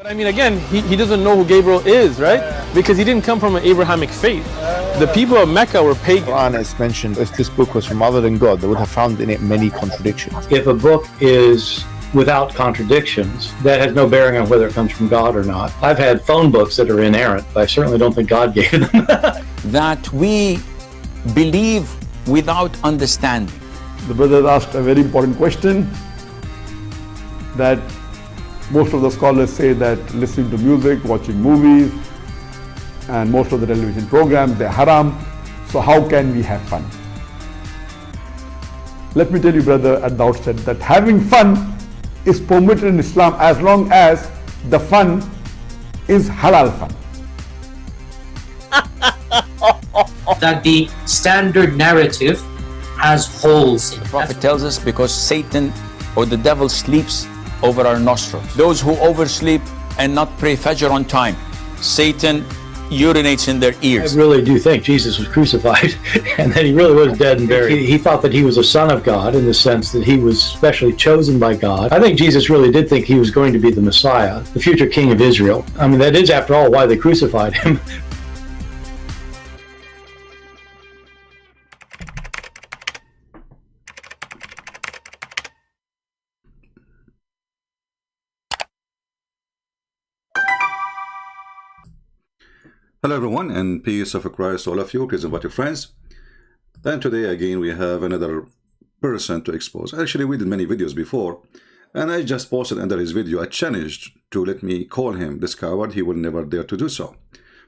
I mean, again, he doesn't know who Gabriel is, right? Because he didn't come from an Abrahamic faith. The people of Mecca were pagan. Quran is mentioned, if this book was from other than God, they would have found in it many contradictions. If a book is without contradictions, that has no bearing on whether it comes from God or not. I've had phone books that are inerrant, but I certainly don't think God gave them. That we believe without understanding. The brother asked a very important question, that most of the scholars say that listening to music, watching movies, and most of the television programs, they're haram. So how can we have fun? Let me tell you, brother, at the outset, that having fun is permitted in Islam as long as the fun is halal fun. That the standard narrative has holes in it. The Prophet tells us because Satan or the devil sleeps over our nostrils. Those who oversleep and not pray Fajr on time, Satan urinates in their ears. I really do think Jesus was crucified and that he really was dead and buried. He thought that he was a son of God in the sense that he was specially chosen by God. I think Jesus really did think he was going to be the Messiah, the future king of Israel. I mean, that is, after all, why they crucified him. Hello everyone, and peace of Christ to all of you. Please invite your friends. And today again we have another person to expose. Actually, we did many videos before, and I just posted under his video a challenge to let me call him this coward. He will never dare to do so,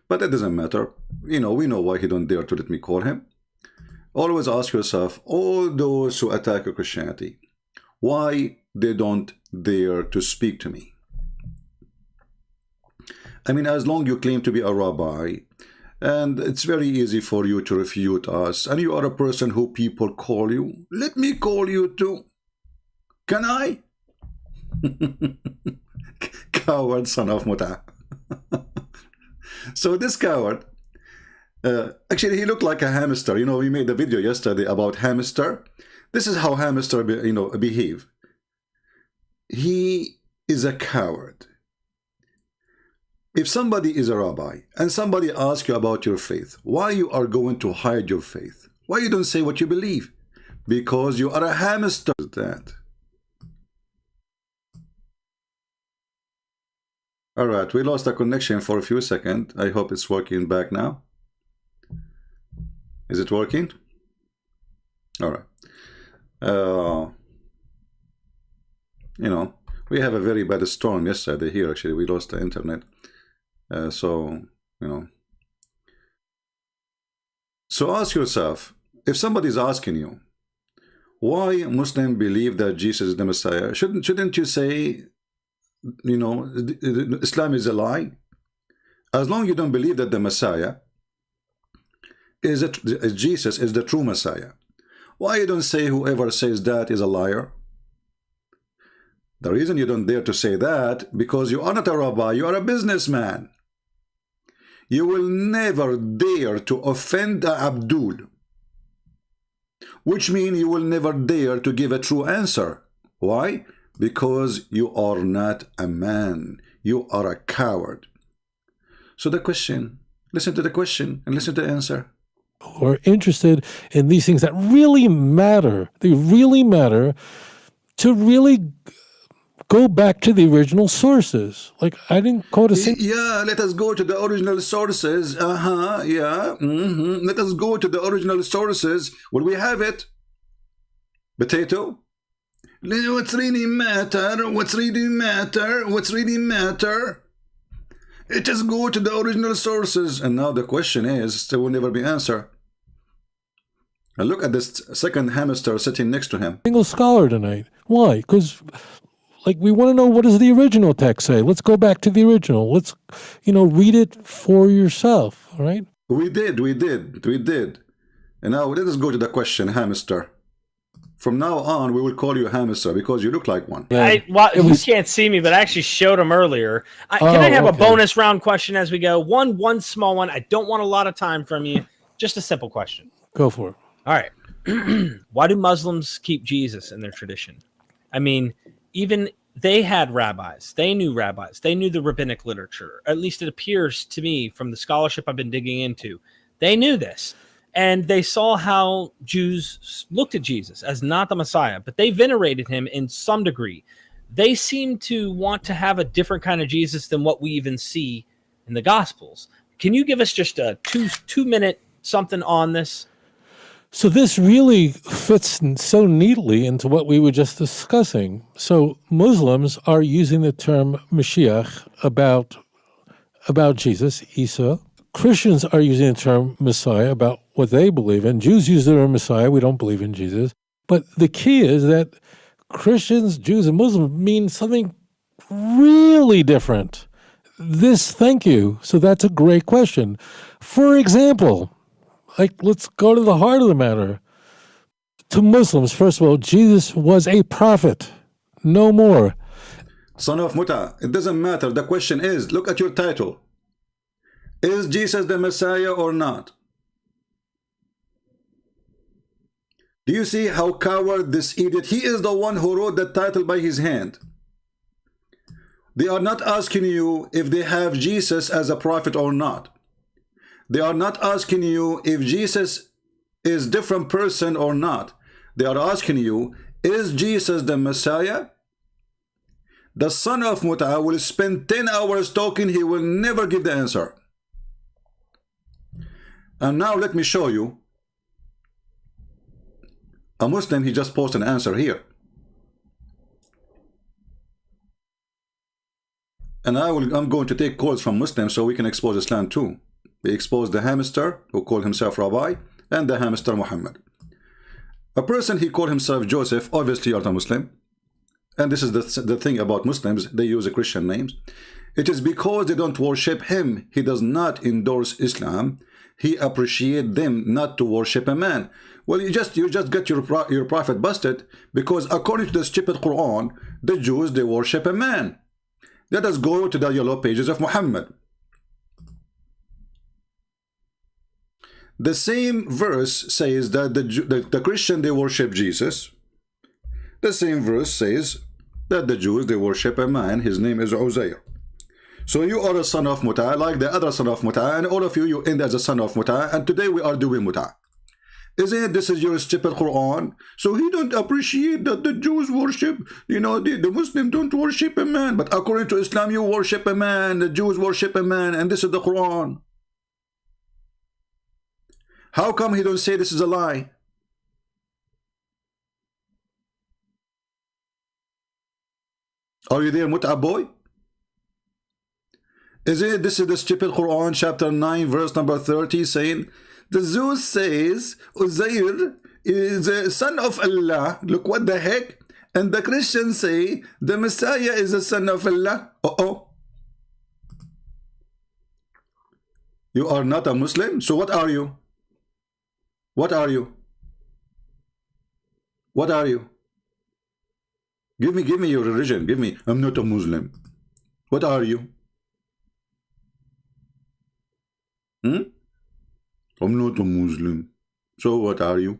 but that doesn't matter. You know, we know why he don't dare to let me call him. Always ask yourself, all those who attack Christianity, why they don't dare to speak to me? I mean, as long you claim to be a rabbi, and it's very easy for you to refute us, and you are a person who people call you, let me call you too. Can I? Coward son of Muta. So this coward, actually he looked like a hamster. You know, we made a video yesterday about hamster. This is how hamster behave. He is a coward. If somebody is a rabbi and somebody asks you about your faith, why you are going to hide your faith? Why you don't say what you believe? Because you are a hamster. That. All right, we lost the connection for a few seconds. I hope it's working back now. Is it working? All right. You know, we have a very bad storm yesterday here. Actually, we lost the internet. So ask yourself, if somebody is asking you why Muslims believe that Jesus is the Messiah, shouldn't you say, you know, Islam is a lie? As long as you don't believe that the Messiah is Jesus is the true Messiah, why you don't say whoever says that is a liar? The reason you don't dare to say that, because you are not a rabbi, you are a businessman. You will never dare to offend Abdul, which means you will never dare to give a true answer. Why? Because you are not a man. You are a coward. So the question, listen to the question and listen to the answer. Or interested in these things that really matter. They really matter to really go back to the original sources. Like, I didn't quote a single... Yeah, let us go to the original sources. Yeah. Let us go to the original sources. Will we have it? Potato? What's really matter? What's really matter? What's really matter? Let us go to the original sources. And now the question is, there will never be answer. And look at this second hamster sitting next to him. Single scholar tonight. Why? Because... like, we want to know, what does the original text say? Let's go back to the original. Let's, read it for yourself, all right? We did. And now let us go to the question, hamster. From now on, we will call you hamster because you look like one. You can't see me, but I actually showed him earlier. Can I have a bonus round question as we go? One small one. I don't want a lot of time from you. Just a simple question. Go for it. All right. Why do Muslims keep Jesus in their tradition? I mean, even they had rabbis. They knew rabbis. They knew the rabbinic literature. At least it appears to me from the scholarship I've been digging into. They knew this. And they saw how Jews looked at Jesus as not the Messiah, but they venerated him in some degree. They seem to want to have a different kind of Jesus than what we even see in the Gospels. Can you give us just a two-minute something on this? So this really fits so neatly into what we were just discussing. So Muslims are using the term Mashiach about Jesus, Isa. Christians are using the term Messiah about what they believe in. Jews use the term Messiah. We don't believe in Jesus. But the key is that Christians, Jews, and Muslims mean something really different. Thank you. So that's a great question. For example, let's go to the heart of the matter. To Muslims, first of all, Jesus was a prophet, no more. Son of Muta, it doesn't matter. The question is, look at your title. Is Jesus the Messiah or not? Do you see how coward this idiot? He is the one who wrote the title by his hand. They are not asking you if they have Jesus as a prophet or not. They are not asking you if Jesus is a different person or not. They are asking you, is Jesus the Messiah? The son of Muta will spend 10 hours talking. He will never give the answer. And now let me show you a Muslim. He just posted an answer here. And I'm going to take calls from Muslims so we can expose Islam too. We expose the hamster who called himself Rabbi and the hamster Muhammad. A person, he called himself Joseph. Obviously you're a Muslim. And this is the thing about Muslims. They use Christian names. It is because they don't worship him. He does not endorse Islam. He appreciates them not to worship a man. Well, you just got your prophet busted, because according to the stupid Quran, the Jews, they worship a man. Let us go to the yellow pages of Muhammad. The same verse says that the Christian, they worship Jesus. The same verse says that the Jews, they worship a man. His name is Uzza. So you are a son of Muta, like the other son of Muta, and all of you, you end as a son of Muta, and today we are doing Muta. Isn't it? This is your stupid Quran. So he don't appreciate that the Jews worship, the Muslims don't worship a man. But according to Islam, you worship a man, the Jews worship a man, and this is the Quran. How come he don't say this is a lie? Are you there, Muta boy? Isn't it? This is the stupid Quran, chapter 9, verse number 30, saying, the Zeus says Uzair is a son of Allah. Look what the heck. And the Christians say the Messiah is a son of Allah. You are not a Muslim? So what are you? What are you? What are you? Give me your religion. Give me. I'm not a Muslim. What are you? I'm not a Muslim. So what are you?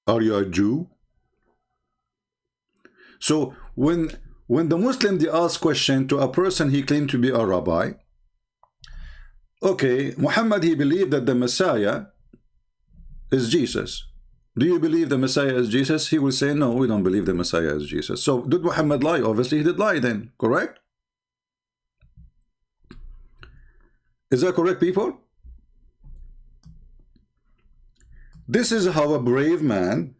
Are you a Jew? So when the Muslim, they ask question to a person he claimed to be a rabbi. Okay, Muhammad, he believed that the Messiah is Jesus. Do you believe the Messiah is Jesus? He will say, no, we don't believe the Messiah is Jesus. So did Muhammad lie? Obviously he did lie then, correct? Is that correct, people? This is how a brave man,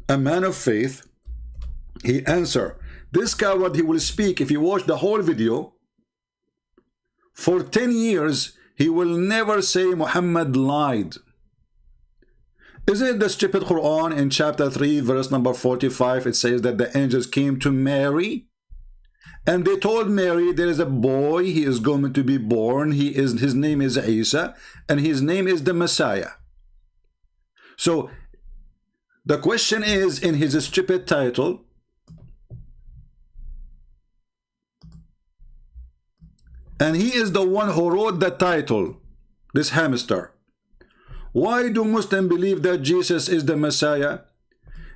a man of faith, he answer. This coward, he will speak. If you watch the whole video, for 10 years, he will never say Muhammad lied. Isn't it the stupid Quran in chapter 3, verse number 45? It says that the angels came to Mary. And they told Mary, there is a boy, he is going to be born. His name is Isa, and his name is the Messiah. So the question is in his stupid title, and he is the one who wrote the title, this hamster. Why do Muslims believe that Jesus is the Messiah?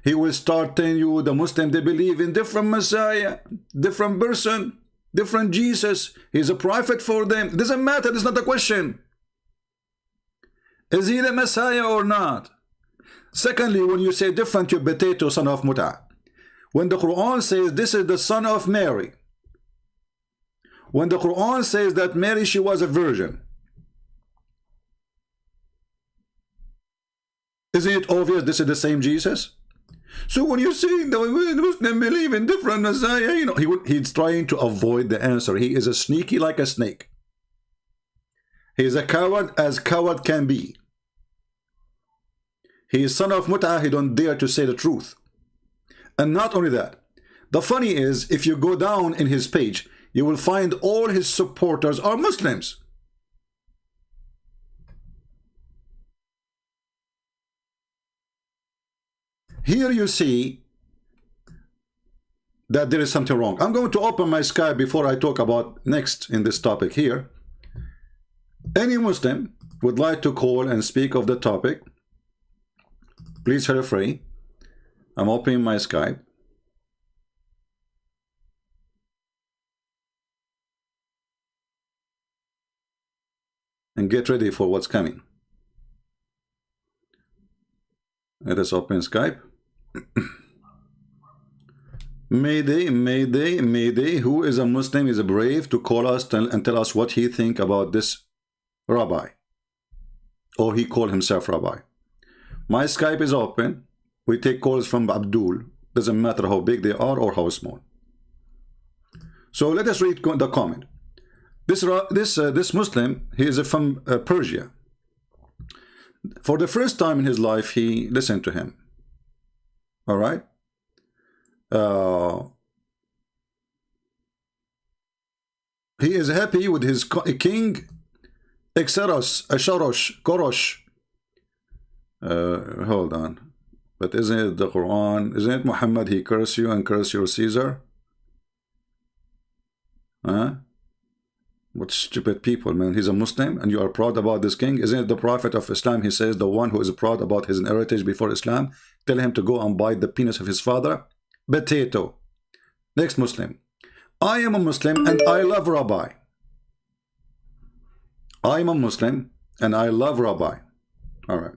He will start telling you the Muslims, they believe in different Messiah, different person, different Jesus. He's a prophet for them. It doesn't matter. It's not a question. Is he the Messiah or not? Secondly, when you say different, you potato, son of Muta. When the Quran says this is the son of Mary, when the Quran says that Mary, she was a virgin, isn't it obvious this is the same Jesus? So when you're saying that Muslims believe in different Messiah, you know, he's trying to avoid the answer. He is a sneaky like a snake. He is a coward as coward can be. He is son of Mut'ah. He don't dare to say the truth. And not only that, the funny is, if you go down in his page, you will find all his supporters are Muslims. Here you see that there is something wrong. I'm going to open my Skype before I talk about next in this topic here. Any Muslim would like to call and speak of the topic, please feel free. I'm opening my Skype. And get ready for what's coming. Let us open Skype. Mayday, Mayday, Mayday. Who is a Muslim is brave to call us and tell us what he think about this rabbi. Or he called himself rabbi. My Skype is open. We take calls from Abdul. Doesn't matter how big they are or how small. So let us read the comment. This Muslim, he is from Persia. For the first time in his life, he listened to him. All right. He is happy with his king, Korosh. Hold on. But isn't it the Quran? Isn't it Muhammad? He curse you and curse your Caesar. Huh? What stupid people, man. He's a Muslim and you are proud about this king. Isn't it the Prophet of Islam? He says the one who is proud about his heritage before Islam, tell him to go and bite the penis of his father. Potato. Next Muslim. I am a Muslim and I love Rabbi. I am a Muslim and I love Rabbi. All right.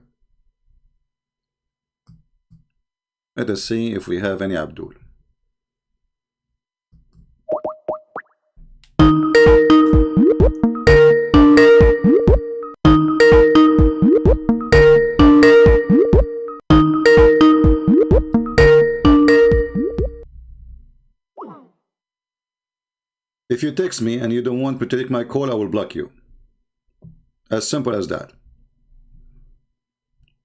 Let us see if we have any Abdul. If you text me and you don't want to take my call, I will block you. As simple as that.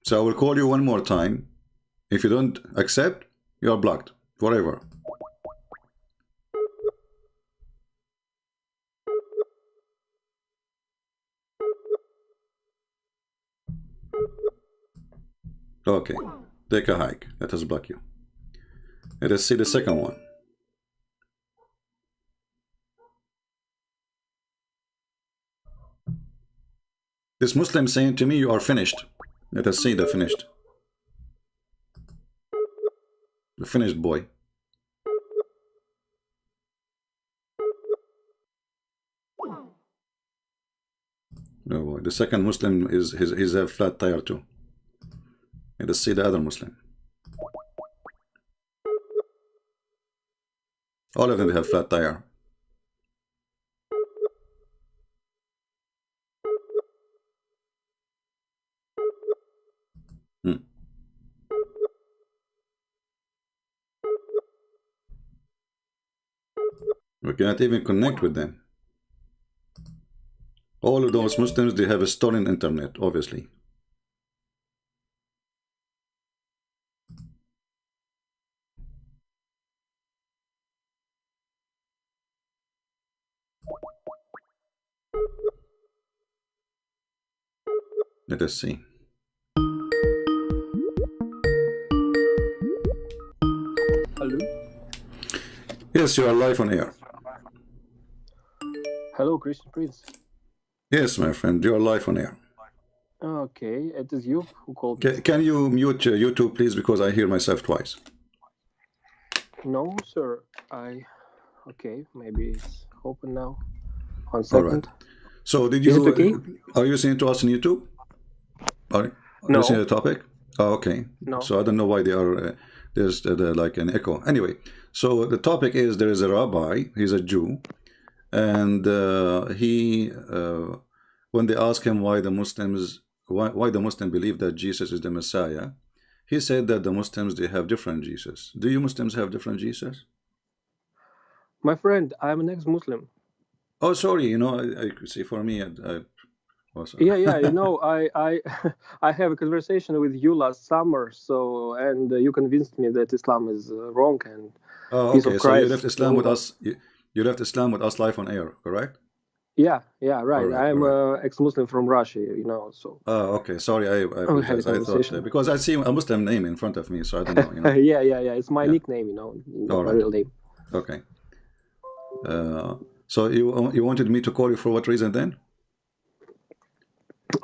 So I will call you one more time. If you don't accept, you are blocked forever. Okay, take a hike. Let us block you. Let us see the second one. This Muslim saying to me, you are finished. Let us see the finished. The finished boy. No boy. The second Muslim is a flat tire too. Let us see the other Muslim. All of them have flat tire. We cannot even connect with them. All of those Muslims, they have a stolen internet, obviously. Let us see. Hello? Yes, you are live on air. Hello, Christian Prince. Yes, my friend, you are live on air. Okay, it is you who called me. Can you mute YouTube, please, because I hear myself twice. No, sir. Okay, maybe it's open now. 1 All second. right. So did Is you? it okay? Are you listening to us on YouTube? Are you No. listening to the topic? Oh, okay. No. So I don't know why they are. There's like an echo. Anyway, so the topic is there is a rabbi. He's a Jew, and when they ask him why the Muslims believe that Jesus is the Messiah, he said that the Muslims, they have different Jesus. Do you Muslims have different Jesus? My friend, I'm an ex-Muslim. Oh, sorry. You know, I see. For me, I was. Yeah. You know, I have a conversation with you last summer. So, and you convinced me that Islam is wrong and Oh, peace okay. of So you Christ. left Islam with us. You left Islam with us live on air, correct? Yeah, right. All right, I'm all right. ex-Muslim from Russia. You know, so. Oh, okay. Sorry, I We had a apologize. I thought conversation. because I see a Muslim name in front of me, so I don't know. You know. Yeah. It's my Yeah. nickname. You know, not All my right. real name. Okay. So you wanted me to call you for what reason then?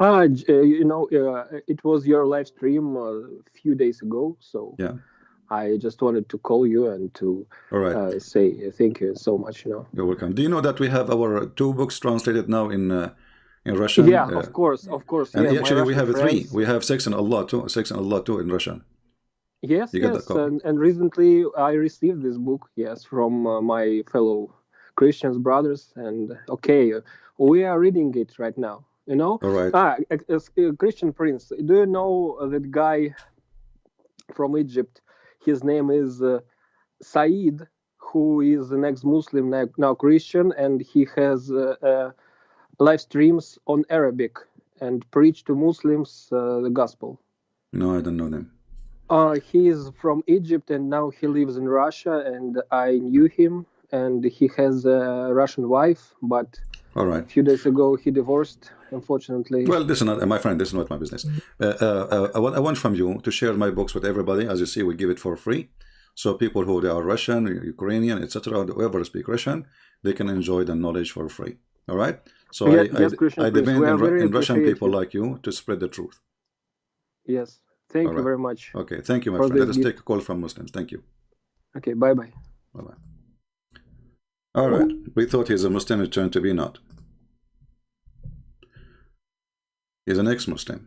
You know, it was your live stream a few days ago, so Yeah. I just wanted to call you and to All right. say thank you so much. You know. You're welcome. Do you know that we have our 2 books translated now in Russian? Yeah, of course. And Yeah, actually, we my have Russian 3. friends. We have 6 and Allah too. 6 and Allah too in Russian. Yes, You get that copy? and recently I received this book, yes, from my fellow Christians brothers, and okay, we are reading it right now. You know, All right. Christian Prince. Do you know that guy from Egypt? His name is Said, who is an ex-Muslim now Christian, and he has live streams on Arabic and preach to Muslims the gospel. No, I don't know them. He is from Egypt and now he lives in Russia, and I knew him, and he has a Russian wife, but All right. a few days ago he divorced, unfortunately. Well, this is not my friend. This is not my business. I want from you to share my books with everybody. As you see, we give it for free, so people who they are Russian, Ukrainian, etc., whoever speak Russian, they can enjoy the knowledge for free. All right. So Yes, Christian I Prince, depend we are very in Russian people appreciative. like you to spread the truth. Yes, thank All you right. very much. Okay. Thank you, my for friend. Let this us gift. take a call from Muslims. Thank you. Okay, bye. Bye bye. All right. We thought he's a Muslim. It turned to be not. He's an ex-Muslim.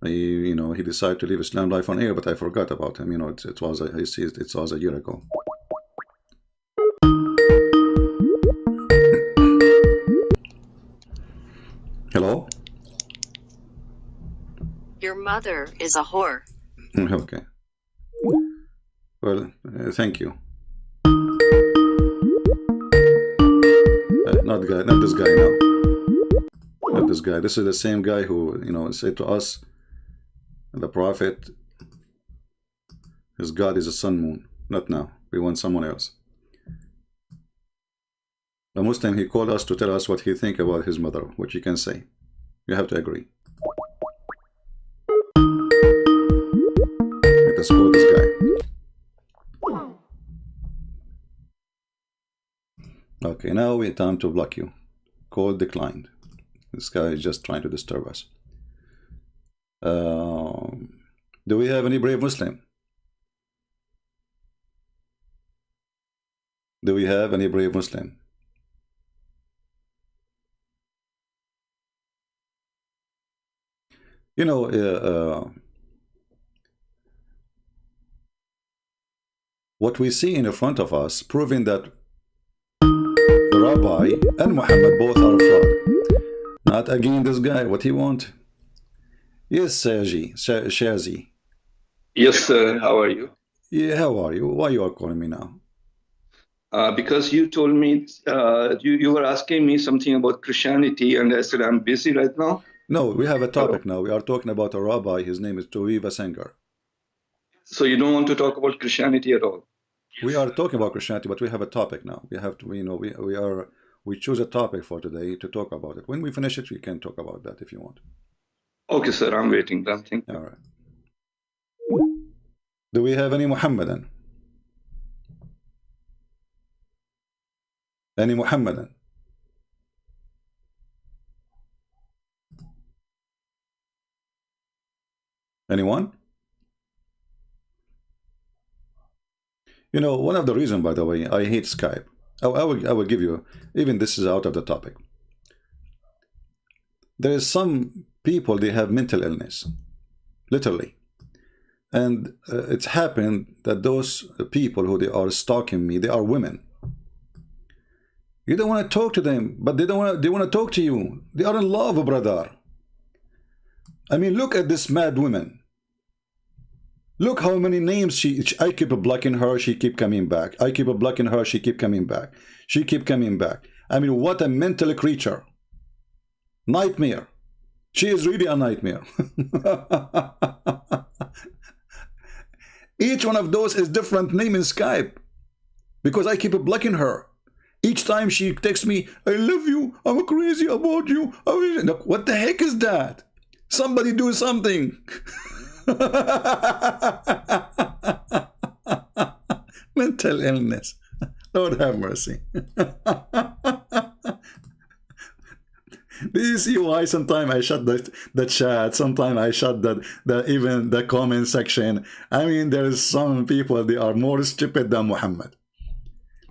He decided to leave Islam life on air, but I forgot about him. You know, it was a year ago. Hello? Your mother is a whore. Okay. Well, thank you. Not this guy now. Not this guy. This is the same guy who, said to us, the prophet, his God is a sun moon. Not now. We want someone else. A Muslim, he called us to tell us what he think about his mother, what you can say. You have to agree. Let us call this guy. Okay, now it's time to block you. Call declined. This guy is just trying to disturb us. Do we have any brave Muslim? Do we have any brave Muslim? You know, what we see in front of us, proving that the Rabbi and Muhammad both are fraud. Not again this guy, what he want? Yes, Shazi. Yes, sir. How are you? Yeah, how are you? Why you are calling me now? Because you told me, you were asking me something about Christianity, and I said, I'm busy right now. No, we have a topic now. We are talking about a rabbi. His name is Tovia Singer. So you don't want to talk about Christianity at all? We are talking about Christianity, but we have a topic now. We have to, we choose a topic for today to talk about it. When we finish it, we can talk about that if you want. Okay, sir. I'm waiting. Then thank you. All right. Do we have any Muhammadan? Any Muhammadan? Anyone? You know, one of the reasons, by the way, I hate Skype. I will give you, even this is out of the topic. There is some people, they have mental illness, literally. And it's happened that those people who they are stalking me, they are women. You don't want to talk to them, but they want to talk to you. They are in love, brother. I mean, look at this mad woman. Look how many names I keep blocking her, she keep coming back. I keep blocking her, she keep coming back. She keep coming back. I mean, what a mental creature. Nightmare. She is really a nightmare. Each one of those is different name in Skype. Because I keep blocking her. Each time she texts me, I love you, I'm crazy about you. What the heck is that? Somebody do something. Mental illness. Lord have mercy. Do you see why sometimes I shut the chat, sometimes I shut even the comment section? I mean, there's some people, they are more stupid than Muhammad.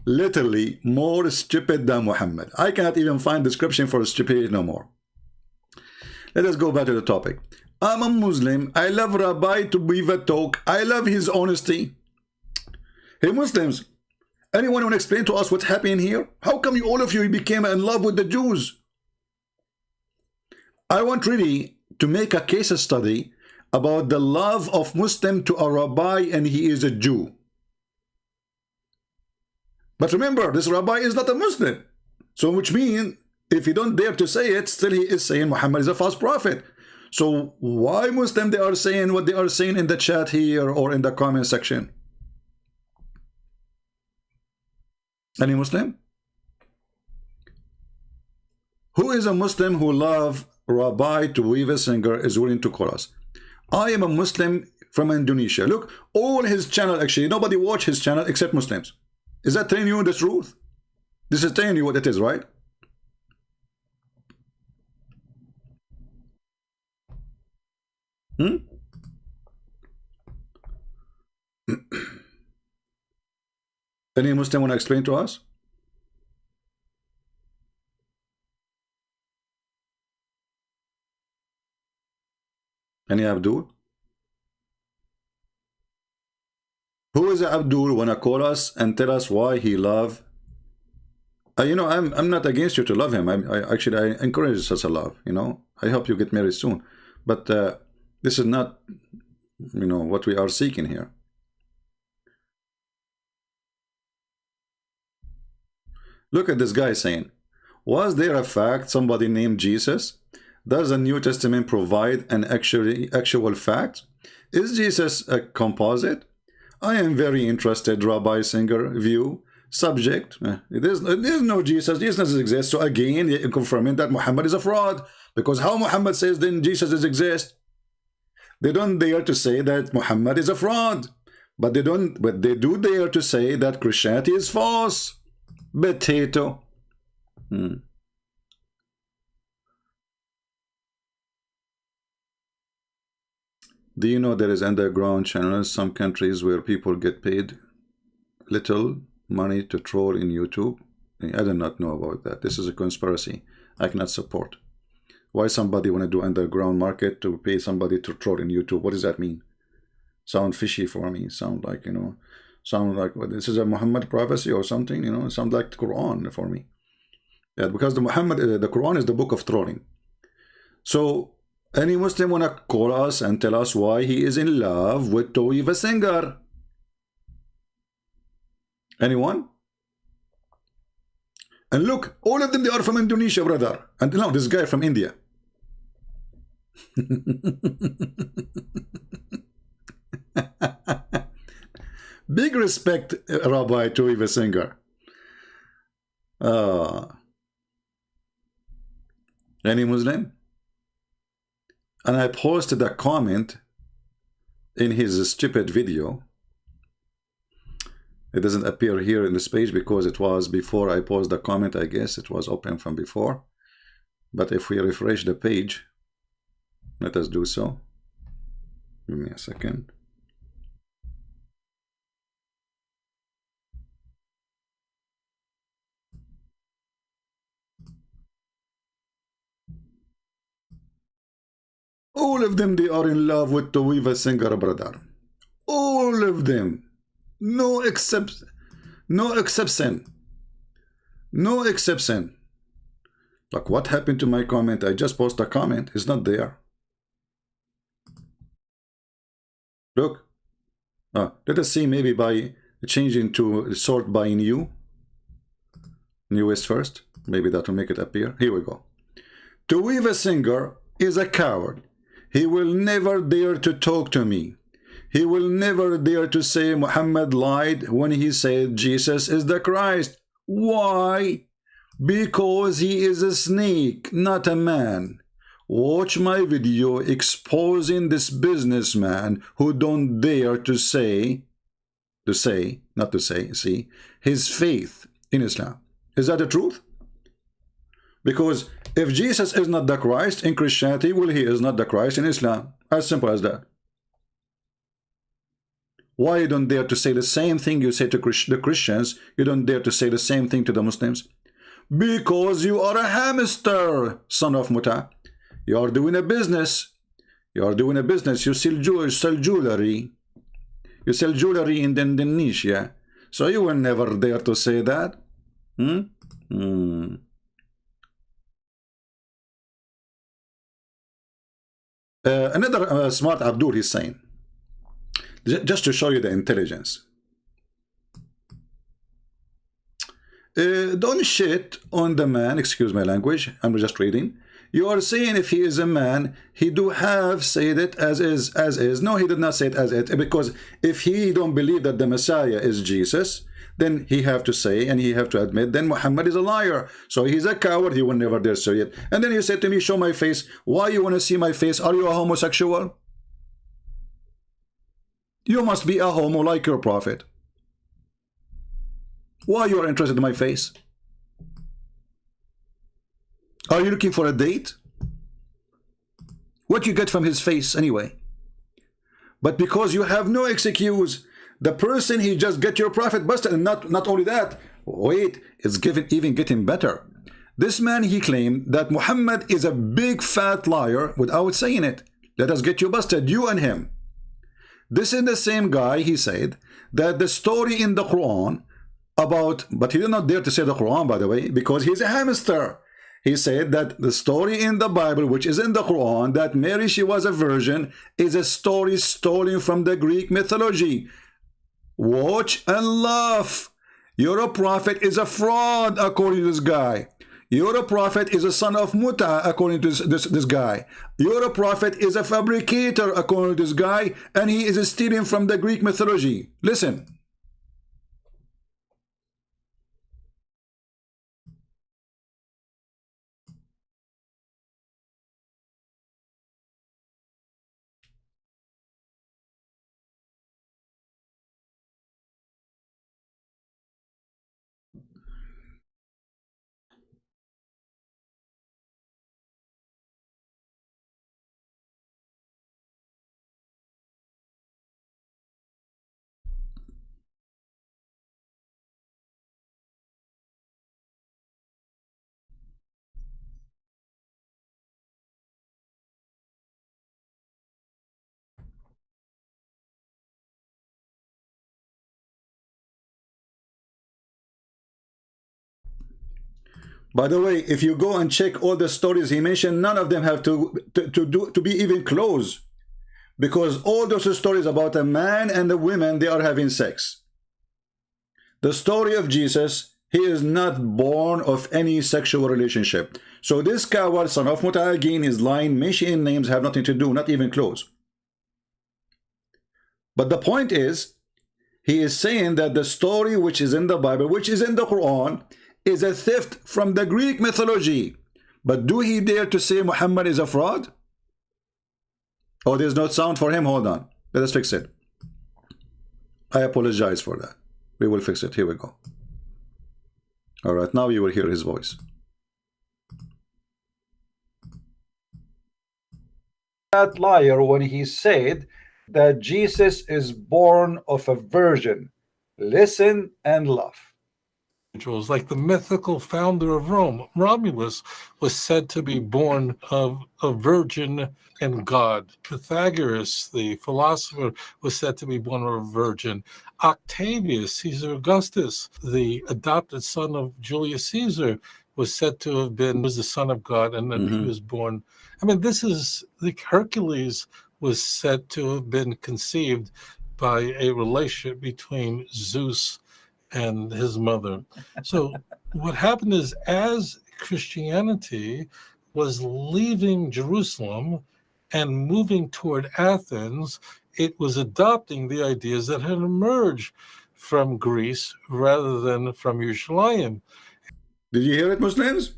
Literally more stupid than Muhammad. I cannot even find description for stupidity no more. Let us go back to the topic. I'm a Muslim. I love Rabbi Tovia talk. I love his honesty. Hey Muslims, anyone want to explain to us what's happening here? How come you, all of you became in love with the Jews? I want really to make a case study about the love of Muslim to a rabbi, and he is a Jew. But remember, this rabbi is not a Muslim. So which means, if he don't dare to say it, still he is saying Muhammad is a false prophet. So why Muslim they are saying what they are saying in the chat here or in the comment section? Any Muslim? Who is a Muslim who love Rabbi Tovia Singer is willing to call us? I am a Muslim from Indonesia. Look, all his channel, actually, nobody watch his channel except Muslims. Is that telling you the truth? This is telling you what it is, right? Any Muslim want to explain to us? Any Abdul? Who is Abdul wanna call us and tell us why he love? You know, I'm not against you to love him. I actually encourage such a love. You know, I hope you get married soon. But this is not, you know, what we are seeking here. Look at this guy saying, was there a fact somebody named Jesus? Does the New Testament provide an actual fact? Is Jesus a composite? I am very interested, Rabbi Singer view. Subject, there's no Jesus. Jesus exists. So again, confirming that Muhammad is a fraud. Because how Muhammad says then Jesus exists? They don't dare to say that Muhammad is a fraud. But they do dare to say that Christianity is false. Potato. Do you know there is underground channels, some countries where people get paid little money to troll in YouTube? I do not know about that. This is a conspiracy I cannot support. Why somebody want to do underground market to pay somebody to troll in YouTube? What does that mean? Sound fishy for me. Sound like, you know, sound like what, this is a Muhammad prophecy or something, you know, sound like the Quran for me. Yeah, because the Quran is the book of trolling. So any Muslim wanna call us and tell us why he is in love with Tovia Singer? Anyone? And look, all of them, they are from Indonesia, brother. And no, this guy from India. Big respect, Rabbi Tovia Singer. Any Muslim? And I posted a comment in his stupid video. It doesn't appear here in this page because it was before I posted the comment. I guess it was open from before. But if we refresh the page, let us do so. Give me a second. All of them, they are in love with Tovia Singer, brother. All of them. No exception. No exception. No exception. Like, what happened to my comment? I just posted a comment. It's not there. Look. Let us see, maybe by changing to sort by newest first. Maybe that will make it appear. Here we go. Tovia Singer is a coward. He will never dare to talk to me. He will never dare to say Muhammad lied when he said Jesus is the Christ. Why? Because he is a snake, not a man. Watch my video exposing this businessman who don't dare to say, see, his faith in Islam. Is that the truth? Because if Jesus is not the Christ in Christianity, well, he is not the Christ in Islam. As simple as that. Why you don't dare to say the same thing you say to the Christians? You don't dare to say the same thing to the Muslims? Because you are a hamster, son of Muta. You are doing a business. You are doing a business. You sell jewelry. You sell jewelry in Indonesia. So you will never dare to say that. Another smart Abdul is saying, just to show you the intelligence, don't shit on the man, excuse my language, I'm just reading. You are saying if he is a man, he do have said it as is. No, he did not say it as it, because if he don't believe that the Messiah is Jesus, then he have to say, and he have to admit, then Muhammad is a liar. So he's a coward, he will never dare say it. And then you said to me, show my face. Why you want to see my face? Are you a homosexual? You must be a homo like your prophet. Why you are interested in my face? Are you looking for a date? What you get from his face anyway? But because you have no excuse, the person he just get your prophet busted, and not only that, wait, it's even getting better. This man, he claimed that Muhammad is a big fat liar without saying it. Let us get you busted, you and him. This is the same guy, he said, that the story in the Quran about, but he did not dare to say the Quran, by the way, because he's a hamster. He said that the story in the Bible, which is in the Quran, that Mary, she was a virgin, is a story stolen from the Greek mythology. Watch and laugh. Your prophet is a fraud, according to this guy. Your prophet is a son of Muta, according to this guy. Your prophet is a fabricator, according to this guy, and he is stealing from the Greek mythology. Listen. By the way, if you go and check all the stories he mentioned, none of them have to be even close, because all those stories about a man and a woman, they are having sex. The story of Jesus, he is not born of any sexual relationship. So this coward, son of Muta, again, is lying, mentioning names have nothing to do, not even close. But the point is, he is saying that the story which is in the Bible, which is in the Quran, is a theft from the Greek mythology. But do he dare to say Muhammad is a fraud? Oh, there's no sound for him. Hold on. Let us fix it. I apologize for that. We will fix it. Here we go. All right, now you will hear his voice. That liar when he said that Jesus is born of a virgin. Listen and laugh. Individuals, like the mythical founder of Rome, Romulus, was said to be born of a virgin and God. Pythagoras, the philosopher, was said to be born of a virgin. Octavius, Caesar Augustus, the adopted son of Julius Caesar, was said to have been was the son of God, and then he was born. I mean, this is the Hercules was said to have been conceived by a relationship between Zeus and his mother. So what happened is, as Christianity was leaving Jerusalem and moving toward Athens, it was adopting the ideas that had emerged from Greece rather than from Yerushalayim. Did you hear it, Muslims?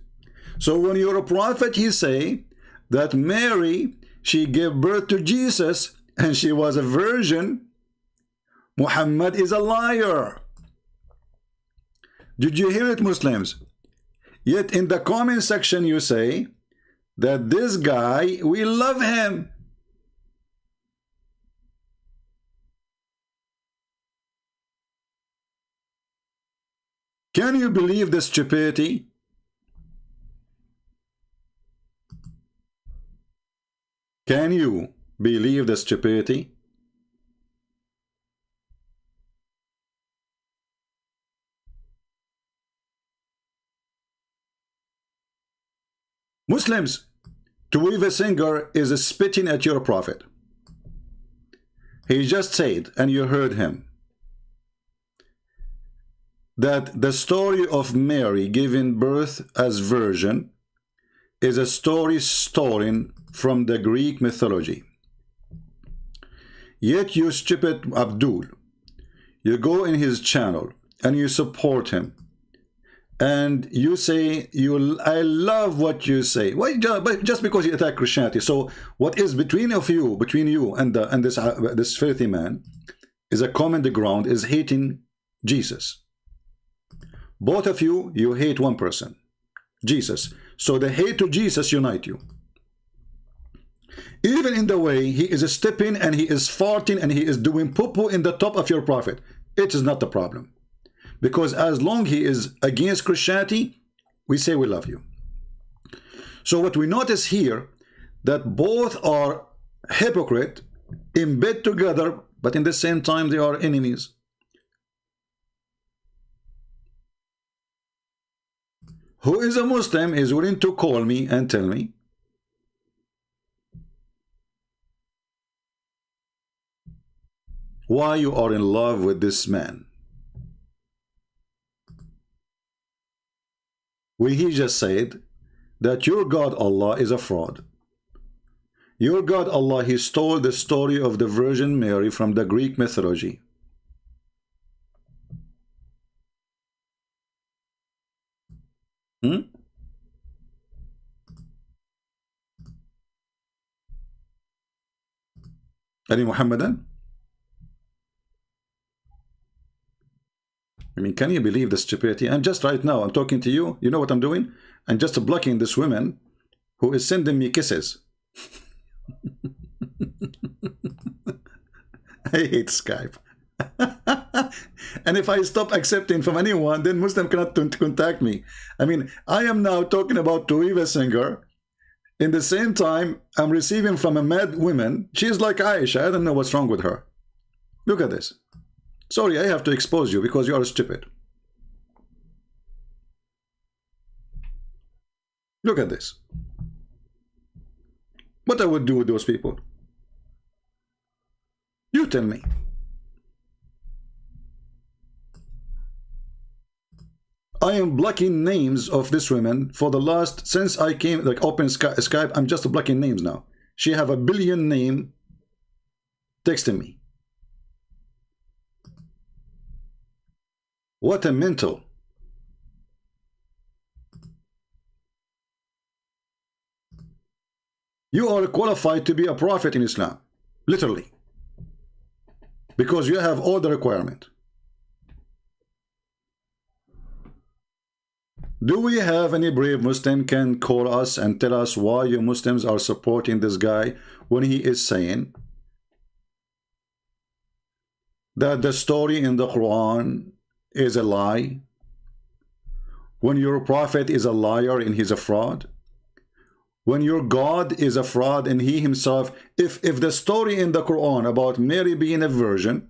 So when you're a prophet, you say that Mary, she gave birth to Jesus and she was a virgin. Muhammad is a liar. Did you hear it, Muslims? Yet in the comment section you say that this guy, we love him. Can you believe the stupidity? Can you believe the stupidity? Muslims, Tovia Singer is spitting at your prophet. He just said, and you heard him, that the story of Mary giving birth as virgin is a story stolen from the Greek mythology. Yet you stupid Abdul, you go in his channel and you support him. And you say, I love what you say. Why? But just because you attack Christianity. So what is between you and this filthy man is a common ground, is hating Jesus. Both of you hate one person, Jesus. So the hate to Jesus unite you. Even in the way he is stepping and he is farting and he is doing poo-poo in the top of your prophet, it is not the problem. Because as long he is against Christianity, we say we love you. So what we notice here, that both are hypocrite, in bed together, but in the same time they are enemies. Who is a Muslim is willing to call me and tell me why you are in love with this man. He just said that your God Allah is a fraud. Your God Allah, he stole the story of the Virgin Mary from the Greek mythology. Any Muhammadan? I mean, can you believe the stupidity? And just right now, I'm talking to you. You know what I'm doing? I'm just blocking this woman who is sending me kisses. I hate Skype. And if I stop accepting from anyone, then Muslim cannot contact me. I mean, I am now talking about Tovia Singer. In the same time, I'm receiving from a mad woman. She's like Aisha. I don't know what's wrong with her. Look at this. Sorry, I have to expose you because you are stupid. Look at this. What I would do with those people? You tell me. I am blocking names of this woman for the last, since I came, like open Skype, I'm just blocking names now. She have a billion name texting me. What a mental. You are qualified to be a prophet in Islam, literally, because you have all the requirement. Do we have any brave Muslim can call us and tell us why you Muslims are supporting this guy when he is saying that the story in the Quran is a lie? When your prophet is a liar and he's a fraud? When your God is a fraud and he himself, if the story in the Quran about Mary being a virgin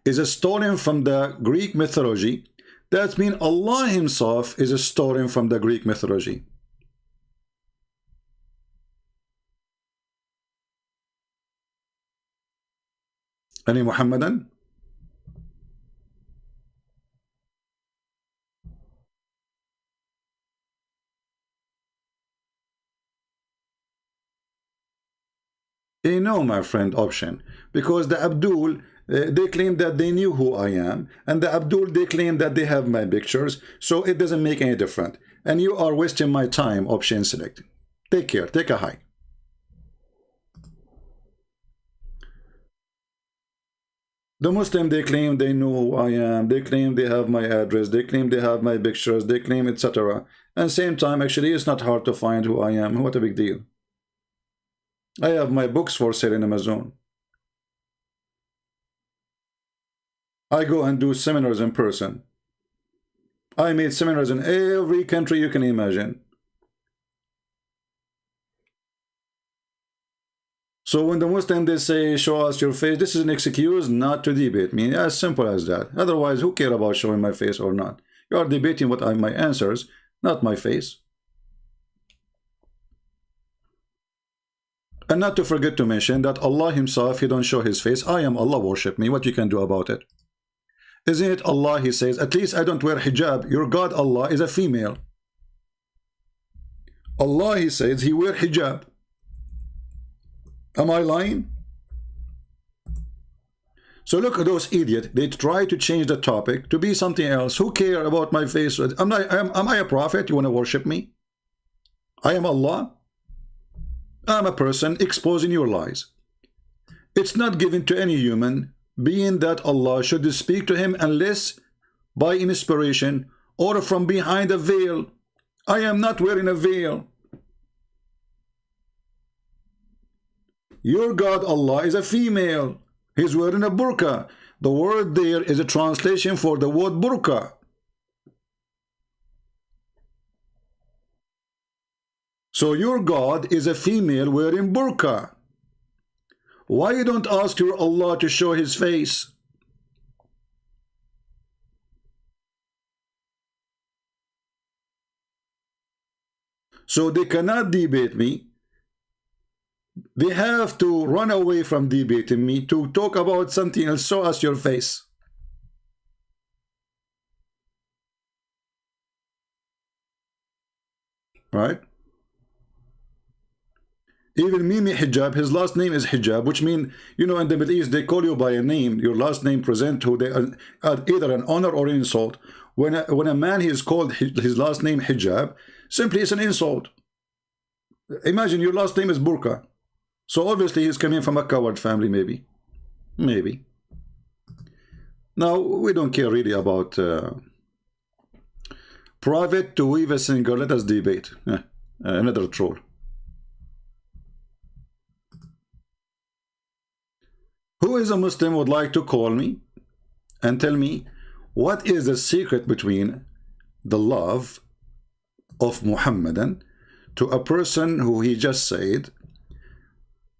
is a story from the Greek mythology, that means Allah himself is a story from the Greek mythology. Any Muhammadan? No, my friend, option. Because the Abdul, they claim that they knew who I am, and the Abdul, they claim that they have my pictures, so it doesn't make any difference. And you are wasting my time, option select. Take care, take a hike. The Muslim, they claim they know who I am, they claim they have my address, they claim they have my pictures, they claim etc. And same time, actually, it's not hard to find who I am. What a big deal. I have my books for sale in Amazon. I go and do seminars in person. I made seminars in every country you can imagine. So when the Muslim, they say, show us your face, this is an excuse not to debate me. As simple as that. Otherwise, who care about showing my face or not? You are debating what are my answers, not my face. And not to forget to mention that Allah himself, he don't show his face. I am Allah, worship me. What you can do about it? Isn't it Allah, he says, at least I don't wear hijab. Your God Allah is a female. Allah, he says, he wear hijab. Am I lying? So look at those idiots. They try to change the topic to be something else. Who care about my face? Am I a prophet? You want to worship me? I am Allah. I'm a person exposing your lies. It's not given to any human being that Allah should speak to him unless by inspiration or from behind a veil. I am not wearing a veil. Your God Allah is a female. He's wearing a burqa. The word there is a translation for the word burqa. So your God is a female wearing burqa. Why you don't ask your Allah to show his face? So they cannot debate me. They have to run away from debating me to talk about something else. Show us your face. Right? Even Mimi Hijab, his last name is Hijab, which means, you know, in the Middle East, they call you by a name. Your last name present who they are either an honor or an insult. When a man is called his last name Hijab, simply it's an insult. Imagine your last name is Burqa. So obviously he's coming from a coward family, maybe. Maybe. Now, we don't care really about private Tovia Singer. Let us debate. Another troll. Who is a Muslim would like to call me and tell me what is the secret between the love of Muhammadan to a person who he just said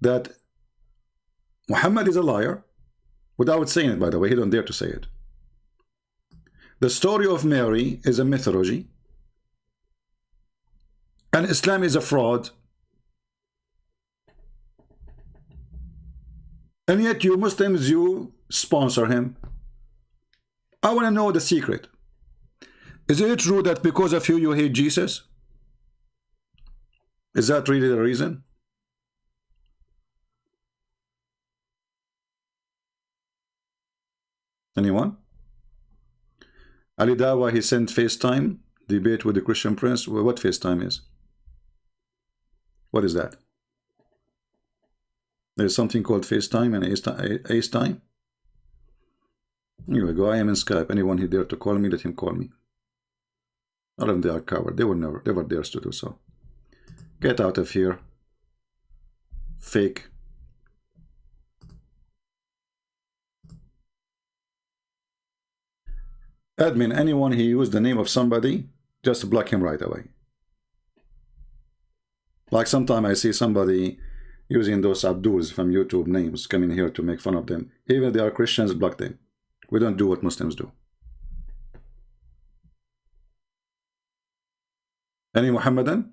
that Muhammad is a liar, without saying it, by the way. He don't dare to say it. The story of Mary is a mythology, and Islam is a fraud. And yet you Muslims, you sponsor him. I want to know the secret. Is it true that because of you hate Jesus? Is that really the reason? Anyone? Ali Dawa, he sent FaceTime debate with the Christian Prince. What FaceTime is? What is that? There's something called FaceTime and AceTime. Here we go. I am in Skype. Anyone who dare to call me, let him call me. All of them, they are coward. They will never dare to do so. Get out of here. Fake. Admin, anyone he used the name of somebody, just block him right away. Like sometimes I see somebody using those Abduls from YouTube names coming here to make fun of them. Even if they are Christians, block them. We don't do what Muslims do. Any Muhammadan?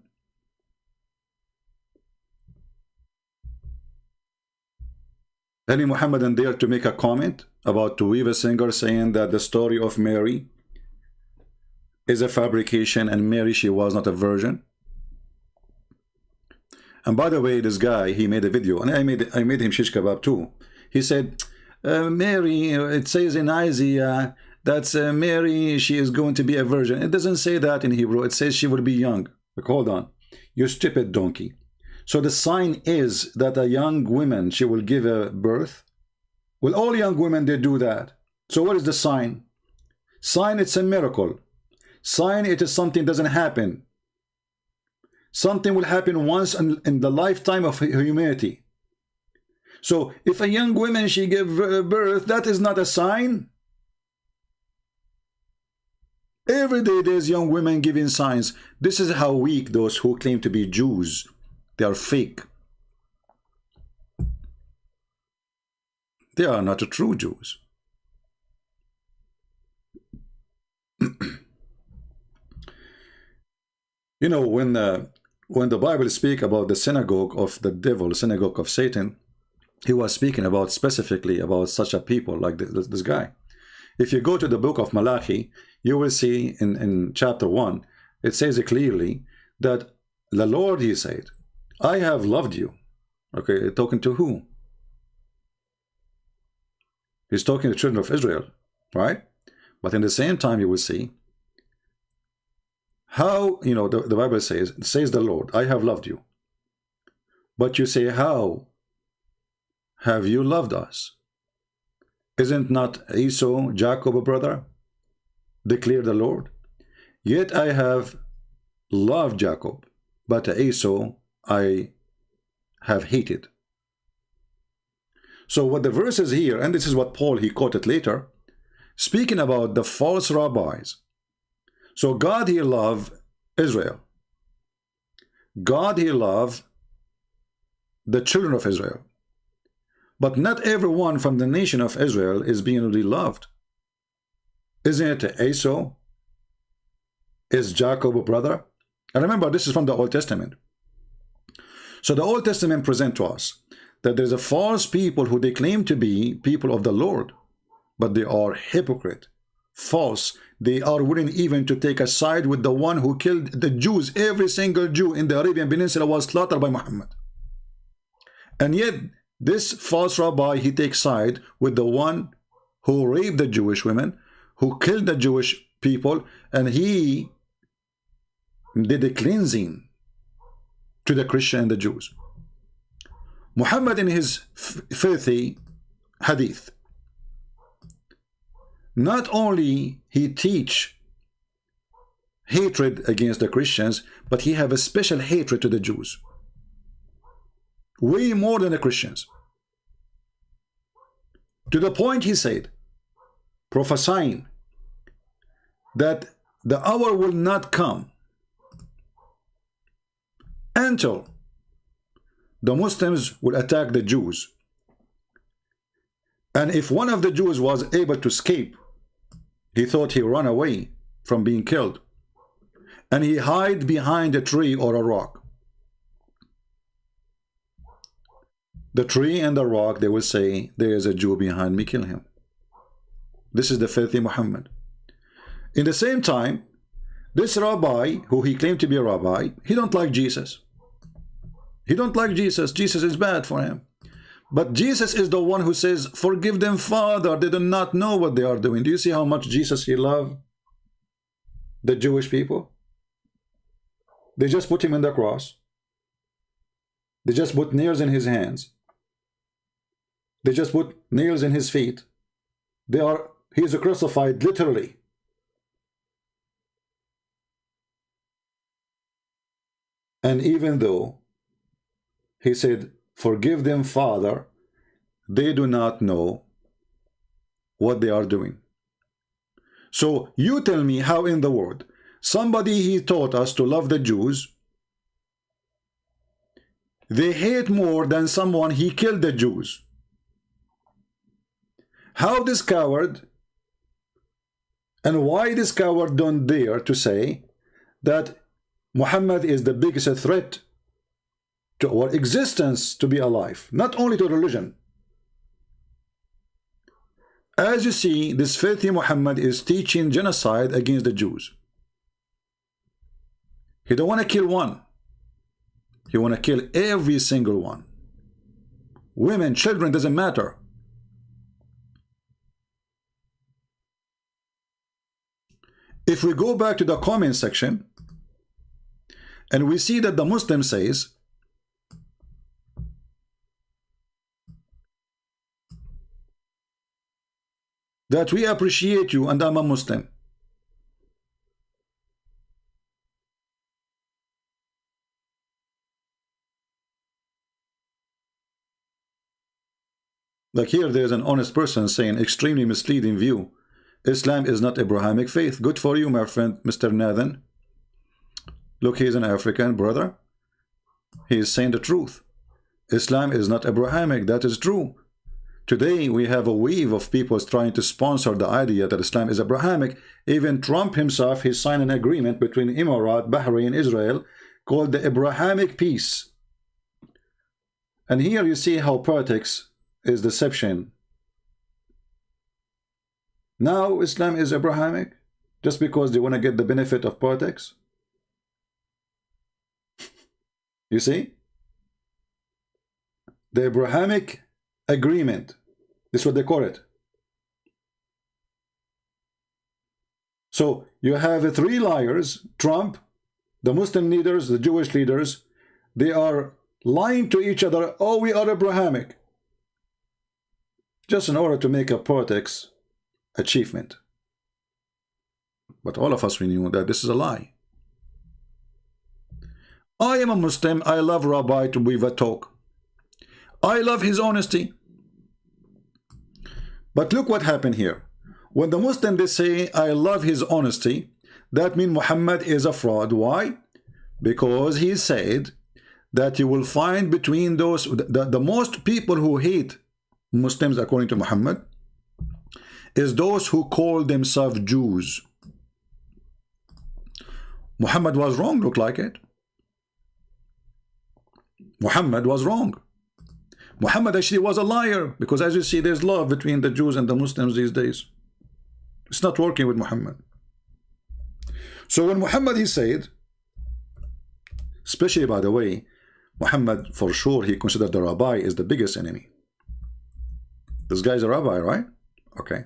Any Muhammadan dare to make a comment about Tovia Singer saying that the story of Mary is a fabrication and Mary, she was not a virgin? And by the way, this guy, he made a video, and I made him shish kebab too. He said, Mary, it says in Isaiah that Mary, she is going to be a virgin. It doesn't say that in Hebrew. It says she will be young. Like, hold on, you stupid donkey. So the sign is that a young woman, she will give a birth. Well, all young women, they do that. So what is the sign? Sign, it's a miracle. Sign, it is something doesn't happen. Something will happen once in the lifetime of humanity. So if a young woman, she give birth, that is not a sign. Every day there's young women giving signs. This is how weak those who claim to be Jews. They are fake. They are not true Jews. You know, when the Bible speaks about the synagogue of the devil, synagogue of Satan, he was speaking about specifically about such a people like this guy. If you go to the book of Malachi, you will see in chapter 1, it says clearly that the Lord, he said, I have loved you. Okay, talking to who? He's talking to the children of Israel, right? But in the same time, you will see how, you know, the Bible says the Lord, I have loved you. But you say, how have you loved us? Isn't not Esau, Jacob a brother? Declare the Lord. Yet I have loved Jacob, but Esau I have hated. So what the verse is here, and this is what Paul, he quoted later, speaking about the false rabbis. So God, he loved Israel. God, he loved the children of Israel. But not everyone from the nation of Israel is being really loved. Isn't it Esau? Is Jacob a brother? And remember, this is from the Old Testament. So the Old Testament presents to us that there's a false people who they claim to be people of the Lord, but they are hypocrite, false. They are willing even to take a side with the one who killed the Jews. Every single Jew in the Arabian Peninsula was slaughtered by Muhammad. And yet, this false rabbi, he takes side with the one who raped the Jewish women, who killed the Jewish people, and he did a cleansing to the Christian and the Jews. Muhammad, in his filthy hadith, not only he teach hatred against the Christians, but he have a special hatred to the Jews. Way more than the Christians. To the point he said, prophesying that the hour will not come until the Muslims will attack the Jews. And if one of the Jews was able to escape, he thought he ran away from being killed, and he hid behind a tree or a rock. The tree and the rock, they will say, there is a Jew behind me, kill him. This is the filthy Muhammad. In the same time, this rabbi, who he claimed to be a rabbi, he don't like Jesus. He don't like Jesus. Jesus is bad for him. But Jesus is the one who says, forgive them, Father. They do not know what they are doing. Do you see how much Jesus, he loved the Jewish people? They just put him in the cross. They just put nails in his hands. They just put nails in his feet. He is crucified literally. And even though he said, forgive them, Father, they do not know what they are doing. So you tell me how in the world somebody he taught us to love the Jews, they hate more than someone he killed the Jews. How this coward, and why this coward don't dare to say that Muhammad is the biggest threat to our existence to be alive, not only to religion. As you see, this filthy Muhammad is teaching genocide against the Jews. He don't want to kill one. He want to kill every single one. Women, children, doesn't matter. If we go back to the comment section and we see that the Muslim says that we appreciate you and I'm a Muslim. Like here, there's an honest person saying extremely misleading view. Islam is not Abrahamic faith. Good for you, my friend, Mr. Nathan. Look, he's an African brother. He is saying the truth. Islam is not Abrahamic. That is true. Today, we have a wave of people trying to sponsor the idea that Islam is Abrahamic. Even Trump himself, he signed an agreement between Emirat, Bahrain, Israel, called the Abrahamic Peace. And here you see how politics is deception. Now Islam is Abrahamic just because they want to get the benefit of politics. You see? The Abrahamic agreement. This is what they call it. So you have three liars, Trump, the Muslim leaders, the Jewish leaders. They are lying to each other. Oh, we are Abrahamic. Just in order to make a politics achievement. But all of us, we knew that this is a lie. I am a Muslim. I love Rabbi to give a talk. I love his honesty. But look what happened here. When the Muslim, they say, I love his honesty, that means Muhammad is a fraud. Why? Because he said that you will find between those, the most people who hate Muslims, according to Muhammad, is those who call themselves Jews. Muhammad was wrong, look like it. Muhammad was wrong. Muhammad actually was a liar, because as you see, there's love between the Jews and the Muslims these days. It's not working with Muhammad. So when Muhammad, he said, especially by the way, Muhammad for sure, he considered the rabbi is the biggest enemy. This guy's a rabbi, right? Okay.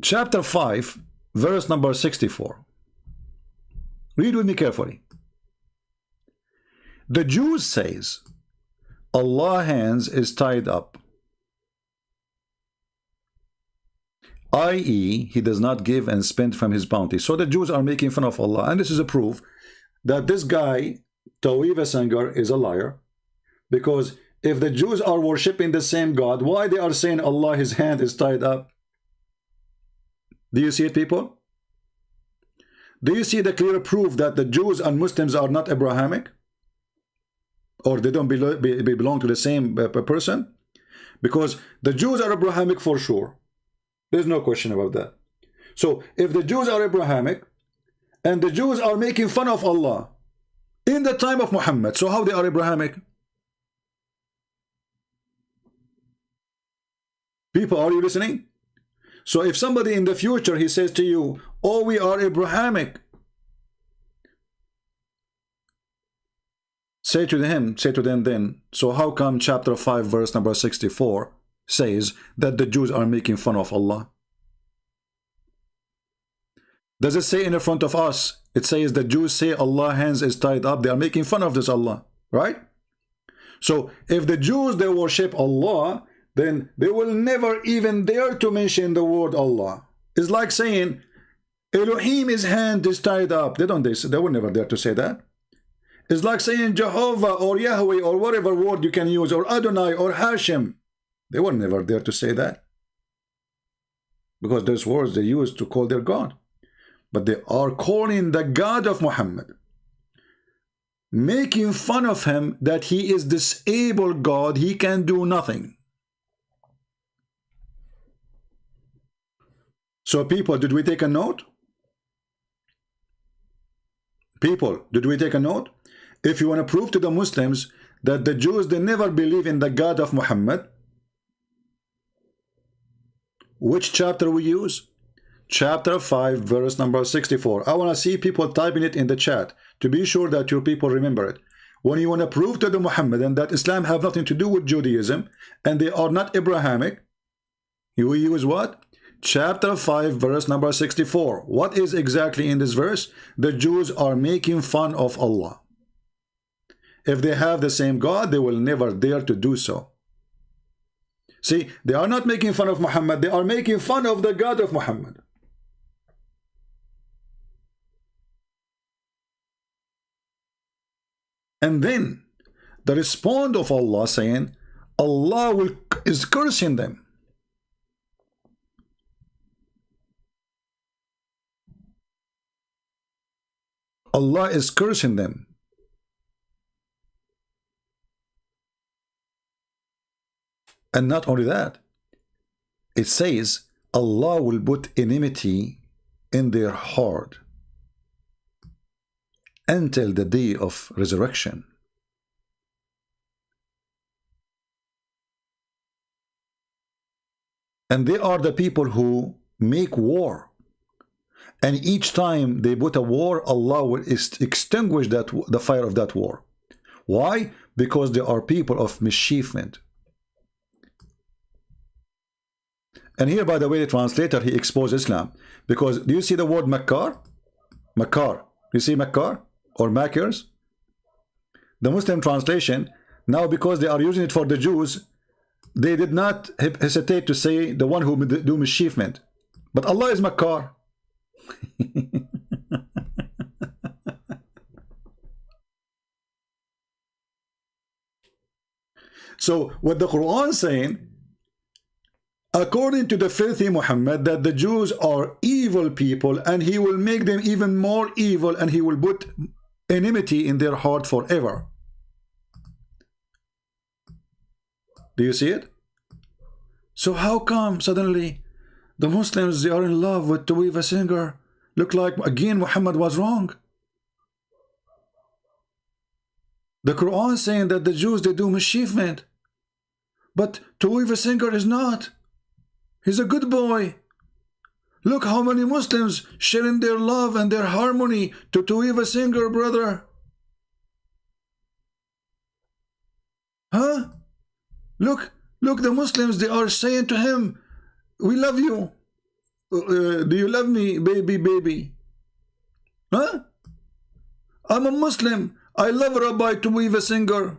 Chapter 5, verse number 64. Read with me carefully. The Jews says, Allah's hands is tied up, i.e., he does not give and spend from his bounty. So the Jews are making fun of Allah, and this is a proof that this guy, Tovia Singer, is a liar, because if the Jews are worshipping the same God, why they are saying Allah, his hand is tied up? Do you see it, people? Do you see the clear proof that the Jews and Muslims are not Abrahamic? Or they don't belong to the same person? Because the Jews are Abrahamic for sure. There's no question about that. So if the Jews are Abrahamic, and the Jews are making fun of Allah in the time of Muhammad, so how they are Abrahamic? People, are you listening? So if somebody in the future, he says to you, oh, we are Abrahamic, say to them then, so how come chapter 5 verse number 64 says that the Jews are making fun of Allah? Does it say in the front of us, it says the Jews say Allah's hands is tied up, they are making fun of this Allah, right? So if the Jews, they worship Allah, then they will never even dare to mention the word Allah. It's like saying Elohim, his hand is tied up. They will never dare to say that. It's like saying Jehovah or Yahweh or whatever word you can use, or Adonai or Hashem. They were never there to say that, because those words they used to call their God. But they are calling the God of Muhammad, making fun of him that he is disabled God, he can do nothing. So people, did we take a note? People, did we take a note? If you want to prove to the Muslims that the Jews, they never believe in the God of Muhammad, which chapter we use? Chapter 5, verse number 64. I want to see people typing it in the chat to be sure that your people remember it. When you want to prove to the Muhammadan that Islam have nothing to do with Judaism and they are not Abrahamic, you use what? Chapter 5, verse number 64. What is exactly in this verse? The Jews are making fun of Allah. If they have the same God, they will never dare to do so. See, they are not making fun of Muhammad, they are making fun of the God of Muhammad. And then the response of Allah saying, Allah is cursing them. Allah is cursing them. And not only that, it says Allah will put enmity in their heart until the day of resurrection. And they are the people who make war. And each time they put a war, Allah will extinguish the fire of that war. Why? Because they are people of mischievement. And here, by the way, the translator, he exposed Islam. Because do you see the word Makkar? Makkar. You see Makkar? Or Makers? The Muslim translation, now because they are using it for the Jews, they did not hesitate to say the one who do mischievement. But Allah is Makkar. So what the Quran is saying, according to the filthy Muhammad, that the Jews are evil people and he will make them even more evil and he will put enmity in their heart forever. Do you see it? So how come suddenly the Muslims, they are in love with Tovia Singer? Look like again Muhammad was wrong. The Quran is saying that the Jews, they do mischievement, but Tovia Singer is not. He's a good boy. Look how many Muslims sharing their love and their harmony to Tovia Singer, brother. Huh? Look, the Muslims, they are saying to him, we love you. Do you love me, baby? Huh? I'm a Muslim. I love Rabbi Tovia Singer.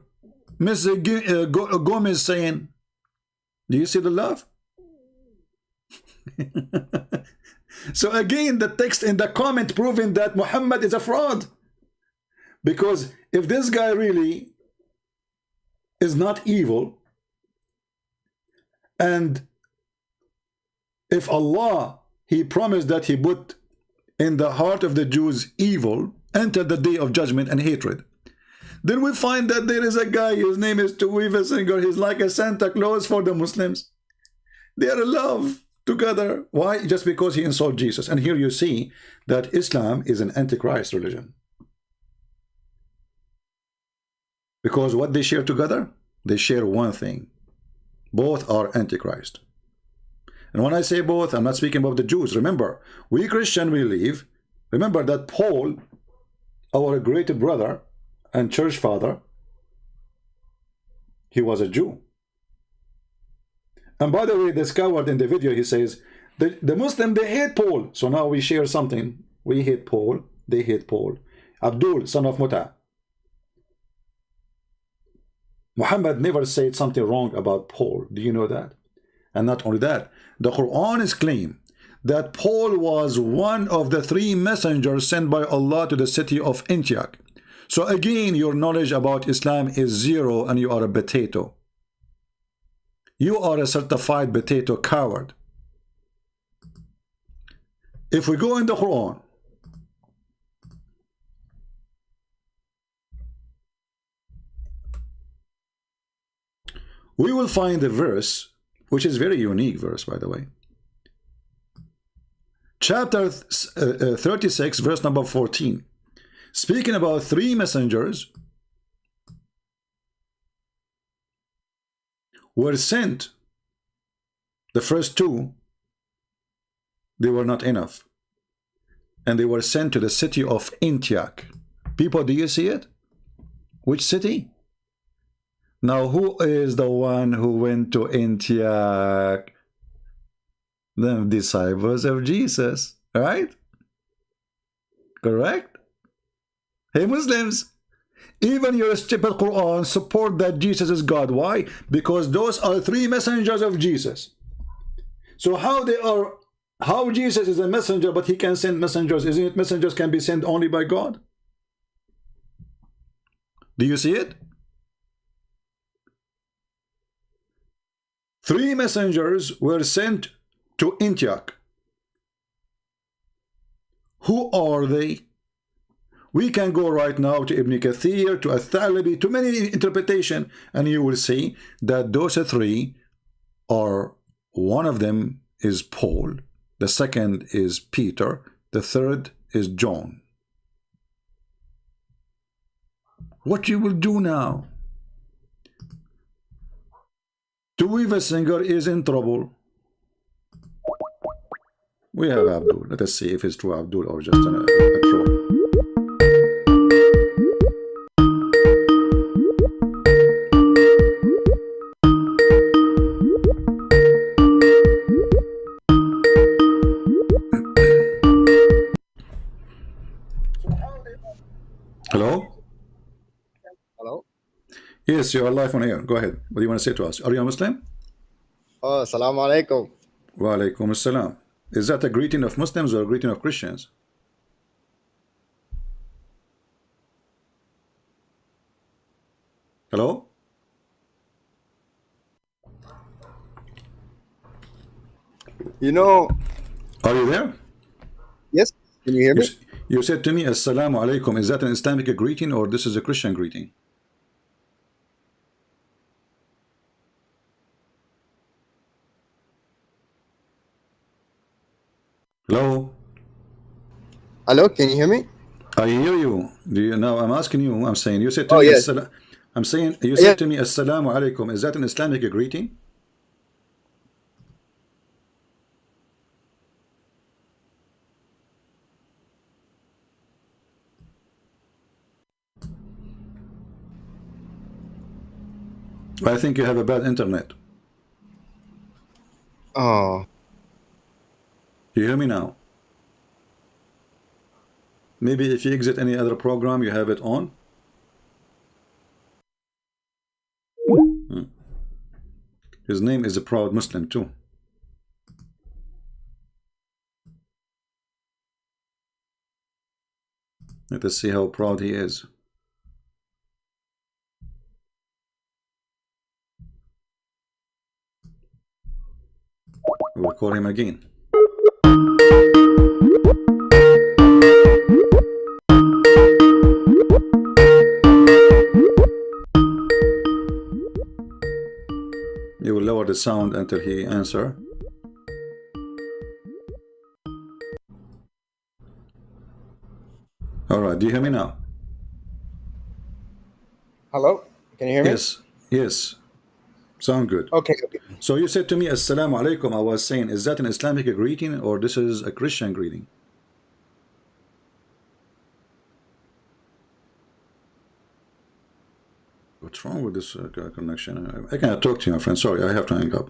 Miss Gomez saying, do you see the love? So again, the text in the comment proving that Muhammad is a fraud. Because if this guy really is not evil, and if Allah, he promised that he put in the heart of the Jews evil until the day of judgment and hatred, then we find that there is a guy, his name is Tovia Singer. He's like a Santa Claus for the Muslims. They are in love together. Why? Just because he insulted Jesus. And here you see that Islam is an antichrist religion. Because what they share together? They share one thing. Both are antichrist. And when I say both, I'm not speaking about the Jews. Remember, we Christian believe, remember that Paul, our great brother and church father, he was a Jew. And by the way, this coward in the video, he says, the Muslim, they hate Paul. So now we share something. We hate Paul, they hate Paul. Abdul, son of Muta. Muhammad never said something wrong about Paul. Do you know that? And not only that, the Quran is claim that Paul was one of the 3 messengers sent by Allah to the city of Antioch. So again, your knowledge about Islam is zero and you are a potato. You are a certified potato coward. If we go in the Quran, we will find a verse, which is very unique verse, by the way. Chapter 36, verse number 14. Speaking about three messengers were sent. The first two, they were not enough. And they were sent to the city of Antioch. People, do you see it? Which city? Now, who is the one who went to Antioch? The disciples of Jesus, right? Correct? Hey, Muslims, even your stupid Quran support that Jesus is God. Why? Because those are three messengers of Jesus. So how Jesus is a messenger, but he can send messengers? Isn't it messengers can be sent only by God? Do you see it? Three messengers were sent to Antioch. Who are they? We can go right now to Ibn Kathir, to Al-Thalabi, to many interpretation, and you will see that those three are, one of them is Paul, the second is Peter, the third is John. What you will do now? Tovia Singer is in trouble. We have Abdul. Let us see if it's true Abdul or just a troll. Hello? Hello? Yes, you are live on air. Go ahead. What do you want to say to us? Are you a Muslim? Oh, assalamu alaikum. Wa alaikum assalam. Is that a greeting of Muslims or a greeting of Christians? Hello? You know... Are you there? Yes, can you hear me? You said to me, assalamu alaikum. Is that an Islamic greeting or this is a Christian greeting? Hello? Hello, can you hear me? I hear you. Do you now? I'm asking you. I'm saying you said to me. Yes. I'm saying you said to me, assalamu alaikum. Is that an Islamic greeting? I think you have a bad internet. Oh. You hear me now? Maybe if you exit any other program, you have it on. His name is a proud Muslim too. Let us see how proud he is. We'll call him again. You will lower the sound until he answer. All right, do you hear me now? Hello, can you hear me? Yes, yes. Sound good. Okay. So you said to me, assalamu alaikum. I was saying, is that an Islamic greeting or this is a Christian greeting? What's wrong with this connection? I cannot talk to you, my friend. Sorry, I have to hang up.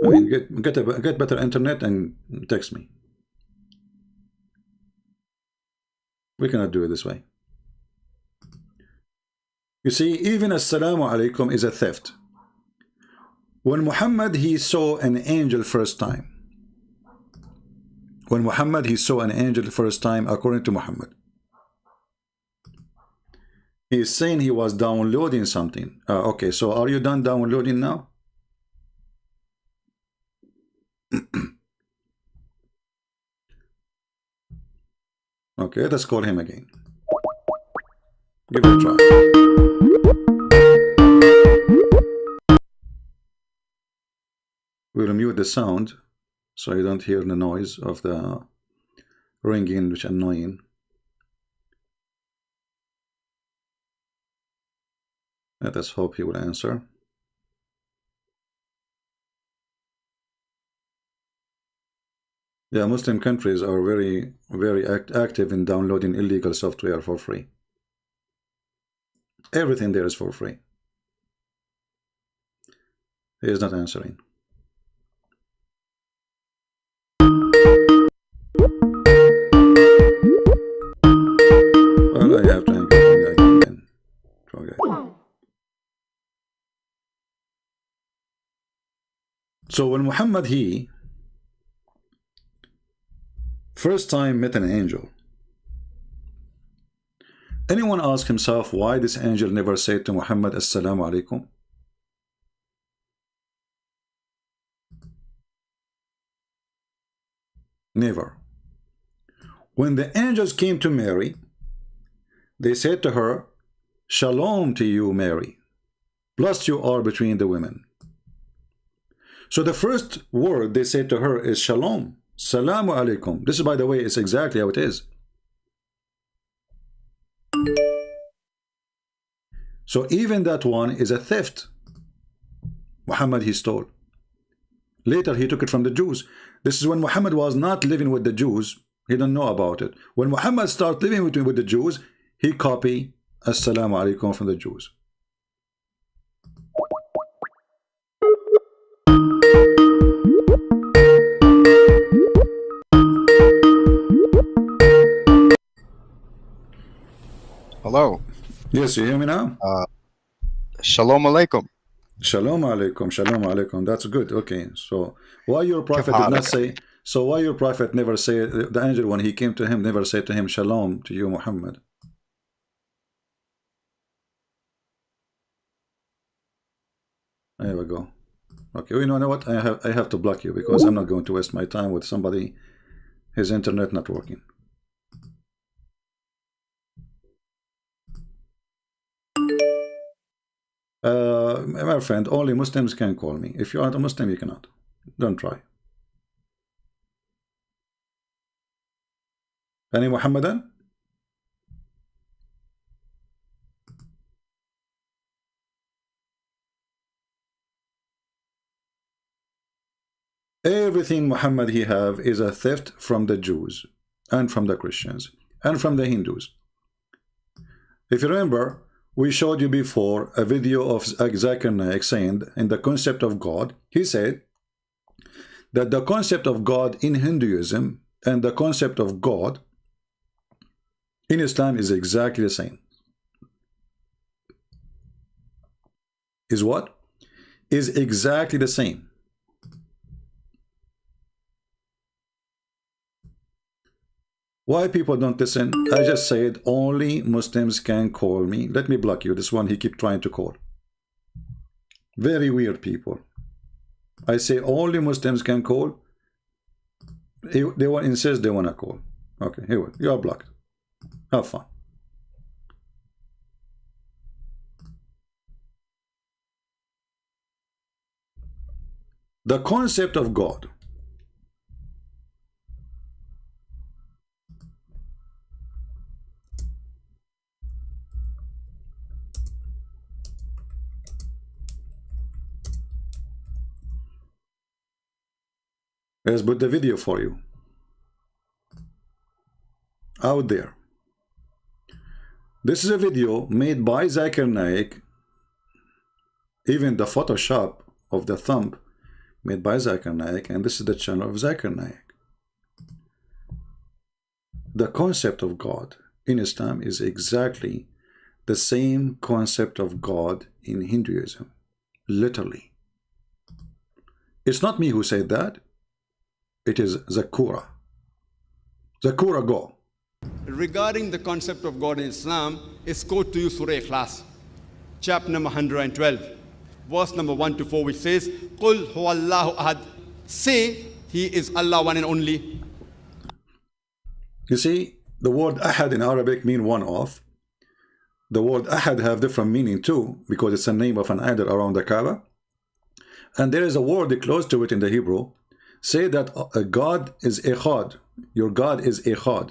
I mean, get better internet and text me. We cannot do it this way. You see, even assalamu alaikum is a theft. When Muhammad, he saw an angel first time. When Muhammad, he saw an angel first time, according to Muhammad. He's saying he was downloading something. Okay, so are you done downloading now? Okay, let's call him again. Give it a try. We'll mute the sound so you don't hear the noise of the ringing, which is annoying. Let us hope he will answer. Yeah, Muslim countries are very, very active in downloading illegal software for free. Everything there is for free. He is not answering. Well, I have to engage again. Okay. So when Muhammad, he first time met an angel, anyone ask himself why this angel never said to Muhammad, Assalamu alaikum? Never. When the angels came to Mary, they said to her, Shalom to you, Mary. Blessed you are between the women. So the first word they said to her is Shalom. Salamu alaikum. This is, by the way, it's exactly how it is. So even that one is a theft. Muhammad, he stole. Later he took it from the Jews. This is when Muhammad was not living with the Jews. He don't know about it. When Muhammad started living with the Jews, he copied Assalamu alaikum from the Jews. Hello. Yes, you hear me now? Shalom alaikum. Shalom alaikum. Shalom alaikum. That's good. Okay. So why your prophet did not say? So why your prophet never say, the angel when he came to him never said to him, Shalom to you, Muhammad? There we go. Okay. Well, you know what? I have to block you because I'm not going to waste my time with somebody. His internet not working. My friend, only Muslims can call me. If you aren't a Muslim, you cannot. Don't try. Any Muhammadan? Everything Muhammad he have is a theft from the Jews and from the Christians and from the Hindus. If you remember, we showed you before a video of Zakir Naik saying in the concept of God, he said that the concept of God in Hinduism and the concept of God in Islam is exactly the same. Is what? Is exactly the same. Why people don't listen? I just said only Muslims can call me. Let me block you. This one he keep trying to call. Very weird people. I say only Muslims can call. They will insist they want to call. Okay, here you are blocked. Have fun. The concept of God. Let's put the video for you. Out there. This is a video made by Zakir Naik. Even the Photoshop of the thumb made by Zakir Naik, and this is the channel of Zakir Naik. The concept of God in Islam is exactly the same concept of God in Hinduism. Literally. It's not me who said that. It is Zakura. Zakura, go. regarding the concept of God in Islam is quote to you Surah Ikhlas, chapter number 112, verse number 1 to 4, which says, Qul huwallahu ahad. Say, He is Allah, one and only. You see, the word ahad in Arabic mean one of. The word ahad have different meaning too, because it's a name of an idol around the Kaaba. And there is a word close to it in the Hebrew. Say that God is echad. Your God is echad.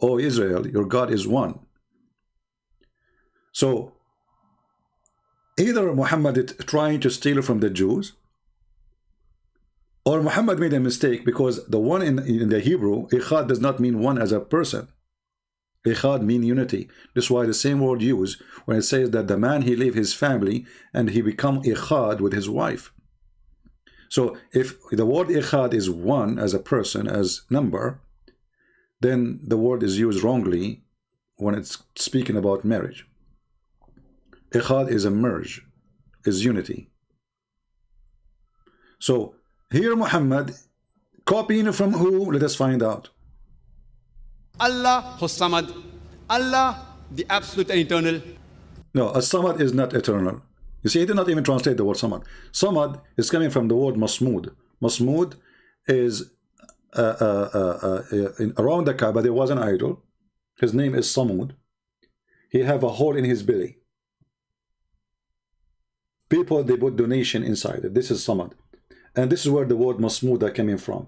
O Israel, your God is one. So either Muhammad is trying to steal from the Jews, or Muhammad made a mistake, because the one in the Hebrew, echad, does not mean one as a person. Echad mean unity. This is why the same word used when it says that the man, he leave his family and he become echad with his wife. So if the word echad is one as a person, as number, then the word is used wrongly when it's speaking about marriage. Echad is a merge, is unity. So here Muhammad copying from who? Let us find out. Allah Samad. Allah, the absolute and eternal. No, as-Samad is not eternal. You see, he did not even translate the word Samad. Samad is coming from the word Masmud. Masmud is around the Kaaba there was an idol. His name is Samud. He have a hole in his belly. People, they put donation inside it. This is Samad. And this is where the word Masmuda coming from.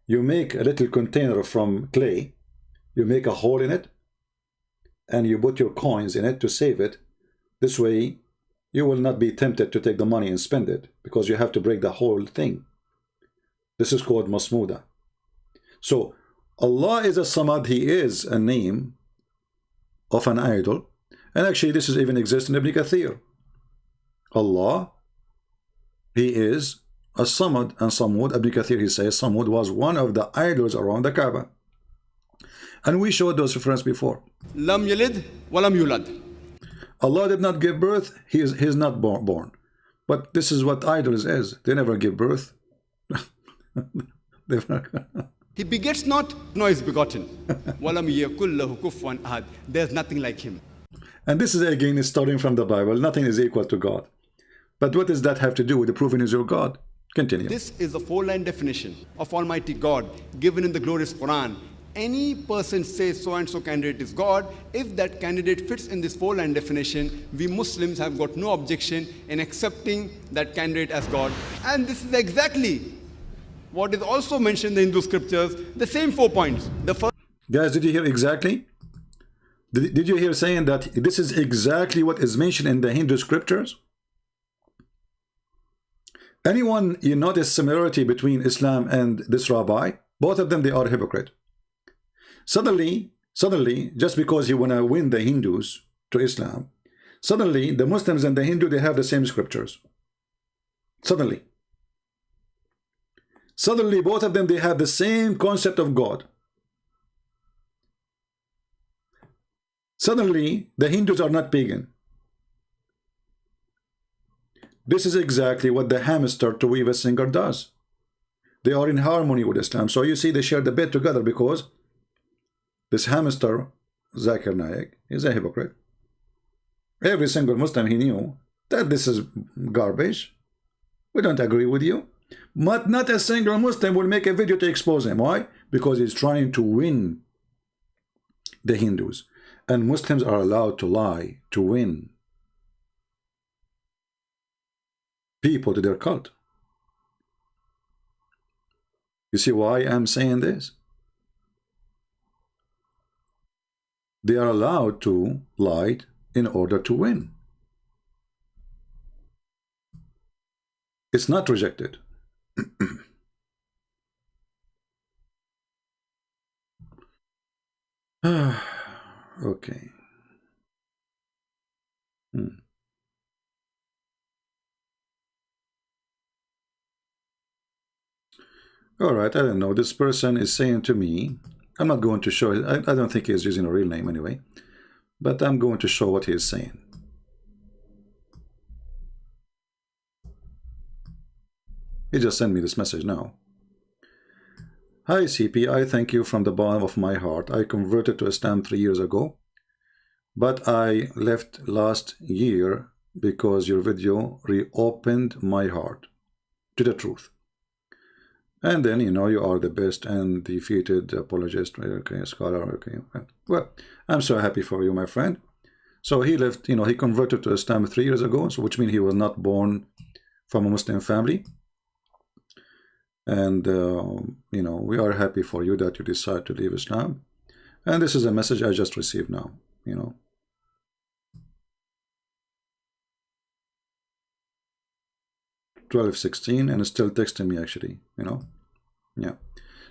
You make a little container from clay, you make a hole in it, and you put your coins in it to save it. This way you will not be tempted to take the money and spend it, because you have to break the whole thing. This is called Masmuda. So Allah is a Samad. He is a name of an idol, and actually this is even exists in Ibn Kathir. Allah, He is a Samad, and Samud, Ibn Kathir, he says Samud was one of the idols around the Kaaba, and we showed those references before. Lam yalid wa lam yulad. Allah did not give birth. He is not born. But this is what idols is. They never give birth. He begets not, nor is begotten. Walam yakul lahu kufuwan ahad. There's nothing like him. And this is again starting from the Bible. Nothing is equal to God. But what does that have to do with the proving is your God? Continue. This is a four-line definition of Almighty God given in the glorious Quran. Any person says so-and-so candidate is God. If that candidate fits in this four-line definition, we Muslims have got no objection in accepting that candidate as God. And this is exactly what is also mentioned in the Hindu scriptures, the same 4 points. The first. Guys, did you hear exactly? Did you hear saying that this is exactly what is mentioned in the Hindu scriptures? Anyone, you notice similarity between Islam and this rabbi? Both of them, they are hypocrite. Suddenly, just because you want to win the Hindus to Islam, suddenly the Muslims and the Hindu, they have the same scriptures. Suddenly, both of them, they have the same concept of God. Suddenly, the Hindus are not pagan. This is exactly what the hamster Tovia Singer does. They are in harmony with Islam. So you see, they share the bed together, because this hamster, Zakir Naik, is a hypocrite. Every single Muslim, he knew that this is garbage. We don't agree with you. But not a single Muslim will make a video to expose him. Why? Because he's trying to win the Hindus. And Muslims are allowed to lie to win people to their cult. You see why I'm saying this? They are allowed to lie in order to win. It's not rejected. Okay. All right, I don't know. This person is saying to me, I'm not going to show it. I don't think he's using a real name anyway, but I'm going to show what he is saying. He just sent me this message now. Hi CP, I thank you from the bottom of my heart. I converted to Islam 3 years ago, but I left last year because your video reopened my heart to the truth. And then, you know, you are the best and defeated apologist, okay, scholar, okay. Well, I'm so happy for you, my friend. So he left, you know, he converted to Islam 3 years ago, so which means he was not born from a Muslim family. And, you know, we are happy for you that you decide to leave Islam. And this is a message I just received now, you know. $12.16 and still texting me actually, you know. Yeah.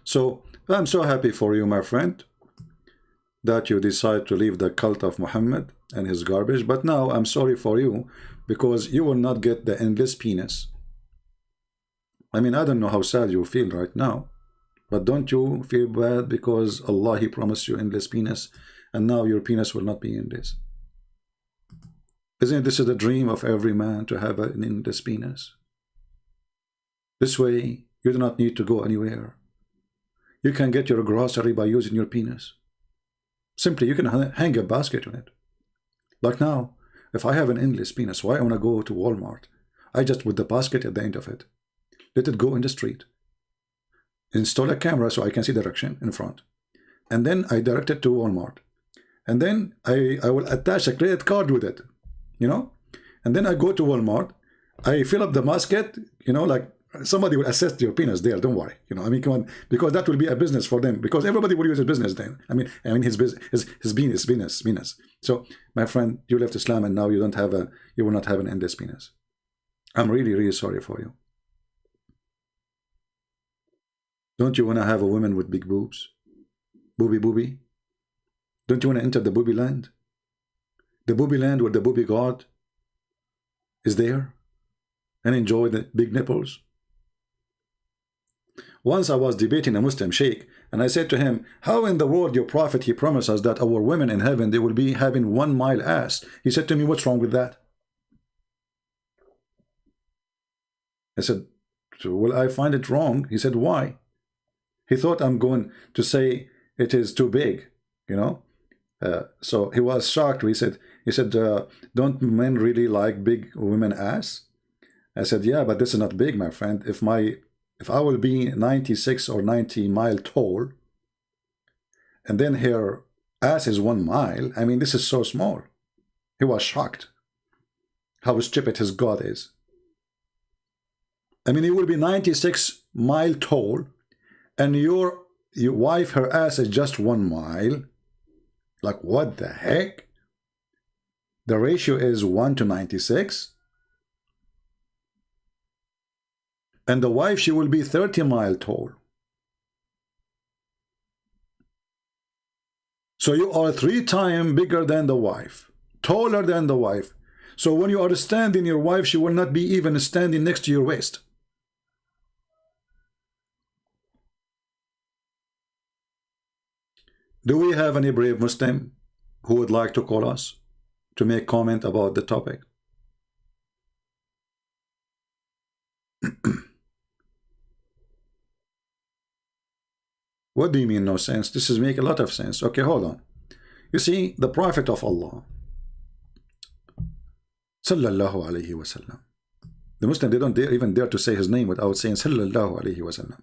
So I'm so happy for you, my friend, that you decide to leave the cult of Muhammad and his garbage. But now I'm sorry for you because you will not get the endless penis. I mean, I don't know how sad you feel right now, but don't you feel bad because Allah, He promised you endless penis, and now your penis will not be endless? Isn't this the dream of every man, to have an endless penis? This way, you do not need to go anywhere. You can get your grocery by using your penis. Simply, you can hang a basket on it. Like now, if I have an endless penis, why I want to go to Walmart? I just put the basket at the end of it. Let it go in the street. Install a camera so I can see direction in front. And then I direct it to Walmart. And then I will attach a credit card with it, you know? And then I go to Walmart. I fill up the basket, you know, like somebody will assess your penis there, don't worry. You know, I mean, come on, because that will be a business for them, because everybody will use a business then. I mean his penis. So, my friend, you left Islam and now you don't have you will not have an endless penis. I'm really, really sorry for you. Don't you want to have a woman with big boobs? Booby? Don't you want to enter the booby land? The booby land where the booby god is there and enjoy the big nipples? Once I was debating a Muslim sheikh and I said to him, how in the world your prophet, he promised us that our women in heaven, they will be having 1 mile ass? He said to me, what's wrong with that? I said, well, I find it wrong. He said, why? He thought I'm going to say it is too big, you know. So he was shocked. He said, don't men really like big women ass? I said, yeah, but this is not big, my friend. If I will be 96 or 90 mile tall, and then her ass is 1 mile, I mean, this is so small. He was shocked how stupid his God is. I mean, he will be 96 mile tall, and your wife, her ass is just 1 mile. Like, what the heck? The ratio is 1 to 96. And the wife, she will be 30 mile tall. So you are 3 times bigger than the wife, taller than the wife. So when you are standing, your wife, she will not be even standing next to your waist. Do we have any brave Muslim who would like to call us to make comment about the topic? What do you mean no sense? This is make a lot of sense. Okay, hold on. You see, the Prophet of Allah, sallallahu alaihi wasallam, the Muslim, they don't even dare to say his name without saying sallallahu alaihi wasallam.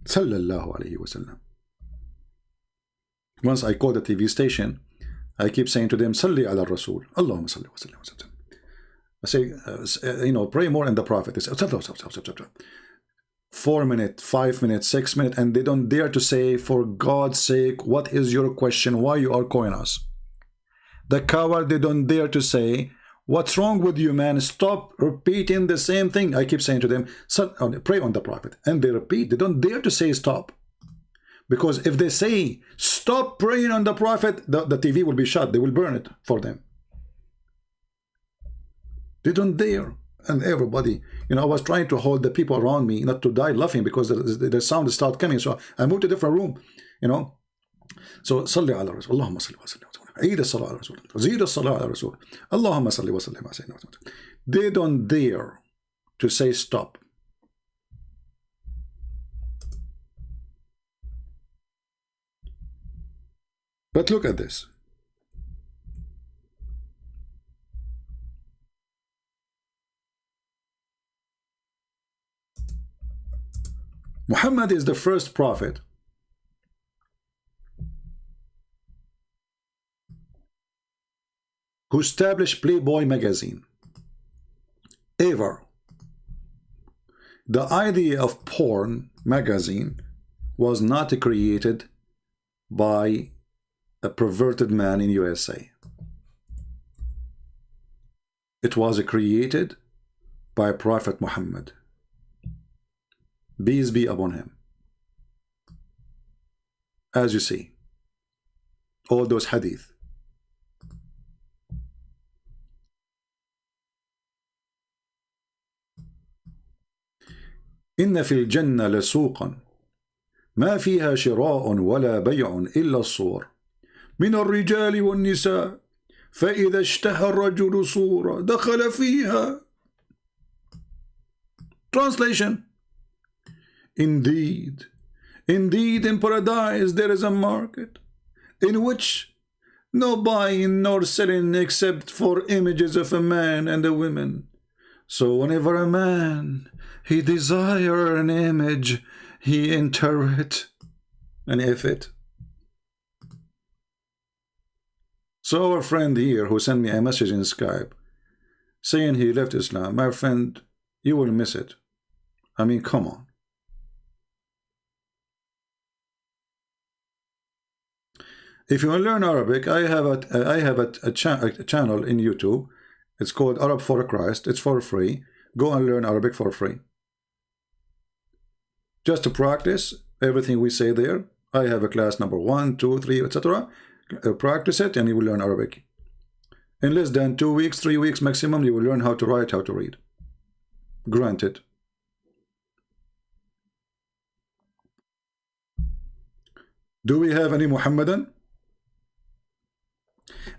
Sallallahu alaihi wasallam. Once I called the TV station, I keep saying to them, Salli ala Rasul, Allahumma salli wa sallim wa sallim. I say, you know, pray more in the Prophet. They say, 4 minutes, 5 minutes, 6 minutes, and they don't dare to say, for God's sake, what is your question? Why you are calling us? The coward, they don't dare to say, what's wrong with you, man? Stop repeating the same thing. I keep saying to them, pray on the Prophet. And they repeat. They don't dare to say stop. Because if they say, stop praying on the Prophet, the TV will be shut. They will burn it for them. They don't dare. And everybody, you know, I was trying to hold the people around me not to die laughing because the sound started coming. So I moved to a different room, you know. So, Salli ala Rasul, Allahumma salli wa sallim wa sallim. Eid as-salah ala Rasul. Zid as-salah ala Rasul. Allahumma salli wa sallim wa sallim. They don't dare to say stop. But look at this. Muhammad is the first prophet who established Playboy magazine ever. The idea of porn magazine was not created by a perverted man in USA. It was created by Prophet Muhammad. Peace be upon him. As you see, all those hadith. إن في الجنة لسوقا ما فيها شراء ولا بيع إلا الصور من الرجال والنساء فإذا اشتهى الرجل صورة دخل فيها. Translation: Indeed, in paradise there is a market in which no buying nor selling except for images of a man and a woman. So whenever a man he desire an image, he enter it and if it. So our friend here who sent me a message in Skype saying he left Islam, my friend, you will miss it. I mean, come on. If you want to learn Arabic, I have a channel in YouTube. It's called Arab for Christ. It's for free. Go and learn Arabic for free. Just to practice everything we say there. I have a class number 1, 2, 3, etc. Practice it and you will learn Arabic. In less than 2 weeks, 3 weeks maximum, you will learn how to write, how to read. Granted. Do we have any Muhammadan?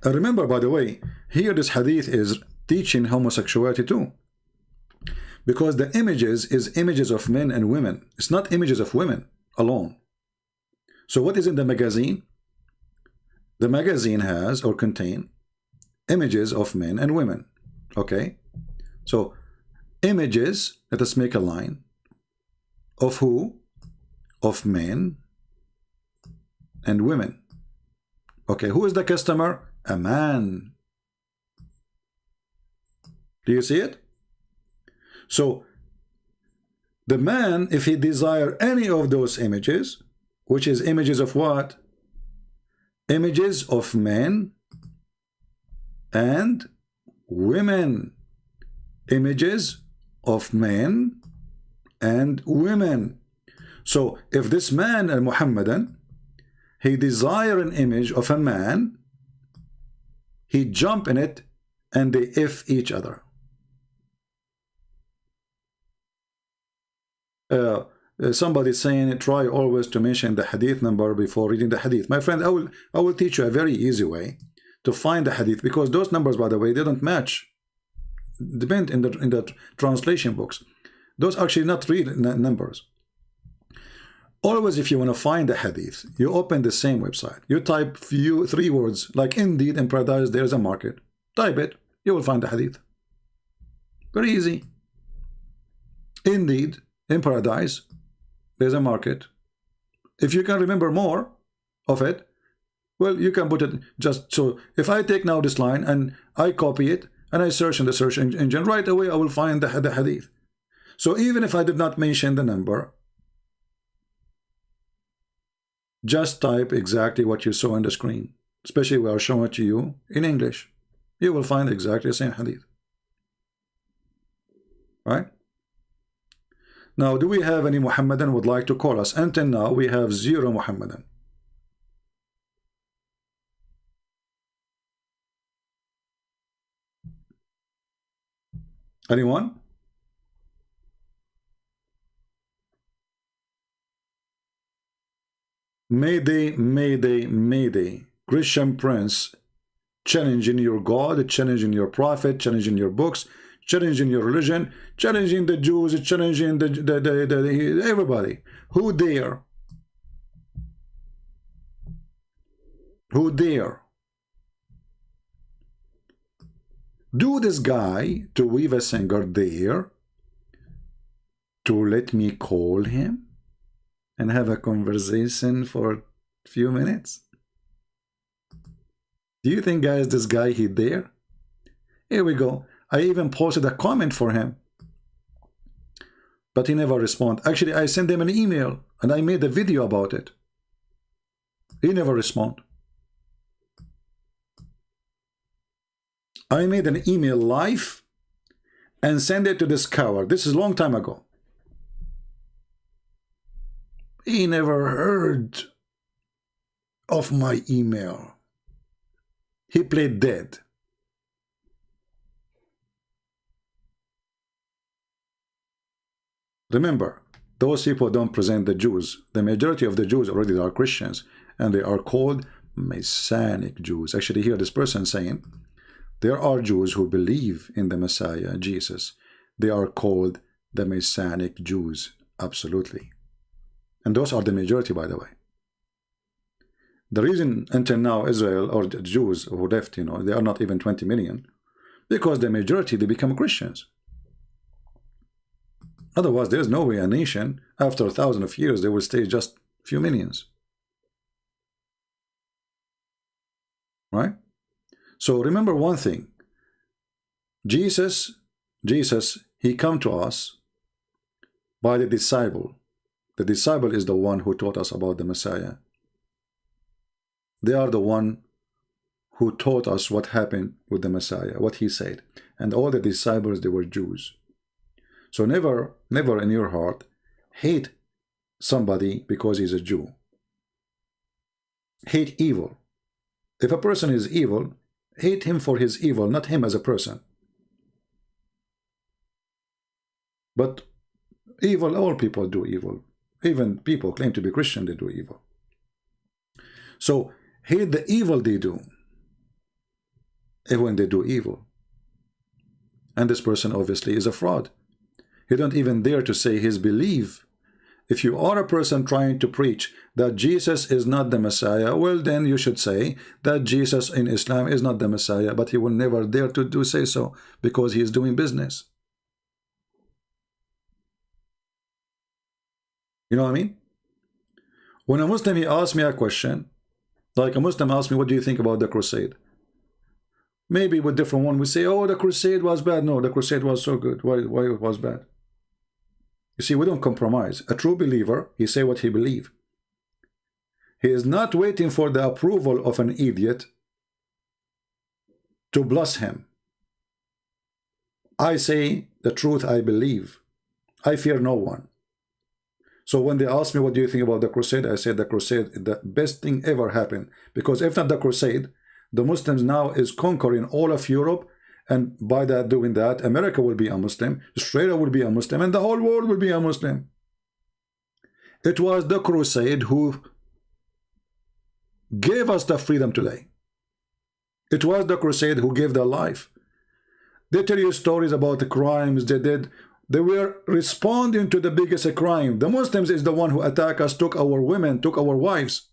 Remember, by the way, here this hadith is teaching homosexuality too. Because the images is images of men and women. It's not images of women alone. So what is in the magazine? The magazine has or contain images of men and women. Okay? So images, let us make a line. Of who? Of men and women. Okay, who is the customer? A man. Do you see it? So the man, if he desire any of those images, which is images of what? Images of men and women. Images of men and women. So if this man, a Muhammadan, he desire an image of a man, he jump in it and they if each other. Somebody saying try always to mention the hadith number before reading the hadith. My friend, I will teach you a very easy way to find the hadith, because those numbers, by the way, they don't match. Depend in the translation books. Those are actually not real numbers. Always, if you want to find the hadith, you open the same website. You type 3 words like "Indeed, in paradise there is a market." Type it, you will find the hadith. Very easy. Indeed, in paradise there's a market. If you can remember more of it, well, you can put it just so. If I take now this line and I copy it and I search in the search engine, right away I will find the hadith. So even if I did not mention the number, just type exactly what you saw on the screen, especially we are showing it to you in English. You will find exactly the same hadith. Right? Now, do we have any Muhammadan would like to call us? Until now, we have 0 Muhammadan. Anyone? Mayday, mayday, mayday. Christian Prince challenging your God, challenging your prophet, challenging your books, challenging your religion, challenging the Jews, challenging the everybody. Who dare? Who dare? Do this guy, Tovia Singer, dare to let me call him and have a conversation for a few minutes? Do you think, guys, this guy, he dare? Here we go. I even posted a comment for him, but he never responded. Actually, I sent him an email and I made a video about it. He never responded. I made an email live and sent it to this coward. This is a long time ago. He never heard of my email. He played dead. Remember, those people don't present the Jews. The majority of the Jews already are Christians, and they are called Messianic Jews. Actually, here this person saying, there are Jews who believe in the Messiah, Jesus. They are called the Messianic Jews. Absolutely. And those are the majority, by the way. The reason until now Israel or the Jews who left, you know, they are not even 20 million, because the majority, they become Christians. Otherwise, there's no way a nation, after 1,000 of years, they will stay just few millions. Right? So remember one thing. Jesus, he come to us by the disciple. The disciple is the one who taught us about the Messiah. They are the one who taught us what happened with the Messiah, what he said. And all the disciples, they were Jews. So never in your heart hate somebody because he's a Jew. Hate evil. If a person is evil, hate him for his evil, not him as a person. But evil, all people do evil. Even people claim to be Christian, they do evil. So hate the evil they do, even when they do evil. And this person obviously is a fraud. He don't even dare to say his belief. If you are a person trying to preach that Jesus is not the Messiah, well, then you should say that Jesus in Islam is not the Messiah, but he will never dare to say so because he is doing business. You know what I mean? When a Muslim, he asks me a question, like a Muslim asks me, what do you think about the crusade? Maybe with different one, we say, oh, the crusade was bad. No, the crusade was so good. Why it was bad? You see, we don't compromise. A true believer, he say what he believe. He is not waiting for the approval of an idiot to bless him. I say the truth I believe. I fear no one. So when they ask me, what do you think about the crusade? I said the crusade, the best thing ever happened. Because if not the crusade, the Muslims now is conquering all of Europe. And by that, doing that, America will be a Muslim, Australia will be a Muslim, and the whole world will be a Muslim. It was the crusade who gave us the freedom today. It was the crusade who gave their life. They tell you stories about the crimes they did. They were responding to the biggest crime. The Muslims is the one who attacked us, took our women, took our wives,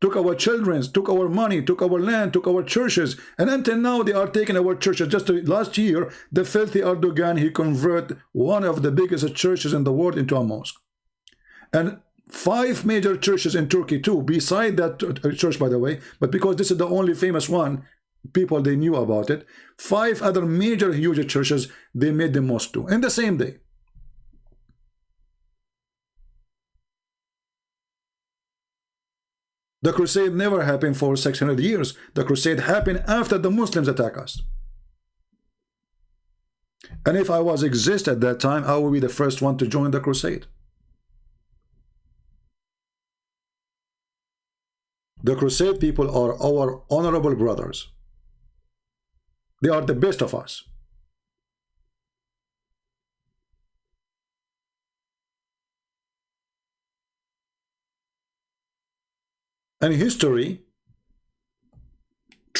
took our children, took our money, took our land, took our churches. And until now, they are taking our churches. Just last year, the filthy Erdogan, he converted one of the biggest churches in the world into a mosque. And 5 major churches in Turkey too, beside that church, by the way, but because this is the only famous one, people, they knew about it. 5 other major huge churches, they made the mosque too, in the same day. The crusade never happened for 600 years. The crusade happened after the Muslims attacked us. And if I was exist at that time, I would be the first one to join the crusade. The crusade people are our honorable brothers. They are the best of us. And history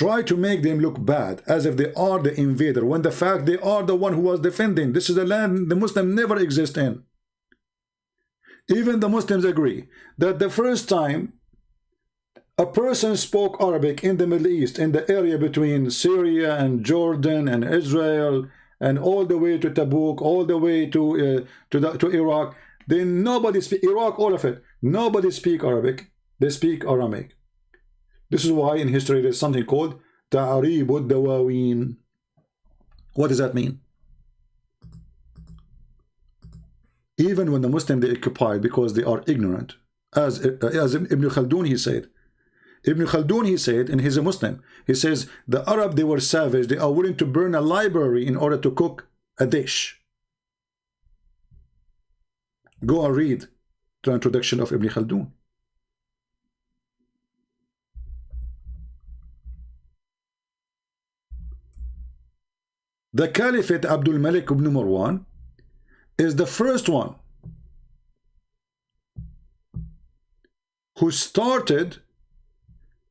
try to make them look bad, as if they are the invader, when the fact they are the one who was defending. This is a land the Muslim never exist in. Even the Muslims agree that the first time a person spoke Arabic in the Middle East, in the area between Syria and Jordan and Israel, and all the way to Tabuk, all the way to Iraq, then nobody speak Iraq, all of it. Nobody speak Arabic. They speak Aramaic. This is why in history there's something called Ta'arib al-Dawawin. What does that mean? Even when the Muslim they occupied because they are ignorant, as Ibn Khaldun he said. Ibn Khaldun he said, and he's a Muslim, he says the Arab they were savage, they are willing to burn a library in order to cook a dish. Go and read the introduction of Ibn Khaldun. The Caliphate Abdul Malik ibn Marwan is the first one who started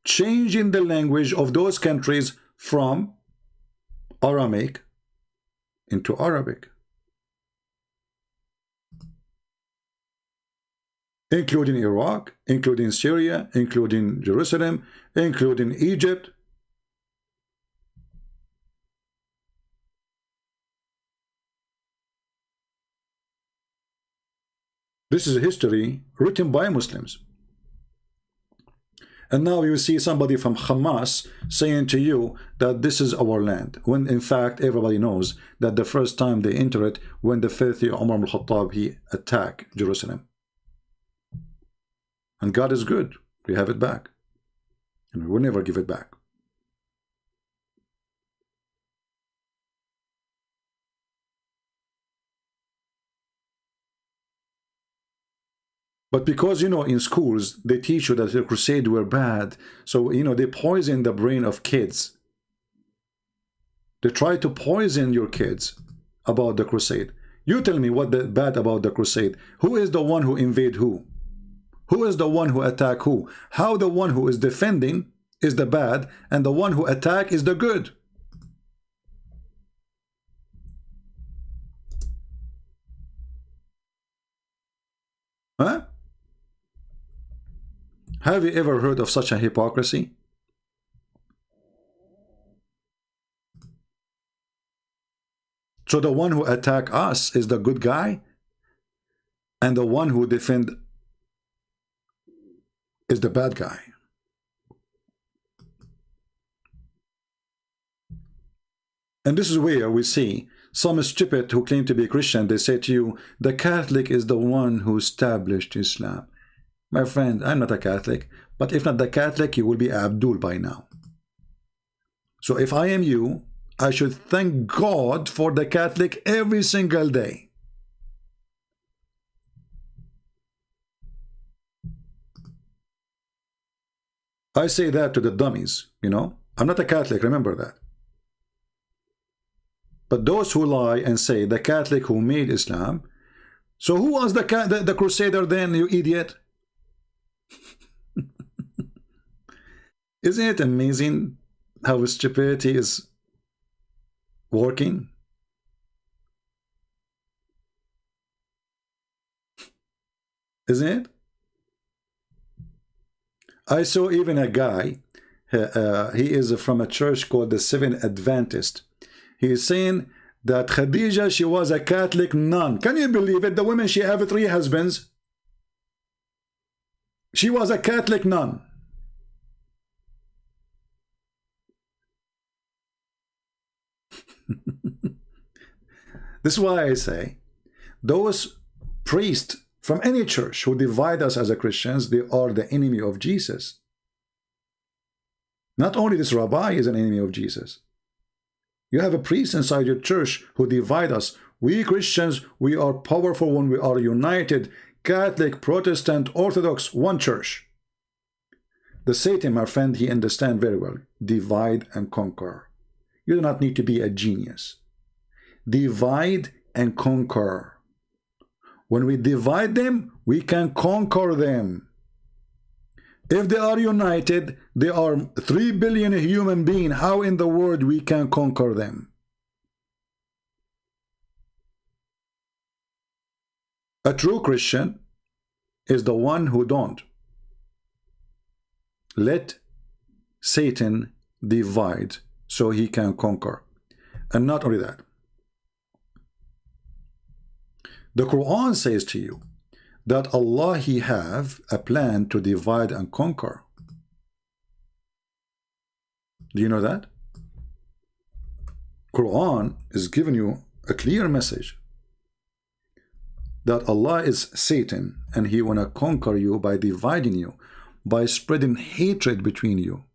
changing the language of those countries from Aramaic into Arabic, including Iraq, including Syria, including Jerusalem, including Egypt. This is a history written by Muslims. And now you see somebody from Hamas saying to you that this is our land, when in fact everybody knows that the first time they enter it, when the filthy Umar al-Khattab he attacked Jerusalem. And God is good. We have it back. And we will never give it back. But because, you know, in schools, they teach you that the crusade were bad. So, you know, they poison the brain of kids. They try to poison your kids about the crusade. You tell me what the bad about the crusade. Who is the one who invade who? Who is the one who attack who? How the one who is defending is the bad and the one who attack is the good? Huh? Have you ever heard of such a hypocrisy? So the one who attack us is the good guy, and the one who defend is the bad guy. And this is where we see some stupid who claim to be Christian. They say to you, the Catholic is the one who established Islam. My friend, I'm not a Catholic, but if not the Catholic, you will be Abdul by now. So if I am you, I should thank God for the Catholic every single day. I say that to the dummies, you know. I'm not a Catholic, remember that. But those who lie and say the Catholic who made Islam, so who was the Crusader then, you idiot? Isn't it amazing how stupidity is working? Isn't it? I saw even a guy, he is from a church called the Seventh Adventist. He is saying that Khadija, she was a Catholic nun. Can you believe it? The woman, she had 3 husbands. She was a Catholic nun. This is why I say those priests from any church who divide us as a Christians, they are the enemy of Jesus. Not only this rabbi is an enemy of Jesus. You have a priest inside your church who divide us. We Christians, we are powerful when we are united. Catholic, Protestant, Orthodox, one church. The Satan, my friend, he understands very well. Divide and conquer. You do not need to be a genius. Divide and conquer. When we divide them, we can conquer them. If they are united, they are 3 billion human beings. How in the world we can conquer them? A true Christian is the one who don't let Satan divide so he can conquer. And not only that, the Quran says to you that Allah, He have a plan to divide and conquer. Do you know that? Quran is giving you a clear message that Allah is Satan and He wanna conquer you by dividing you, by spreading hatred between you.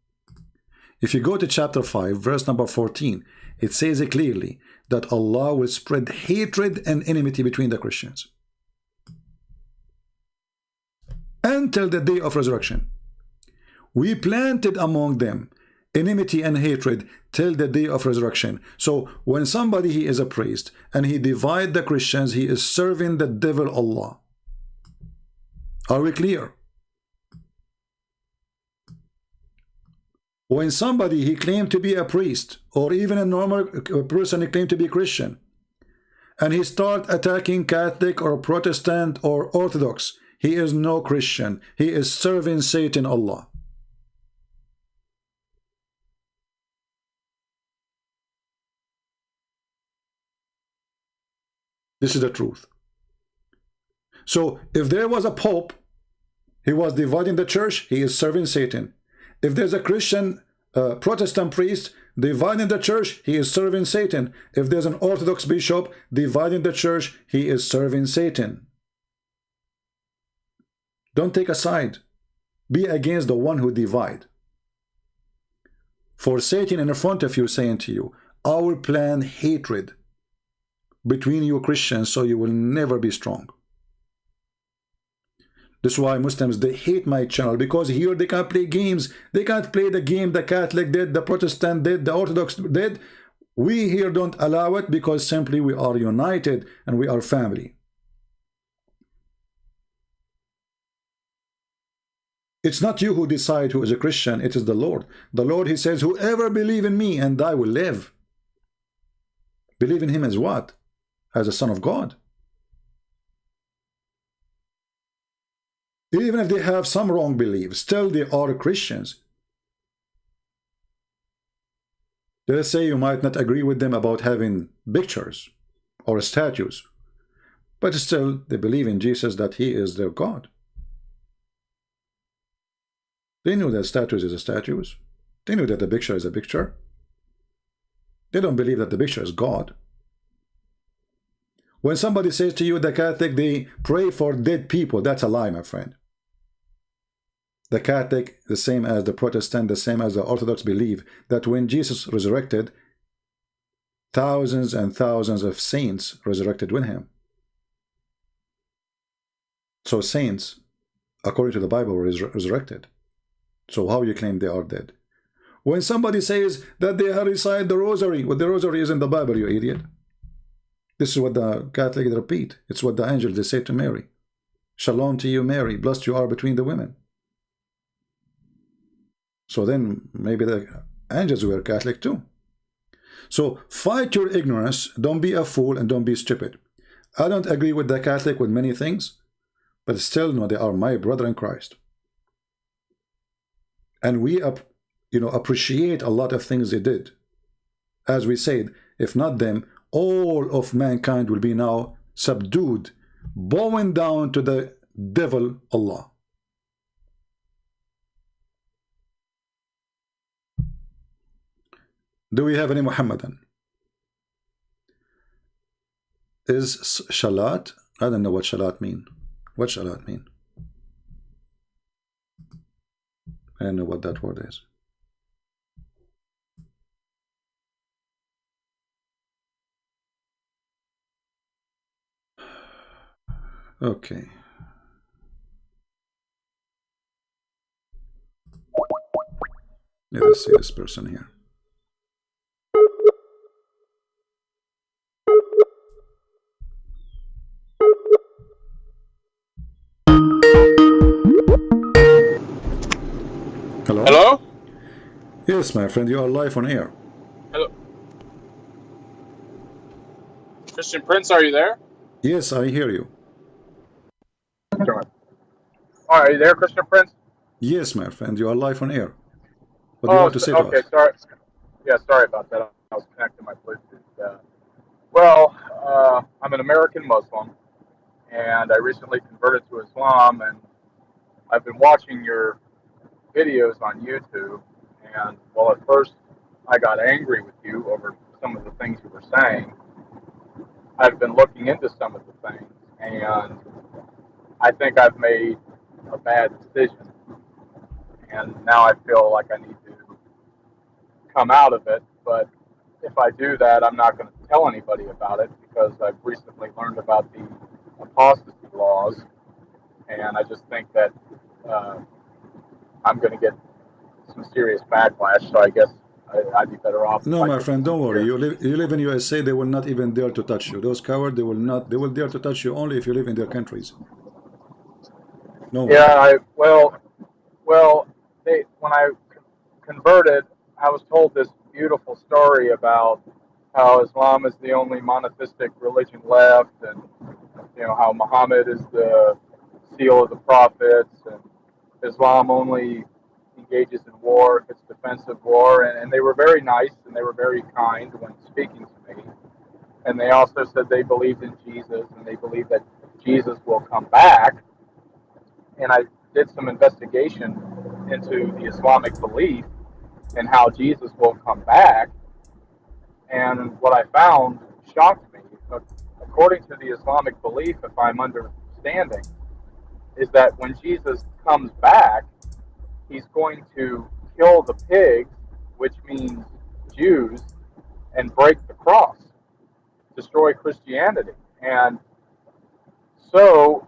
If you go to chapter 5 verse number 14, it says it clearly that Allah will spread hatred and enmity between the Christians until the day of resurrection. We planted among them enmity and hatred till the day of resurrection. So when somebody he is a priest and he divide the Christians, he is serving the devil Allah. Are we clear? When somebody he claimed to be a priest, or even a normal person he claimed to be Christian, and he start attacking Catholic or Protestant or Orthodox, he is no Christian. He is serving Satan Allah. This is the truth. So if there was a pope, he was dividing the church, he is serving Satan. If there's a Christian Protestant priest dividing the church, he is serving Satan. If there's an Orthodox bishop dividing the church, he is serving Satan. Don't take a side. Be against the one who divide. For Satan in front of you saying to you, I will plan hatred between you Christians so you will never be strong. This is why Muslims, they hate my channel, because here they can't play games. They can't play the game the Catholic did, the Protestant did, the Orthodox did. We here don't allow it because simply we are united and we are family. It's not you who decide who is a Christian, it is the Lord. The Lord, He says, whoever believe in me and I will live. Believe in Him as what? As a Son of God. Even if they have some wrong beliefs, still they are Christians. Let's say you might not agree with them about having pictures or statues, but still they believe in Jesus, that He is their God. They knew that statues is a statues. They knew that the picture is a picture. They don't believe that the picture is God. When somebody says to you, the Catholic, they pray for dead people, that's a lie, my friend. The Catholic, the same as the Protestant, the same as the Orthodox, believe that when Jesus resurrected, thousands and thousands of saints resurrected with Him. So saints, according to the Bible, were resurrected. So how you claim they are dead? When somebody says that they recite the rosary, well, the rosary is in the Bible, you idiot. This is what the Catholic repeat. It's what the angels they say to Mary. Shalom to you, Mary. Blessed you are between the women. So then maybe the angels were Catholic too. So fight your ignorance. Don't be a fool and don't be stupid. I don't agree with the Catholic with many things, but still, no, they are my brother in Christ. And we appreciate a lot of things they did. As we said, if not them, all of mankind will be now subdued, bowing down to the devil Allah. Do we have any Muhammadan? Is shalat? I don't know what shalat mean. What shalat mean? I don't know what that word is. Okay. Let us see this person here. Hello? Hello? Yes, my friend, you are live on air. Hello. Christian Prince, are you there? Yes, I hear you. Sure. All right, are you there, Christian Prince? Yes, my friend, you are live on air. What do you want to say to okay, us? sorry. Yeah, sorry about that. I was connecting my Bluetooth. I'm an American Muslim, and I recently converted to Islam, and I've been watching your videos on YouTube, and well, at first I got angry with you over some of the things you were saying. I've been looking into some of the things, and I think I've made a bad decision, and now I feel like I need to come out of it. But if I do that, I'm not going to tell anybody about it because I've recently learned about the apostasy laws, and I just think that I'm going to get some serious backlash. So I guess I'd be better off. No, my friend, don't worry. You live in USA. They will not even dare to touch you. Those cowards, they will not. They will dare to touch you only if you live in their countries. No. Yeah, when I converted, I was told this beautiful story about how Islam is the only monotheistic religion left, and how Muhammad is the seal of the prophets, and Islam only engages in war if it's defensive war, and they were very nice and they were very kind when speaking to me. And they also said they believed in Jesus and they believed that Jesus will come back. And I did some investigation into the Islamic belief and how Jesus will come back. And what I found shocked me. According to the Islamic belief, if I'm understanding, is that when Jesus comes back, he's going to kill the pigs, which means Jews, and break the cross, destroy Christianity. And so,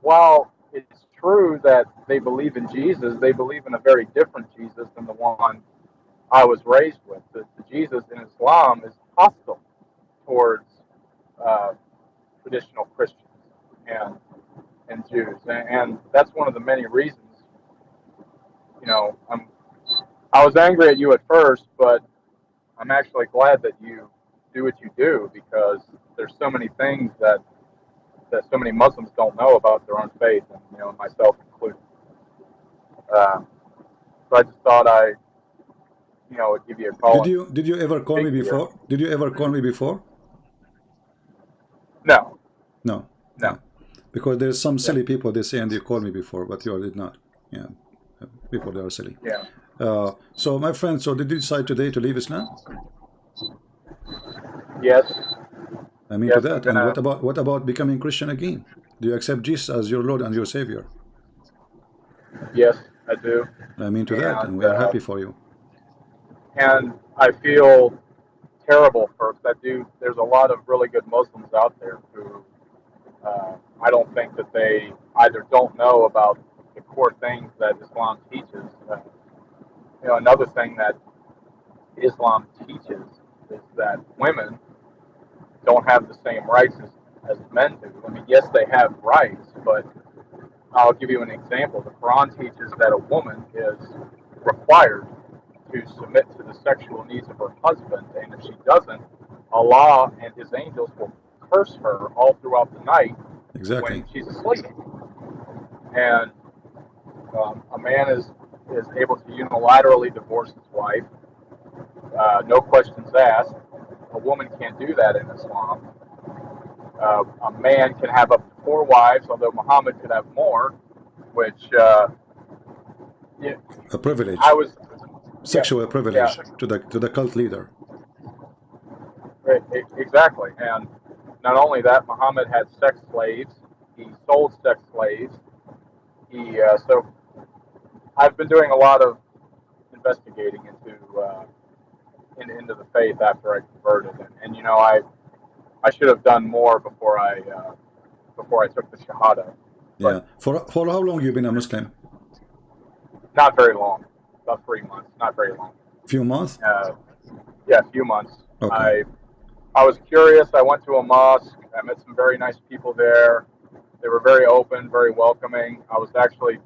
while it's true that they believe in Jesus, they believe in a very different Jesus than the one I was raised with. The Jesus in Islam is hostile towards traditional Christians and Jews, and that's one of the many reasons. I was angry at you at first, but I'm actually glad that you do what you do because there's so many things that so many Muslims don't know about their own faith, and myself included. So I just thought I would give you a call. Did you ever call me before? Did you ever call me before? No. No. Because there's some silly people they say and they called me before, but you did not. Yeah. People, they are silly. Yeah. So my friend, so did you decide today to leave Islam? Yes. I mean to that. And what about becoming Christian again? Do you accept Jesus as your Lord and your Savior? Yes, I do. I mean to that, and we are happy for you. And I feel terrible for that dude. There's a lot of really good Muslims out there who I don't think that they either don't know about the core things that Islam teaches. Another thing that Islam teaches is that women don't have the same rights as men do. I mean, yes, they have rights, but I'll give you an example. The Quran teaches that a woman is required to submit to the sexual needs of her husband, and if she doesn't, Allah and His angels will curse her all throughout the night when she's asleep. And a man is able to unilaterally divorce his wife, no questions asked. A woman can't do that in Islam. A man can have up to 4 wives, although Muhammad could have more, which a privilege. Sexual privilege to the cult leader. Right, exactly. And not only that, Muhammad had sex slaves. He sold sex slaves. So I've been doing a lot of investigating into the faith after I converted, and I should have done more before I took the Shahada. Yeah. For how long have you been a Muslim? Not very long. About 3 months. Not very long. Few months? Yeah, a few months. Okay. I was curious. I went to a mosque. I met some very nice people there. They were very open, very welcoming. I was actually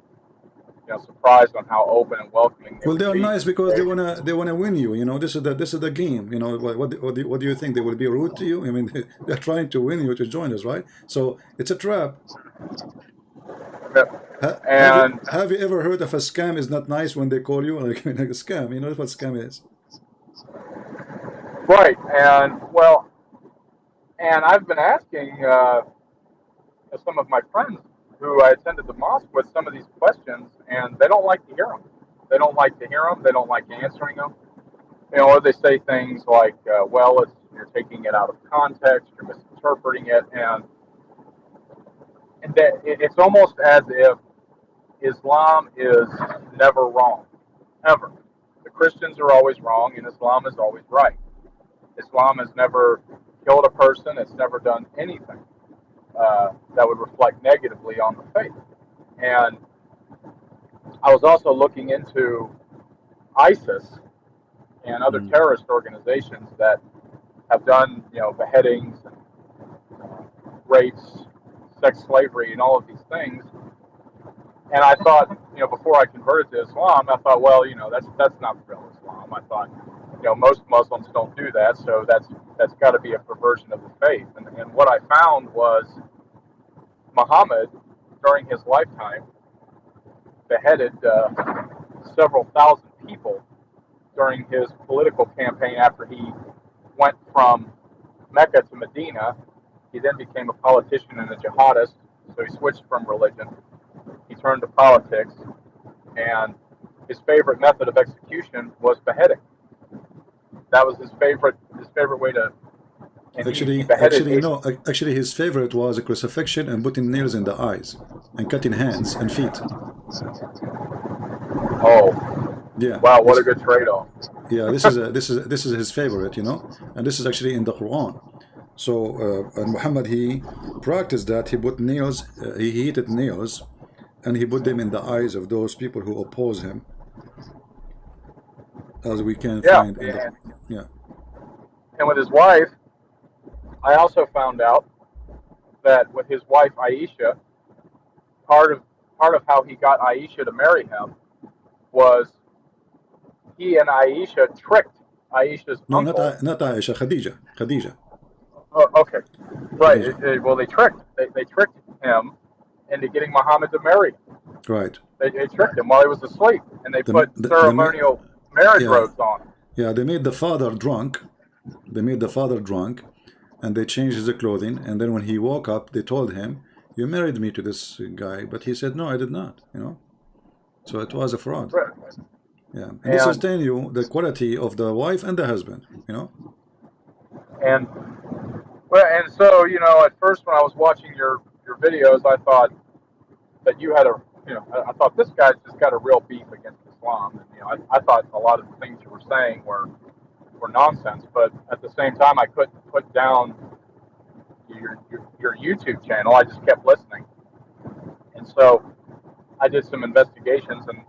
surprised on how open and welcoming they Well, would they are be. nice because they wanna win you. You know, this is the game. You know, what do you think they will be rude to you? I mean, they're trying to win you to join us, right? So it's a trap. And Have you ever heard of a scam is not nice when they call you like a scam? You know what scam is? right, and I've been asking some of my friends who I attended the mosque with some of these questions, and they don't like to hear them. They don't like to hear them. They don't like answering them. You know, or they say things like, "Well, you're taking it out of context, you're misinterpreting it," and it's almost as if Islam is never wrong, ever. The Christians are always wrong, and Islam is always right. Islam has never killed a person. It's never done anything that would reflect negatively on the faith. And I was also looking into ISIS and other terrorist organizations that have done, beheadings, and rapes, sex slavery, and all of these things. And I thought, before I converted to Islam, I thought, well, that's not real Islam. I thought, most Muslims don't do that, so that's got to be a perversion of the faith. And what I found was Muhammad, during his lifetime, beheaded several thousand people during his political campaign after he went from Mecca to Medina. He then became a politician and a jihadist, so he switched from religion. He turned to politics, and his favorite method of execution was beheading. That was his favorite way to. Actually, his favorite was a crucifixion and putting nails in the eyes and cutting hands and feet. Oh, yeah! Wow, what a good trade-off. Yeah, this is his favorite, and this is actually in the Quran. So, and Muhammad, he practiced that. He put nails, he heated nails, and he put them in the eyes of those people who oppose him, as we can find in the, And with his wife, I also found out that with his wife Aisha, part of how he got Aisha to marry him was he and Aisha tricked Aisha's uncle. Not Aisha, Khadija. Oh, okay, right. Well, they tricked him into getting Muhammad to marry him. Right. They tricked him while he was asleep, and they put ceremonial marriage robes on him. Yeah, they made the father drunk. And they changed his clothing. And then when he woke up, they told him, "You married me to this guy," but he said, "No, I did not." So it was a fraud. Right. Yeah, and this is telling you the quality of the wife and the husband. And so at first when I was watching your videos, I thought that you had I thought this guy's just got a real beef against Islam, and I thought a lot of the things you were saying were nonsense, but at the same time I couldn't put down your YouTube channel. I just kept listening, and so I did some investigations, and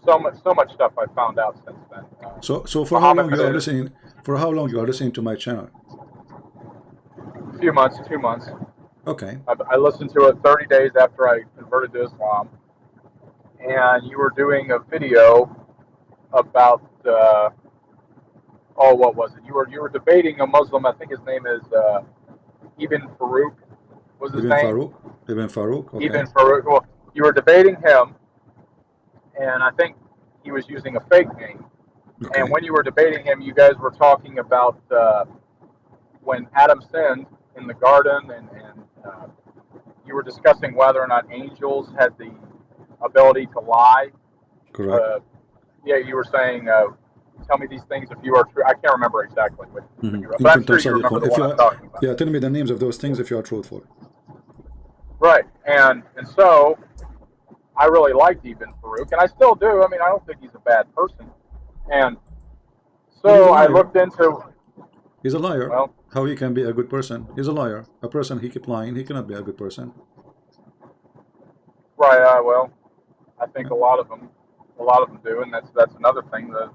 so much stuff I found out since then. So for how long you are listening? For how long you are listening to my channel? A few months, 2 months. Okay. I listened to it 30 days after I converted to Islam, and you were doing a video about what was it? You were debating a Muslim. I think his name is Ibn Farouk. Was his name? Ibn Farouk. Okay. Ibn Farouk. Well, you were debating him, and I think he was using a fake name. Okay. And when you were debating him, you guys were talking about when Adam sinned in the garden, and you were discussing whether or not angels had the ability to lie. Correct. You were saying, tell me these things if you are true. I can't remember exactly, but I'm sure you remember the one I'm talking about. Yeah, tell me the names of those things if you are truthful. Right, and so I really liked Ibn Farouk, and I still do. I mean, I don't think he's a bad person. And so I looked into... He's a liar. Well, how he can be a good person? He's a liar. A person, he keep lying. He cannot be a good person. Right. Well, I think a lot of them do, and that's another thing. The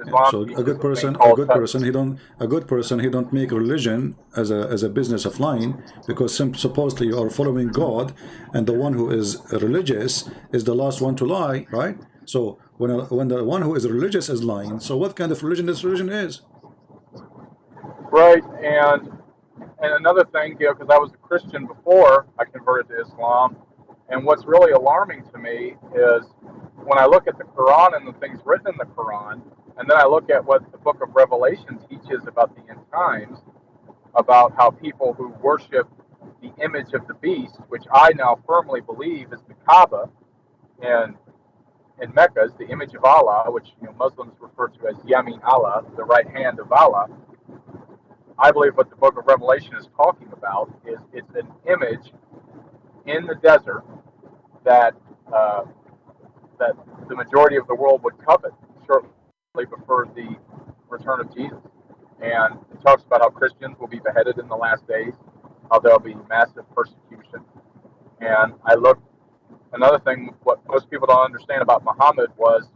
Yeah, Islam so teaches a thing called a good person, he don't make religion as a business of lying, because supposedly you are following God, and the one who is religious is the last one to lie, right? So when the one who is religious is lying, so what kind of religion this religion is? Right, and another thing, because I was a Christian before I converted to Islam, and what's really alarming to me is when I look at the Quran and the things written in the Quran, and then I look at what the book of Revelation teaches about the end times, about how people who worship the image of the beast, which I now firmly believe is the Kaaba in Mecca, is the image of Allah, which Muslims refer to as Yamin Allah, the right hand of Allah. I believe what the book of Revelation is talking about is it's an image in the desert that that the majority of the world would covet shortly before the return of Jesus. And it talks about how Christians will be beheaded in the last days, how there'll be massive persecution. And another thing, what most people don't understand about Muhammad was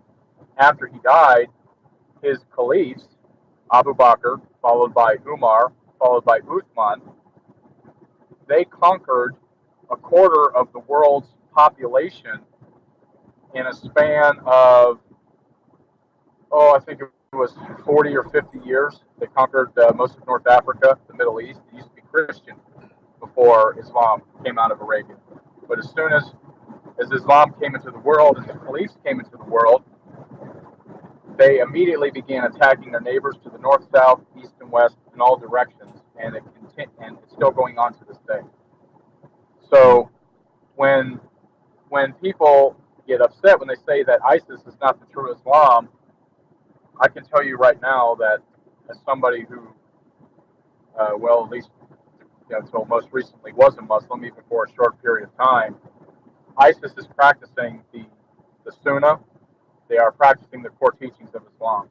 after he died, his caliphs, Abu Bakr, followed by Umar, followed by Uthman, they conquered a quarter of the world's population in a span of, I think it was 40 or 50 years. They conquered most of North Africa, the Middle East. It used to be Christian before Islam came out of Arabia. But as soon as Islam came into the world and the caliphs came into the world, they immediately began attacking their neighbors to the north, south, east, and west in all directions, and it's still going on to this day. So when people get upset when they say that ISIS is not the true Islam, I can tell you right now that as somebody who, at least until most recently was a Muslim, even for a short period of time, ISIS is practicing the Sunnah. They are practicing the core teachings of Islam.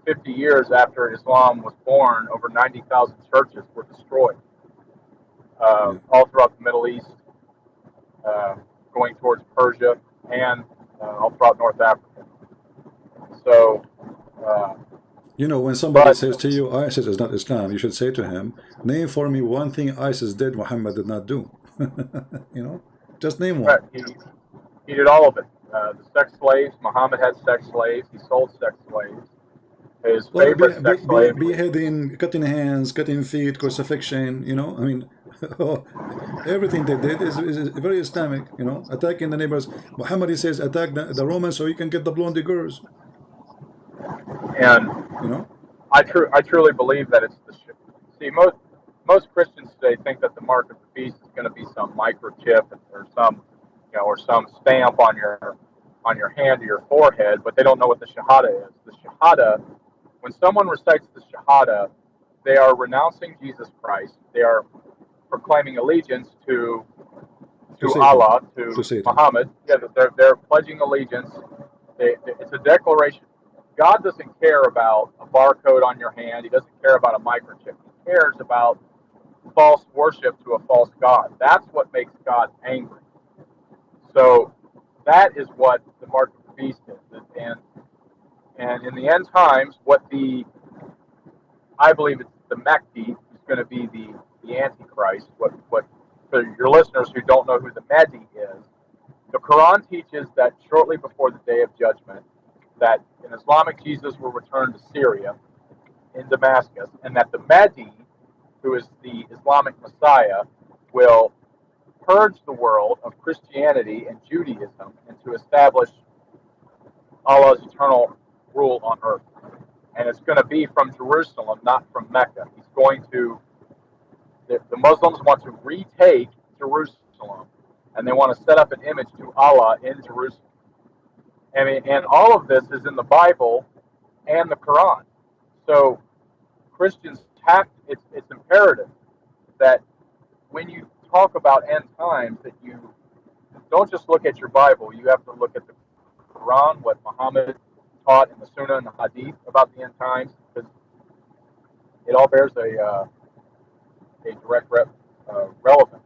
50 years after Islam was born, over 90,000 churches were destroyed all throughout the Middle East, going towards Persia, and all throughout North Africa. So, when somebody says to you, ISIS is not Islam, you should say to him, name for me one thing ISIS did Muhammad did not do. Just name one. Right. He did all of it. The sex slaves, Muhammad had sex slaves, he sold sex slaves. His favorite sex slave. Beheading, cutting hands, cutting feet, crucifixion, everything they did is very Islamic, attacking the neighbors. Muhammad, he says, attack the Romans so you can get the blonde girls. And, I truly believe that it's most Christians today think that the mark of the beast is going to be some microchip or some stamp on your hand or your forehead, but they don't know what the Shahada is. The Shahada, when someone recites the Shahada, they are renouncing Jesus Christ. They are proclaiming allegiance to Allah, to Muhammad. Yeah, they're pledging allegiance. It's a declaration. God doesn't care about a barcode on your hand. He doesn't care about a microchip. He cares about false worship to a false God. That's what makes God angry. So that is what the mark of the beast is. And in the end times, I believe it's the Mahdi is going to be the Antichrist. What for your listeners who don't know who the Mahdi is, the Quran teaches that shortly before the Day of Judgment, that an Islamic Jesus will return to Syria in Damascus, and that the Mahdi, who is the Islamic Messiah, will purge the world of Christianity and Judaism and to establish Allah's eternal rule on earth. And it's going to be from Jerusalem, not from Mecca. The Muslims want to retake Jerusalem, and they want to set up an image to Allah in Jerusalem. And all of this is in the Bible and the Quran. So Christians it's imperative that when you talk about end times, that you don't just look at your Bible. You have to look at the Quran, what Muhammad taught in the Sunnah and the Hadith about the end times, because it all bears a direct relevance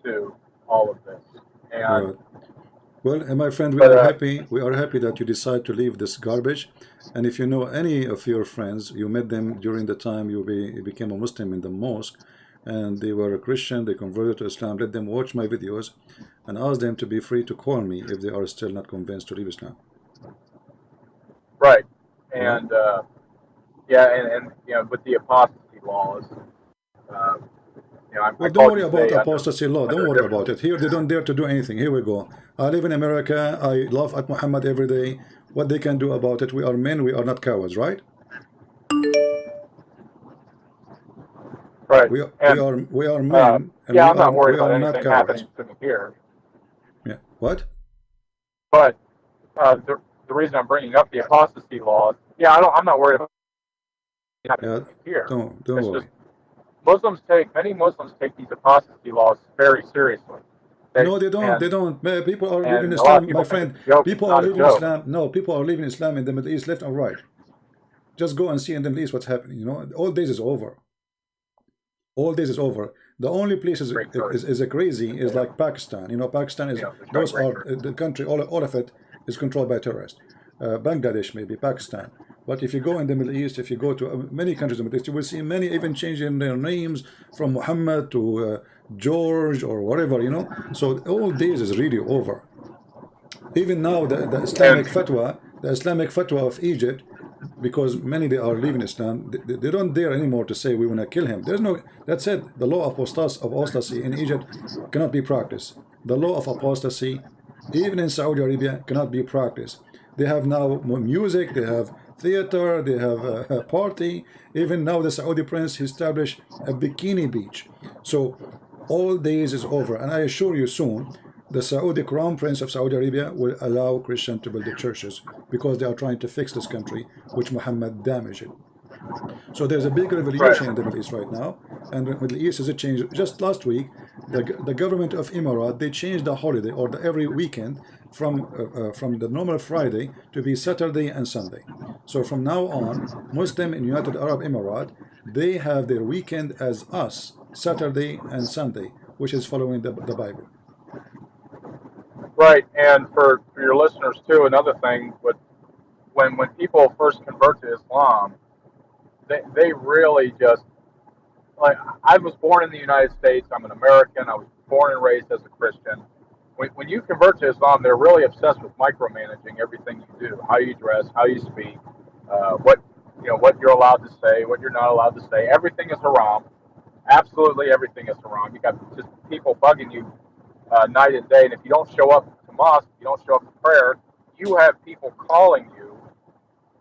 to all of this. And Well, my friend, we But are happy. We are happy that you decide to leave this garbage. And if you know any of your friends, you met them during the time you became a Muslim in the mosque, and they were a Christian, they converted to Islam, let them watch my videos and ask them to be free to call me if they are still not convinced to leave Islam. right, Right? and yeah, and you know, with the apostasy laws, you know, I Well, don't called worry you about today apostasy law. Don't worry about it. Here, they don't dare to do anything. Here we go. I live in America. I laugh at Muhammad every day. What they can do about it? We are men. We are not cowards, right? right, We and are men, and yeah, I'm not worried we about are not anything cowards. happening to me here, Yeah. What? but the reason I'm bringing up the apostasy laws, yeah, I'm not worried about anything Yeah. happening here. Don't It's worry. just many Muslims take these apostasy laws very seriously. No, they don't. They don't. People are leaving And a lot of Islam, people my think friend. it's a joke. It's People are not a leaving joke. Islam. No, people are leaving Islam in the Middle East, left and right. Just go and see in the Middle East what's happening. You know, all days is over. All this is over. The only place is crazy is like Pakistan. You know, Pakistan is those are the country. All of it is controlled by terrorists. Bangladesh, maybe Pakistan. But if you go in the Middle East, if you go to many countries in the Middle East, you will see many even changing their names from Muhammad to George or whatever. You know, so all this is really over. Even now, the Islamic fatwa of Egypt, because many they are leaving Islam, they don't dare anymore to say we want to kill him. There's no, that's it. The law of apostasy in Egypt cannot be practiced. The law of apostasy, even in Saudi Arabia, cannot be practiced. They have now music, they have theater, they have a party. Even now, the Saudi prince established a bikini beach. So all days is over, and I assure you soon the Saudi Crown Prince of Saudi Arabia will allow Christians to build the churches because they are trying to fix this country, which Muhammad damaged it. So there's a big revolution in the Middle East right now, and the Middle East is a change. Just last week, the government of Emirat, they changed the holiday or every weekend from the normal Friday to be Saturday and Sunday. So from now on, Muslim in United Arab Emirates, they have their weekend as us, Saturday and Sunday, which is following the Bible. Right, and for your listeners too, another thing, when people first convert to Islam, they really just, like, I was born in the United States, I'm an American, I was born and raised as a Christian. When you convert to Islam, they're really obsessed with micromanaging everything you do, how you dress, how you speak, what you're allowed to say, what you're not allowed to say. Everything is haram. Absolutely everything is haram. You got just people bugging you night and day, and if you don't show up to mosque, you don't show up to prayer, you have people calling you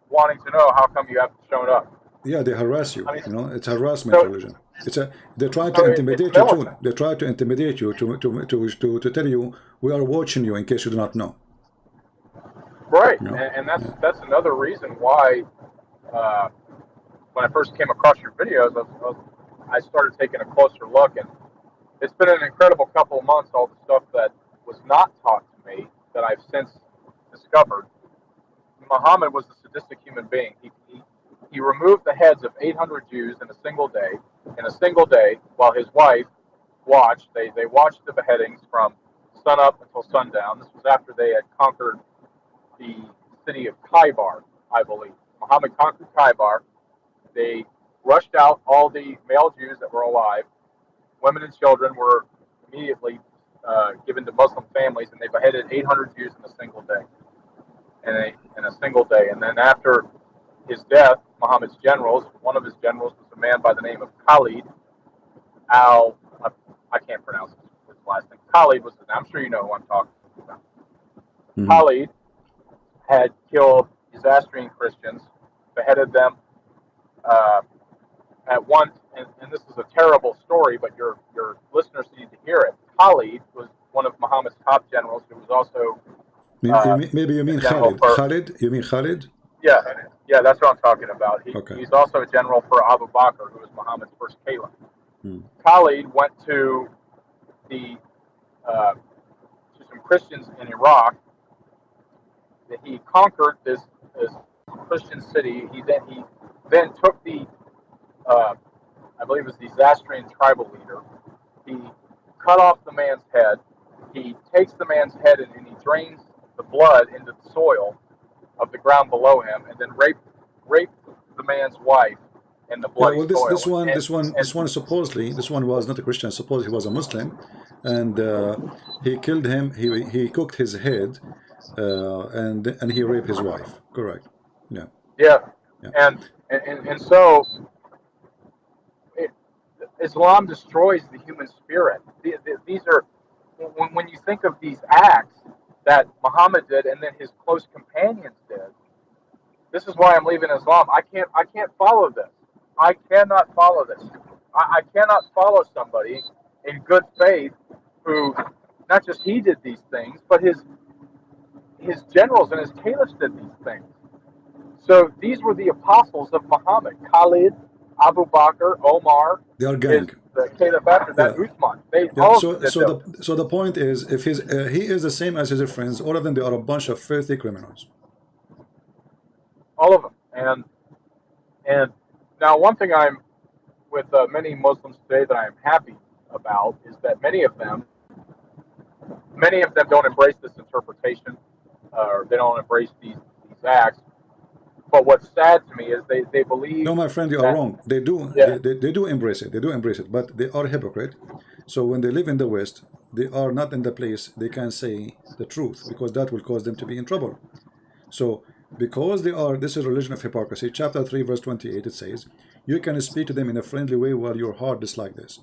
wanting to know how come you haven't shown up. Yeah, they harass you. I mean, you know, it's harassment religion. They're trying to intimidate you too. They try to intimidate you to tell you we are watching you in case you do not know. Right, You know? and that's another reason why when I first came across your videos, I started taking a closer look, and it's been an incredible couple of months. All the stuff that was not taught to me that I've since discovered. Muhammad was a sadistic human being. He removed the heads of 800 Jews in a single day. In a single day, while his wife watched, they watched the beheadings from sunup until sundown. This was after they had conquered the city of Khaybar, I believe. Muhammad conquered Khaybar. They rushed out all the male Jews that were alive. Women and children were immediately given to Muslim families, and they beheaded 800 Jews in a single day. In a single day. And then after his death, Muhammad's generals, one of his generals was a man by the name of Khalid I can't pronounce his last name. Khalid was his name. I'm sure you know who I'm talking about. Mm-hmm. Khalid had killed Zoroastrian Christians, beheaded them at once, and this is a terrible story, but your listeners need to hear it. Khalid was one of Muhammad's top generals, who was also maybe you mean Khalid. Khalid? You mean Khalid? Yeah, that's what I'm talking about. He's also a general for Abu Bakr, who was Muhammad's first caliph. Khalid went to some Christians in Iraq. He conquered this Christian city. He then took the I believe it was the Zoroastrian tribal leader. He cut off the man's head. he takes the man's head and he drains the blood into the soil of the ground below him, and then rape the man's wife in the Yeah, bloody well, soil. this one supposedly, this one was not a Christian. Supposedly he was a Muslim, and he killed him. He cooked his head, and he raped his wife. Correct. Yeah. Yeah, Yeah. and so Islam destroys the human spirit. These are when you think of these acts that Muhammad did and then his close companions did. This is why I'm leaving Islam. I can't follow this. I cannot follow this. I cannot follow somebody in good faith who not just he did these things, but his generals and his caliphs did these things. So these were the apostles of Muhammad: Khalid, Abu Bakr, Omar. They are gang. The caliph after that, Uthman. They Yeah, all so did so those. the so the point is, if he is the same as his friends, all of them, they are a bunch of filthy criminals. All of them. And now one thing I'm with many Muslims today that I am happy about is that many of them don't embrace this interpretation, or they don't embrace these acts. But what's sad to me is they believe. No, my friend, you are wrong. They do. Yeah. They do embrace it. They do embrace it, but they are hypocrite. So when they live in the West, they are not in the place they can say the truth, because that will cause them to be in trouble. So because they are, this is religion of hypocrisy. Chapter 3 verse 28, it says, you can speak to them in a friendly way while your heart dislike this.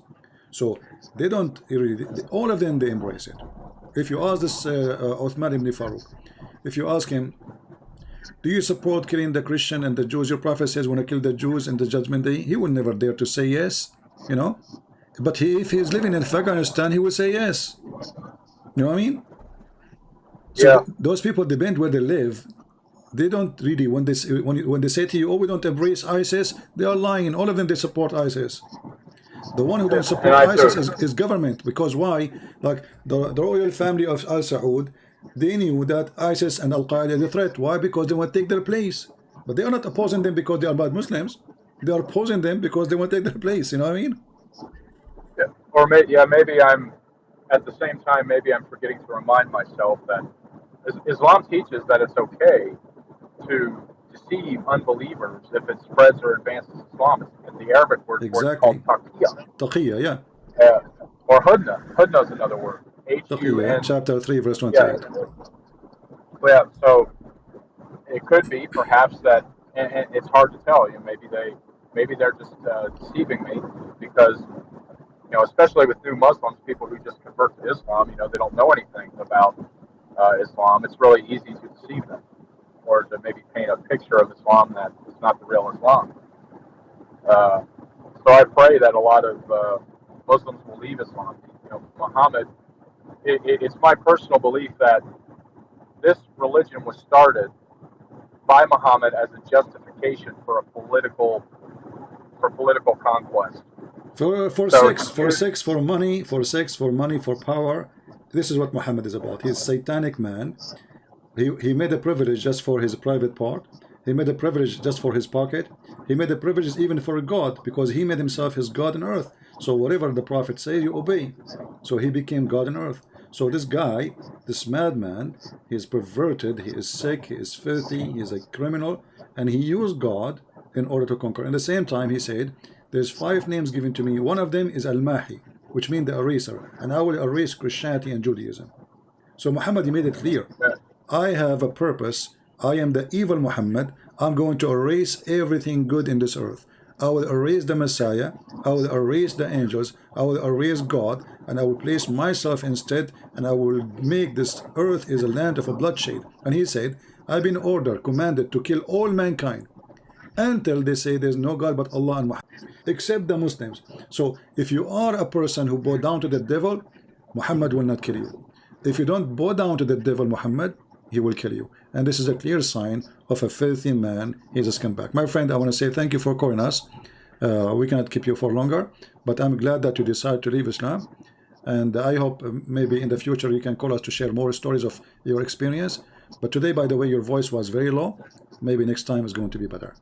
So they don't really, all of them, they embrace it. If you ask this Uthman ibn Farouk, if you ask him, do you support killing the Christian and the Jews? Your prophet says when I kill the Jews in the judgment day, he will never dare to say yes, you know. But if he is living in Afghanistan, he will say yes. You know what I mean? So Yeah. those people depend where they live. They don't really, when they say to you, oh, we don't embrace ISIS, they are lying. All of them, they support ISIS. The one who don't support ISIS is government. Because why? Like the royal family of Al Saud, they knew that ISIS and Al-Qaeda is a threat. Why? Because they want to take their place. But they are not opposing them because they are bad Muslims. They are opposing them because they want to take their place. You know what I mean? Yeah. Or maybe I'm at the same time, maybe I'm forgetting to remind myself that Islam teaches that it's okay to deceive unbelievers if it spreads or advances Islam. And the Arabic word for it is called taqiyya. Taqiyya, yeah. Or hudna. Hudna is another word. Taqiyya, chapter 3, verse 28. Yeah, so it could be perhaps that, and it's hard to tell. You know, maybe they're just deceiving me because, you know, especially with new Muslims, people who just convert to Islam, you know, they don't know anything about Islam. It's really easy to deceive them, or to maybe paint a picture of Islam that is not the real Islam. So I pray that a lot of Muslims will leave Islam. You know, Muhammad. It's my personal belief that this religion was started by Muhammad as a justification for political conquest. For money, for power. This is what Muhammad is about. He's a satanic man. He made a privilege just for his private part. He made a privilege just for his pocket. He made a privilege even for God, because he made himself his God on earth. So whatever the prophet says, you obey. So he became God on earth. So this guy, this madman, he is perverted, he is sick, he is filthy, he is a criminal, and he used God in order to conquer. At the same time, he said, there's 5 names given to me. One of them is Al-Mahi, which means the eraser, and I will erase Christianity and Judaism. So Muhammad, he made it clear. I have a purpose. I am the evil Muhammad. I'm going to erase everything good in this earth. I will erase the Messiah. I will erase the angels. I will erase God, and I will place myself instead, and I will make this earth is a land of a bloodshed. And he said, I've been ordered, commanded to kill all mankind until they say there's no God but Allah and Muhammad, except the Muslims. So if you are a person who bow down to the devil, Muhammad will not kill you. If you don't bow down to the devil Muhammad, he will kill you. And this is a clear sign of a filthy man. He's a scumbag. My friend, I want to say thank you for calling us. We cannot keep you for longer, but I'm glad that you decided to leave Islam. And I hope maybe in the future you can call us to share more stories of your experience. But today, by the way, your voice was very low. Maybe next time is going to be better.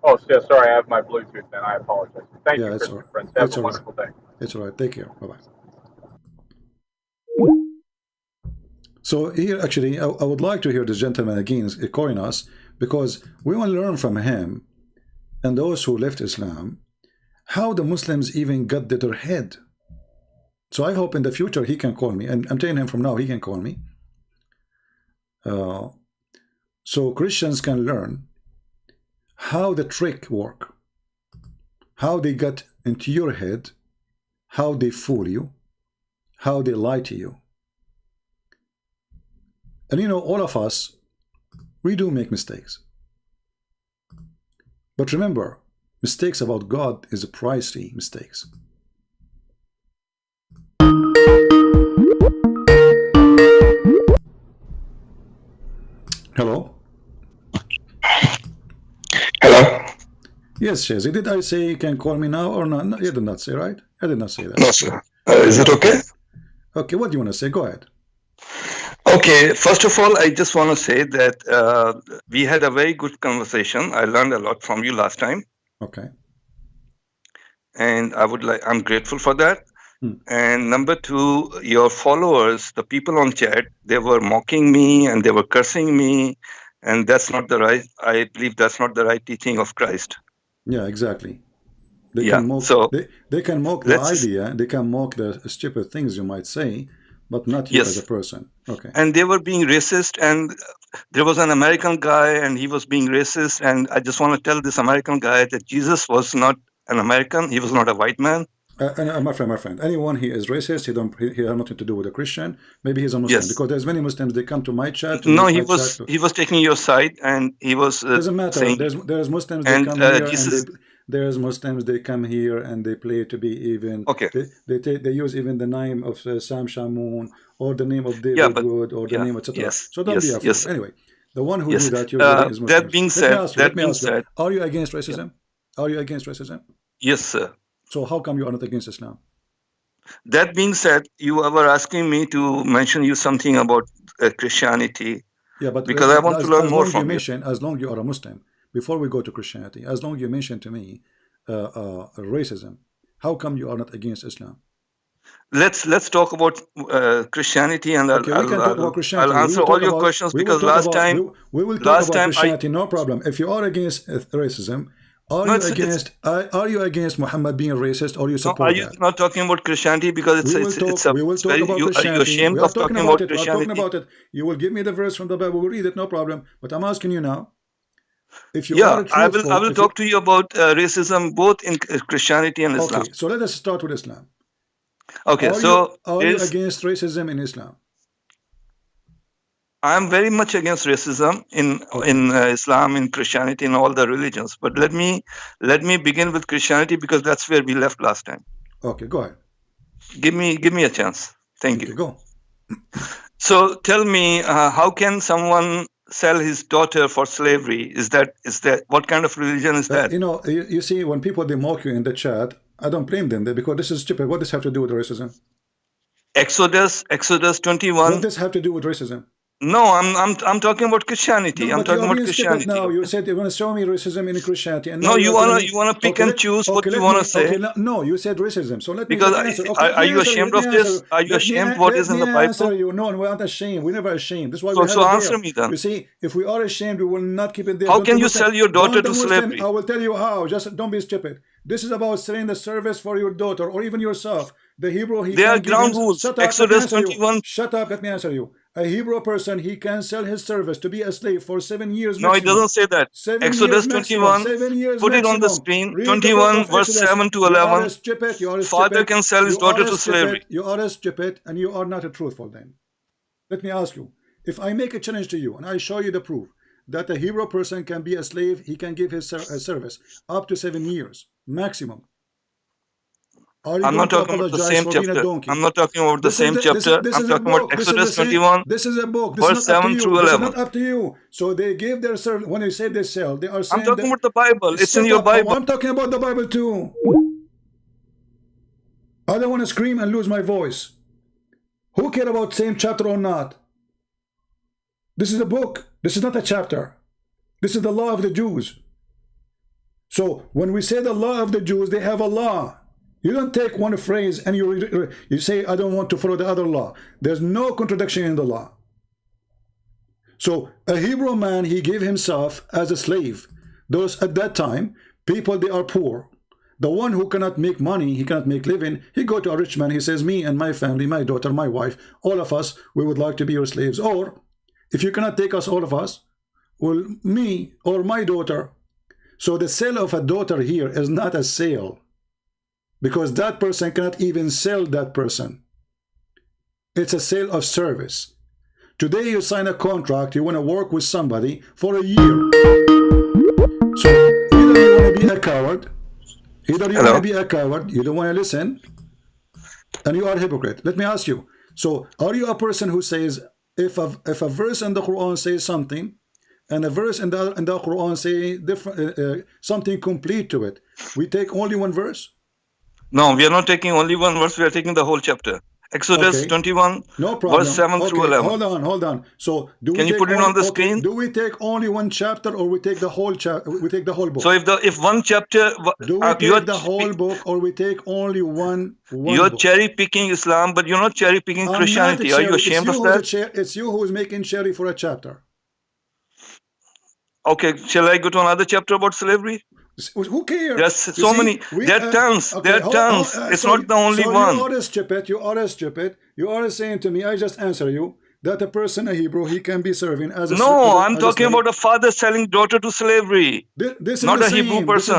Oh, yeah, sorry, I have my Bluetooth then. I apologize. Thank you, it's Christian all right. friends. Have It's a all right. wonderful day. It's all right. Take care. Bye-bye. So here, actually, I would like to hear this gentleman again calling us, because we want to learn from him and those who left Islam how the Muslims even got to their head. So I hope in the future he can call me, and I'm telling him from now he can call me. So Christians can learn how the trick work, how they got into your head, how they fool you, how they lie to you. And you know, all of us, we do make mistakes. But remember, mistakes about God is pricey mistakes. Hello? Hello? Yes, Shazi. Did I say you can call me now or not? No, you did not say, right? I did not say that. No, sir. Is it okay? Okay, what do you want to say? Go ahead. Okay, first of all, I just want to say that we had a very good conversation. I learned a lot from you last time. Okay. And I'm grateful for that. And number two, your followers, the people on chat, they were mocking me and they were cursing me. And that's not the right, I believe that's not the right teaching of Christ. Yeah, exactly. They Yeah, can mock, so they can mock the idea, they can mock the stupid things you might say, but not you as a person. Okay. And they were being racist, and there was an American guy and he was being racist. And I just want to tell this American guy that Jesus was not an American. He was not a white man. My friend, anyone he is racist, he has nothing to do with a Christian. Maybe he's a Muslim, because there's many Muslims, they come to my chat. No, he was taking your side, and he was doesn't matter. saying, there's Muslims, they come here, Jesus, and there's Muslims, they come here and they play to be even. Okay. They use even the name of Sam Shamoun, or the name of David Wood, or the name, etc. Yes. So don't be afraid. Anyway, the one who do that, is Muslim. That being said, are you against racism? Are you against racism? Yes, sir. So how come you are not against Islam? That being said, you were asking me to mention you something about Christianity. Yeah, but because I want to learn more from you. As long as you are a Muslim, before we go to Christianity, as long as you mention to me racism, how come you are not against Islam? Let's talk about Christianity, and okay, I'll answer all your questions, because last time we will talk about Christianity, no problem. If you are against racism, are you against Muhammad being a racist, or you support that? Are you not talking about Christianity? Because we will talk about Christianity. Are you ashamed of talking about Christianity? We're talking about it. You will give me the verse from the Bible. We'll read it, no problem. But I'm asking you now. If you are truthful, I will talk to you about racism both in Christianity and Islam. Okay, so let us start with Islam. Okay, are you against racism in Islam? I'm very much against racism in Islam, in Christianity, in all the religions. But let me begin with Christianity, because that's where we left last time. Okay, go ahead. Give me a chance. Thank you. Go. So tell me, how can someone sell his daughter for slavery? Is that what kind of religion is that? You see, when people they mock you in the chat, I don't blame them, because this is stupid. What does this have to do with racism? Exodus 21. What does this have to do with racism? No, I'm talking about Christianity. No, I'm talking about Christianity. Now you said you're going to show me racism in Christianity, and no, you wanna pick and choose what you wanna say. Okay, no, you said racism. So let me answer. Are you ashamed of this? Are you ashamed what is in the Bible? Answer you. No, we're not ashamed. We're never ashamed. This is why we have so answer me then. You see, if we are ashamed, we will not keep it there. How can you sell your daughter to slavery? I will tell you how. Just don't be stupid. This is about selling the service for your daughter or even yourself. The Hebrew, there are ground rules. Exodus 21. Shut up. Let me answer you. A Hebrew person, he can sell his service to be a slave for 7 years. No, it doesn't say that. Exodus 21. Put it on the screen. 21 verse 7 to 11. Father can sell his daughter to slavery. You are stupid, and you are not truthful. Then let me ask you: if I make a challenge to you and I show you the proof that a Hebrew person can be a slave, he can give his service up to 7 years maximum. I'm not talking about the same chapter. I'm not talking about the same chapter. I'm talking about Exodus 21. This is a book. Verse 7 through 11. This is not up to you. So they gave their service. When they say they sell, they are saying. I'm talking about the Bible. It's in your Bible. I'm talking about the Bible too. I don't want to scream and lose my voice. Who cares about same chapter or not? This is a book. This is not a chapter. This is the law of the Jews. So when we say the law of the Jews, they have a law. You don't take one phrase and you say, I don't want to follow the other law. There's no contradiction in the law. So a Hebrew man, he gave himself as a slave. Those at that time, people, they are poor. The one who cannot make money, he cannot make living, he go to a rich man, he says, me and my family, my daughter, my wife, all of us, we would like to be your slaves. Or if you cannot take us, all of us, well, me or my daughter. So the sale of a daughter here is not a sale, because that person cannot even sell that person. It's a sale of service. Today you sign a contract, you want to work with somebody for a year. So either you want to be a coward, either you want to be a coward, you don't want to listen, and you are a hypocrite. Let me ask you, so are you a person who says, if a verse in the Quran says something, and a verse in the Quran say different, something complete to it, we take only one verse? No, we are not taking only one verse, we are taking the whole chapter. Exodus 21, no problem. verse 7 through 11. Hold on. So can you put it on the screen? Do we take only one chapter, or we take the whole chapter? We take the whole book. So if one chapter, do we take the whole book, or we take only one? You're cherry picking Islam, but you're not cherry picking Christianity. Are you ashamed of that? It's you who is making cherry for a chapter. Okay, shall I go to another chapter about slavery? Who cares? There's so many. There are tons. There are tons. It's not the only one. You are stupid. You are saying to me, I just answer you, that a person, a Hebrew, he can be serving as a No, I'm talking about a father selling daughter to slavery. This is not the a same. Hebrew person.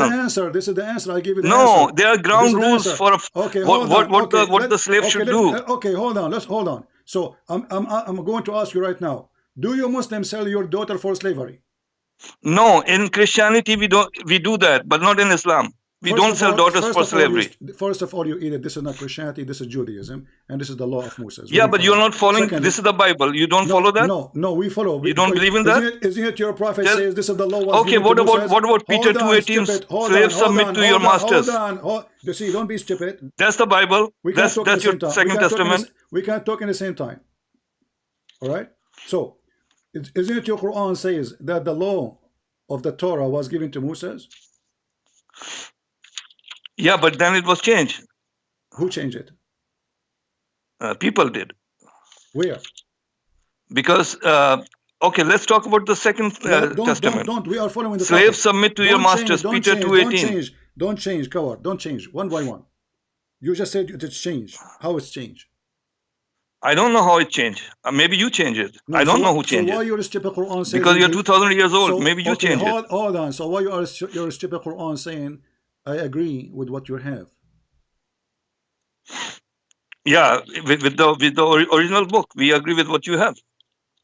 This is the answer. I give you the answer. answer. There are ground rules for what the slave should do. Okay, hold on. Let's hold on. So I'm going to ask you right now. Do you Muslims sell your daughter for slavery? No, in Christianity we do that, but not in Islam. We don't sell daughters for slavery. First of all, you eat it. This is not Christianity. This is Judaism, and this is the law of Moses. Yeah, but you're not following. This is the Bible. You don't follow that. No, we follow. You don't believe in that? Isn't it your prophet says this is the law? Okay, what about Peter 2:18? Slaves submit to your masters. Hold on. You see, don't be stupid. That's the Bible. That's your Second Testament. We can't talk in the same time. All right. So, isn't it your Quran says that the law of the Torah was given to Moses? Yeah, but then it was changed. Who changed it? People did. Where? Because okay, let's talk about the Second Testament. Don't. We are following the slaves submit to your masters. Peter 2:18. Don't change, coward. Don't change. One by one. You just said it's changed. How it's changed? I don't know how it changed. Maybe you changed it. No, I don't know who changed it. Why you're stupid Quran saying? Because you're 2,000 years old. Maybe you changed it. Hold on. So why you're stupid Quran saying, I agree with what you have? Yeah, with the original book, we agree with what you have.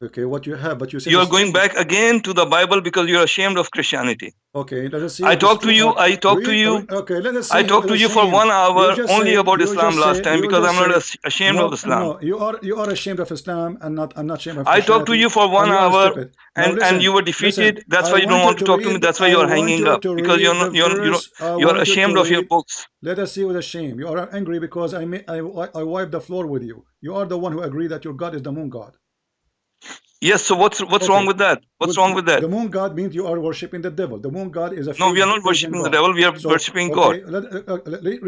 Okay, what you have, but you say you are going back again to the Bible because you're ashamed of Christianity. Okay, let us see. I talked to you. Okay, let us see. I talked to you for 1 hour only about Islam last time because I'm not ashamed of Islam. No, you are ashamed of Islam and not ashamed of Christianity. I talked to you for 1 hour and you were defeated. That's why you don't want to talk to me. That's why you're hanging up because you're ashamed of your books. Let us see with a shame. You are angry because I wiped the floor with you. You are the one who agreed that your God is the moon god. Yes, so what's wrong with that? What's wrong with that? The moon god means you are worshipping the devil. The moon god is a No, we are not worshipping the devil, we are worshipping God.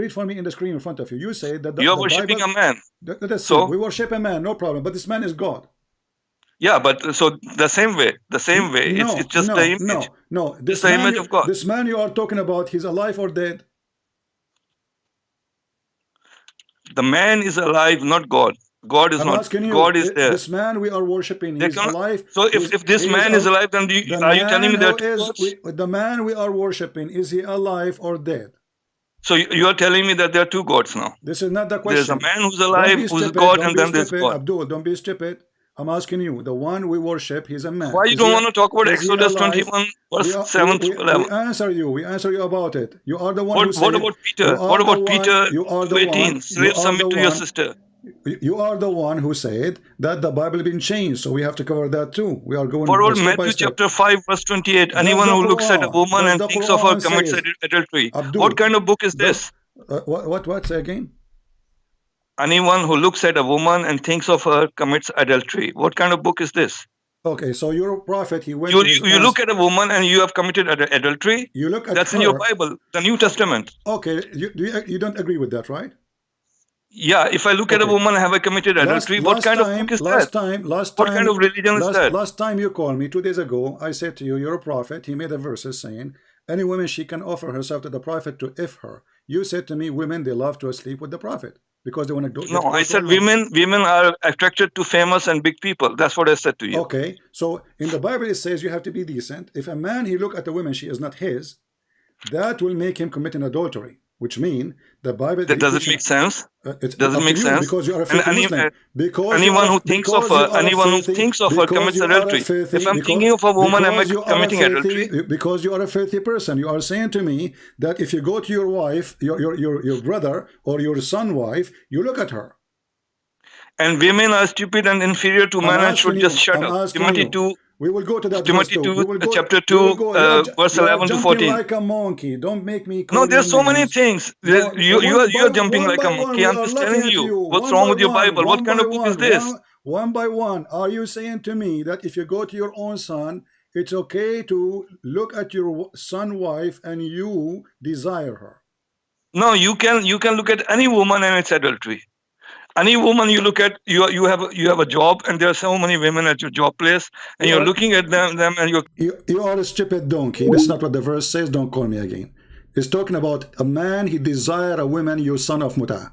Read for me in the screen in front of you. You say that you are worshipping a man. Let us see. We worship a man, no problem. But this man is God. Yeah, but so the same way. It's just the image. No. It's the image of God. This man you are talking about, he's alive or dead? The man is alive, not God. God is not. God is there. This man we are worshiping, he's alive. So if this man is alive, then are you telling me that the man we are worshiping, is he alive or dead? So you are telling me that there are two gods now? This is not the question. There's a man who's alive, who's God, and then there's God. Abdul, don't be stupid. I'm asking you, the one we worship, he's a man. Why you don't want to talk about Exodus 21, verse 7 to 11? We answer you about it. You are the one What about Peter? What about Peter 2:18? Slaves submit to your sister. You are the one who said that the Bible has been changed, so we have to cover that too. We are going. For Matthew chapter 5, verse 28. Anyone who looks at a woman and thinks of her commits adultery. What kind of book is this? What? Say again. Anyone who looks at a woman and thinks of her commits adultery. What kind of book is this? Okay, so your prophet, he went. You look at a woman and you have committed adultery. You look at that's in your Bible, the New Testament. Okay, you don't agree with that, right? Yeah, if I look at a woman, have I committed adultery? What kind of book is that? What kind of religion is that? Last time you called me 2 days ago, I said to you, you're a prophet. He made a verses saying, any woman, she can offer herself to the prophet to if her. You said to me, women, they love to sleep with the prophet because they want to do. No, I said women are attracted to famous and big people. That's what I said to you. Okay, so in the Bible it says you have to be decent. If a man, he look at a woman, she is not his, that will make him commit an adultery. Which mean the Bible. That doesn't make sense. It doesn't make sense because you are a filthy Muslim. Because anyone who thinks of her commits adultery. If I'm thinking of a woman, am I committing adultery? Because you are a filthy person. You are saying to me that if you go to your wife, your brother or your son wife, you look at her. And women are stupid and inferior to man and should just shut up. Timothy 2. We will go to that. Timothy 2, chapter 2, verse 11 to 14. Like a monkey. Don't make me. No, there's so many things. You're jumping like a monkey. I'm just telling you. What's wrong with your Bible? What kind of book is this? One by one. Are you saying to me that if you go to your own son, it's okay to look at your son wife and you desire her? No, you can look at any woman and it's adultery. Any woman you look at, you have a job, and there are so many women at your job place, and you're looking at them and you are a stupid donkey. That's not what the verse says. Don't call me again. It's talking about a man, he desire a woman, your son of muta.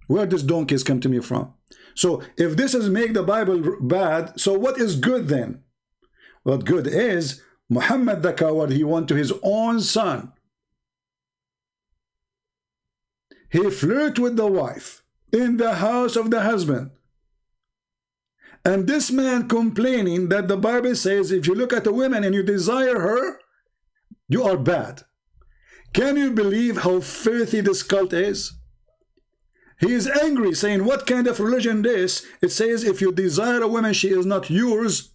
Where does donkeys come to me from? So if this is make the Bible bad, so what is good then? What good is Muhammad the coward, he went to his own son. He flirted with the wife in the house of the husband. And this man complaining that the Bible says if you look at a woman and you desire her, you are bad. Can you believe how filthy this cult is? He is angry, saying, what kind of religion this? It says if you desire a woman, she is not yours.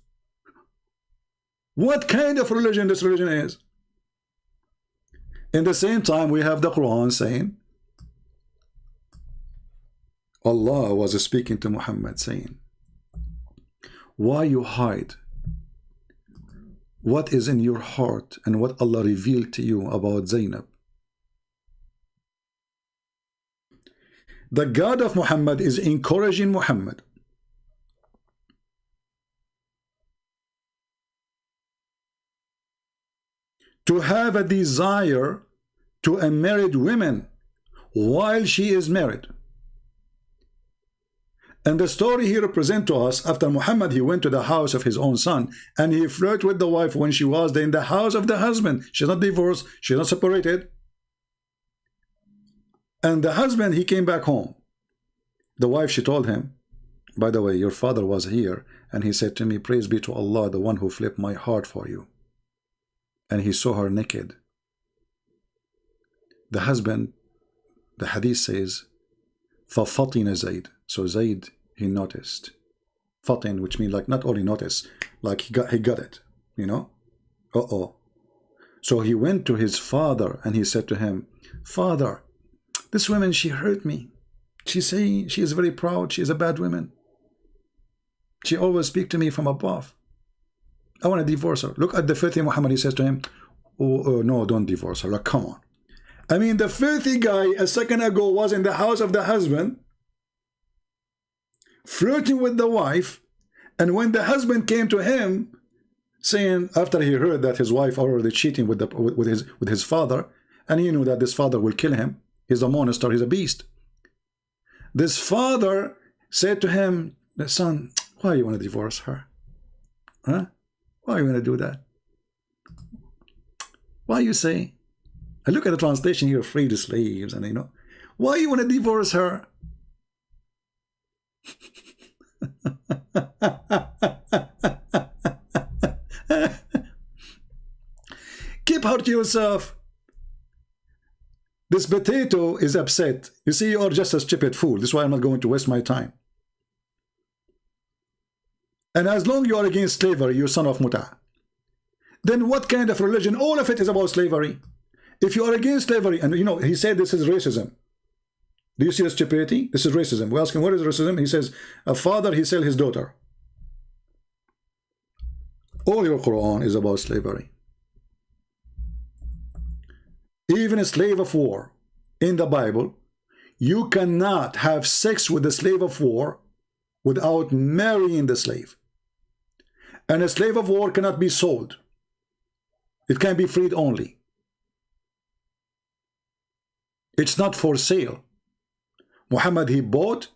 What kind of religion this religion is? In the same time, we have the Quran saying, Allah was speaking to Muhammad saying, why you hide what is in your heart and what Allah revealed to you about Zainab? The God of Muhammad is encouraging Muhammad to have a desire to a married woman while she is married. And the story he represents to us, after Muhammad, he went to the house of his own son and he flirted with the wife when she was in the house of the husband. She's not divorced, she's not separated. And the husband, he came back home. The wife, she told him, by the way, your father was here and he said to me, praise be to Allah, the one who flipped my heart for you. And he saw her naked. The husband, the hadith says, فَفَطِنَ زَيْد. So Zayd, he noticed. Fatin, which means like not only notice, like he got it, you know? So he went to his father and he said to him, Father, this woman, she hurt me. She say she is very proud, she is a bad woman. She always speak to me from above. I want to divorce her. Look at the filthy Muhammad, he says to him, no, don't divorce her. Like, come on. I mean, the filthy guy a second ago was in the house of the husband, flirting with the wife, and when the husband came to him, saying after he heard that his wife already cheating with his father, and he knew that this father will kill him, he's a monster, he's a beast. This father said to him, son, why you want to divorce her? Huh? Why you want to do that? Why you say? I look at the translation here, free the slaves, and you know, why you want to divorce her? Keep her to yourself. This potato is upset. You see, you are just a stupid fool. This is why I'm not going to waste my time. And as long as you are against slavery, you son of muta, then what kind of religion? All of it is about slavery. If you are against slavery, and you know, he said this is racism. Do you see the stupidity? This is racism. We ask him, what is racism? He says, a father, he sells his daughter. All your Quran is about slavery. Even a slave of war in the Bible, you cannot have sex with a slave of war without marrying the slave. And a slave of war cannot be sold. It can be freed only. It's not for sale. Muhammad, he bought,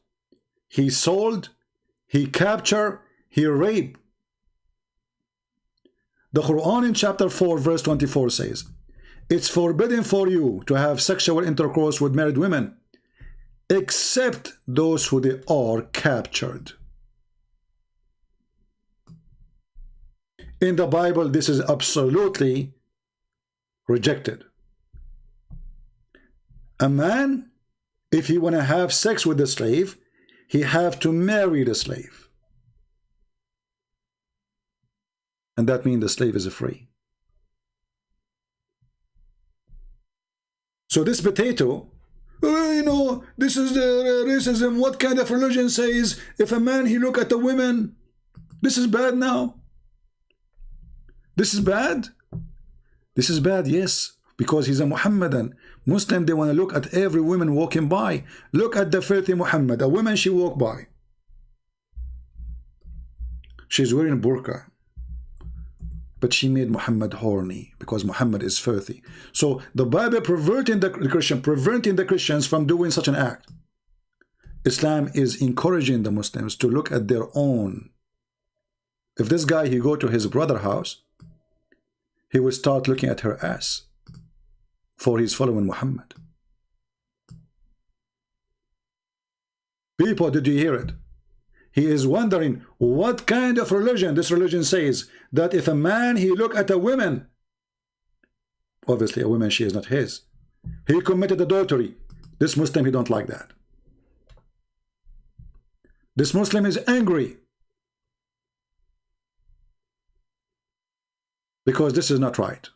he sold, he captured, he raped. The Quran in chapter 4 verse 24 says, it's forbidden for you to have sexual intercourse with married women except those who they are captured. In the Bible, this is absolutely rejected. A man, if he want to have sex with the slave, he have to marry the slave. And that means the slave is free. So this potato, you know, this is the racism. What kind of religion says if a man, he look at the women, this is bad now? This is bad? This is bad, yes, because he's a Muhammadan. Muslim, they want to look at every woman walking by. Look at the filthy Muhammad. A woman, she walk by. She's wearing burqa. But she made Muhammad horny because Muhammad is filthy. So the Bible preventing the Christians from doing such an act. Islam is encouraging the Muslims to look at their own. If this guy, he go to his brother's house, he will start looking at her ass, for he's following Muhammad. People, did you hear it? He is wondering what kind of religion this religion says that if a man, he look at a woman, obviously a woman, she is not his, he committed adultery. This Muslim, he don't like that. This Muslim is angry because this is not right.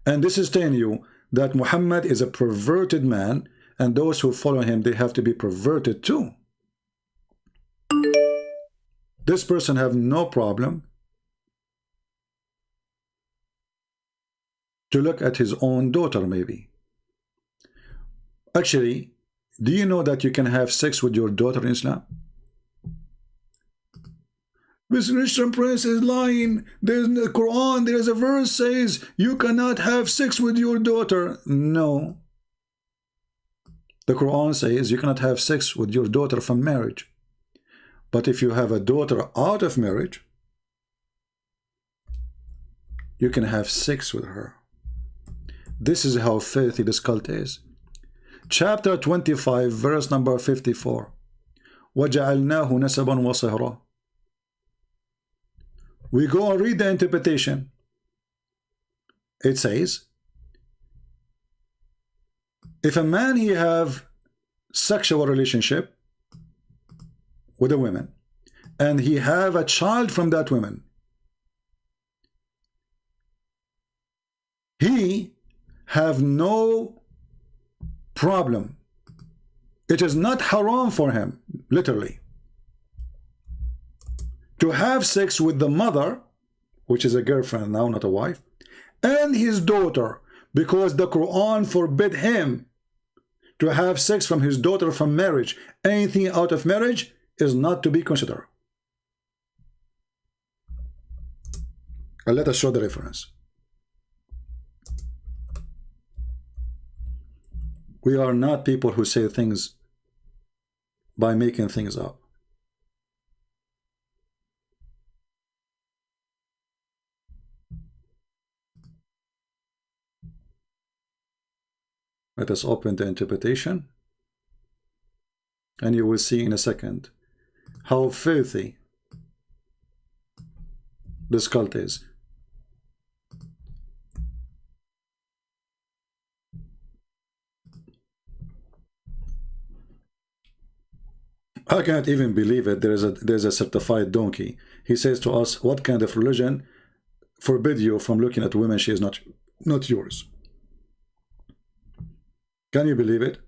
And this is telling you that Muhammad is a perverted man, and those who follow him, they have to be perverted too. This person have no problem to look at his own daughter, maybe. Actually, do you know that you can have sex with your daughter in Islam? This Christian prince is lying. There's in the Quran, there is a verse says you cannot have sex with your daughter. No. The Quran says you cannot have sex with your daughter from marriage. But if you have a daughter out of marriage, you can have sex with her. This is how filthy this cult is. Chapter 25, verse number 54. وَجَعَلْنَاهُ نَسَبًا وَصِهْرًا. We go and read the interpretation. It says, if a man, he have sexual relationship with a woman, and he have a child from that woman, he have no problem. It is not haram for him, literally, to have sex with the mother, which is a girlfriend now, not a wife, and his daughter, because the Quran forbid him to have sex from his daughter from marriage. Anything out of marriage is not to be considered. And let us show the reference. We are not people who say things by making things up. Let us open the interpretation, and you will see in a second how filthy this cult is. I can't even believe it. There's a certified donkey. He says to us, what kind of religion forbid you from looking at women? She is not yours. Can you believe it?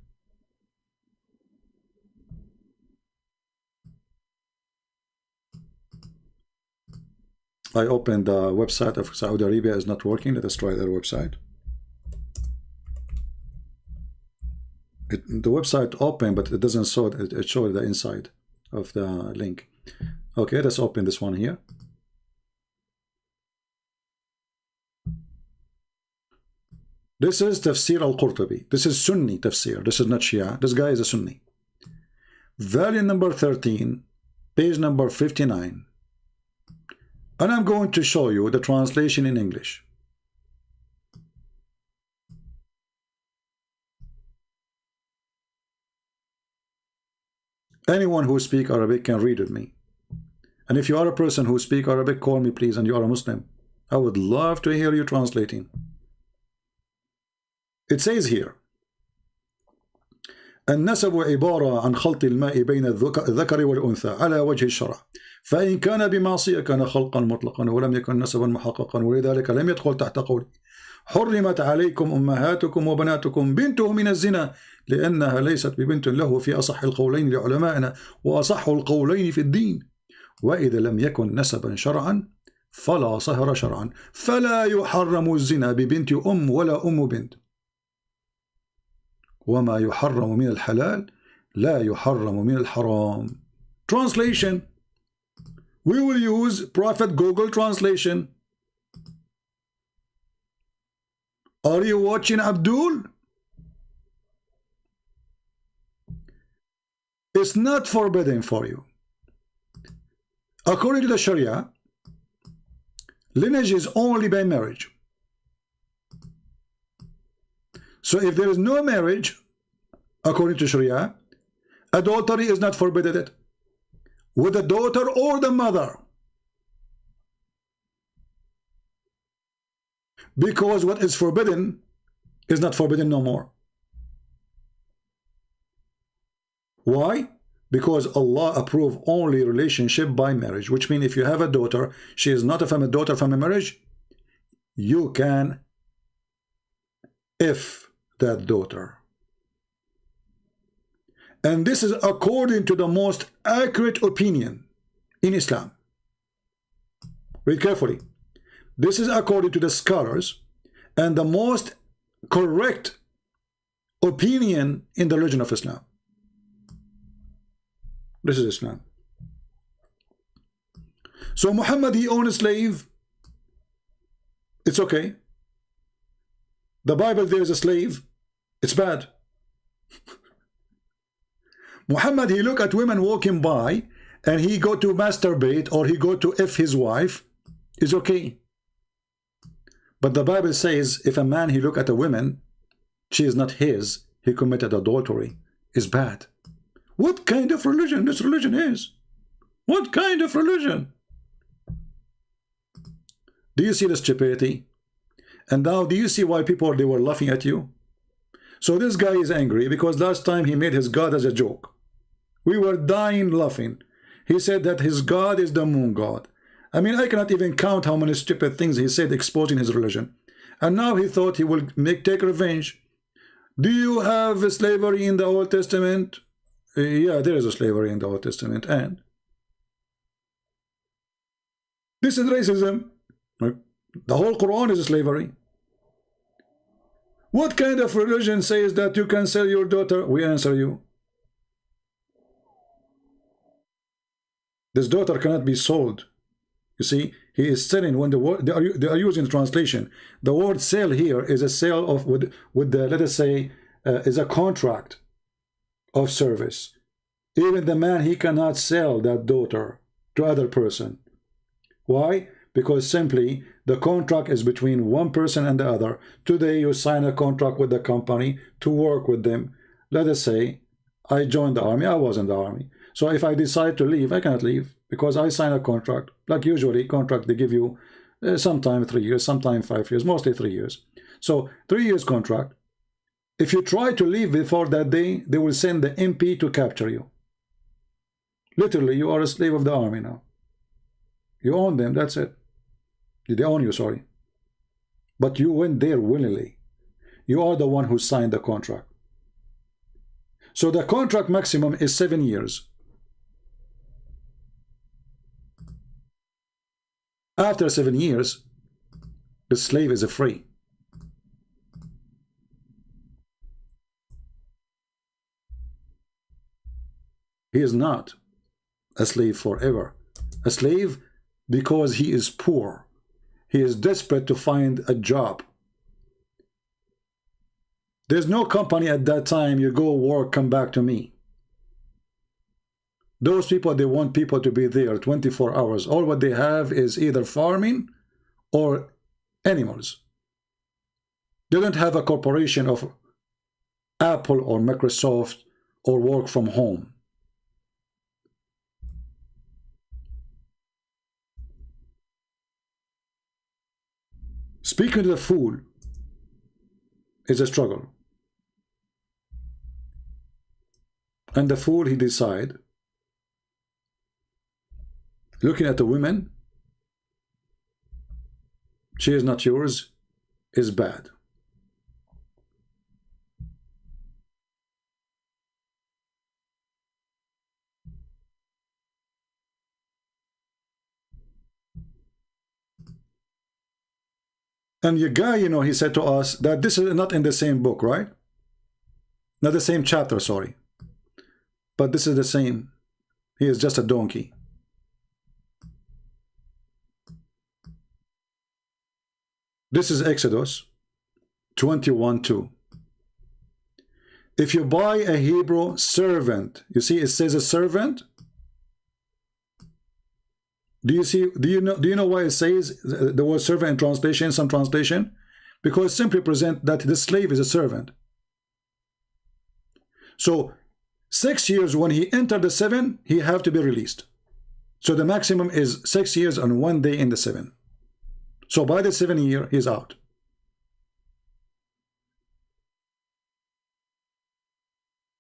I opened the website of Saudi Arabia. Is not working. Let us try their website. the website open, but it doesn't show it shows the inside of the link. Okay, let's open this one here. This is Tafsir al-Qurtubi. This is Sunni Tafsir. This is not Shia. This guy is a Sunni. Volume number 13, page number 59. And I'm going to show you the translation in English. Anyone who speaks Arabic can read with me. And if you are a person who speaks Arabic, call me please, and you are a Muslim. I would love to hear you translating. It says here, النسب عبارة عن خلط الماء بين الذكر والأنثى على وجه الشرع، فإن كان بمعصية كان خلقا مطلقا ولم يكن نسبا محققا، ولذلك لم يدخل تحت قوله حرمت عليكم أمهاتكم وبناتكم بنته من الزنا لأنها ليست ببنت له في أصح القولين لعلمائنا وأصح القولين في الدين، وإذا لم يكن نسبا شرعا فلا صهر شرعا، فلا يحرم الزنا ببنت أم ولا أم بنت، وما يحرم من الحلال لا يحرم من الحرام. Translation. We will use Prophet Google translation. Are you watching, Abdul? It's not forbidden for you. According to the Sharia, lineage is only by marriage. So if there is no marriage, according to Sharia, adultery is not forbidden with the daughter or the mother. Because what is forbidden is not forbidden no more. Why? Because Allah approves only relationship by marriage, which means if you have a daughter, she is not a daughter from a marriage, you can if that daughter. And this is according to the most accurate opinion in Islam. Read carefully. This is according to the scholars and the most correct opinion in the religion of Islam. This is Islam. So Muhammad, he owned a slave. It's okay. The Bible, there is a slave. It's bad. Muhammad, he look at women walking by and he go to masturbate or he go to F his wife. Is okay. But the Bible says if a man, he look at a woman, she is not his, he committed adultery. Is bad. What kind of religion this religion is? What kind of religion? Do you see the stupidity? And now do you see why people, they were laughing at you? So this guy is angry because last time he made his God as a joke. We were dying laughing. He said that his God is the moon god. I mean, I cannot even count how many stupid things he said exposing his religion. And now he thought he will take revenge. Do you have slavery in the Old Testament? Yeah, there is a slavery in the Old Testament. And this is racism. The whole Quran is slavery. What kind of religion says that you can sell your daughter? We answer you. This daughter cannot be sold. You see, he is selling when the word they are using the translation. The word sale here is a sale of with the, let us say, is a contract of service. Even the man, he cannot sell that daughter to other person. Why? Because simply the contract is between one person and the other. Today you sign a contract with the company to work with them. Let us say I joined the army, I was in the army. So if I decide to leave, I cannot leave because I sign a contract. Like usually contract, they give you sometime 3 years, sometime 5 years, mostly 3 years. So 3 years contract. If you try to leave before that day, they will send the MP to capture you. Literally, you are a slave of the army now. You own them, that's it. They own you, sorry. But you went there willingly. You are the one who signed the contract. So the contract maximum is 7 years. After 7 years, the slave is free. He is not a slave forever. A slave because he is poor. He is desperate to find a job. There's no company at that time. You go work, come back to me. Those people, they want people to be there 24 hours. All what they have is either farming or animals. They don't have a corporation of Apple or Microsoft or work from home. Speaking to the fool is a struggle. And the fool, he decide, looking at the women, she is not yours, is bad. And your guy, you know, he said to us that this is not in the same book, right? Not the same chapter, sorry. But this is the same. He is just a donkey. This is Exodus 21:2. If you buy a Hebrew servant, you see it says a servant. Do you know why it says the word servant in translation, some translation? Because it simply present that the slave is a servant. So 6 years, when he entered the 7, he have to be released. So the maximum is 6 years and 1 day in the 7. So by the 7th year, he's out.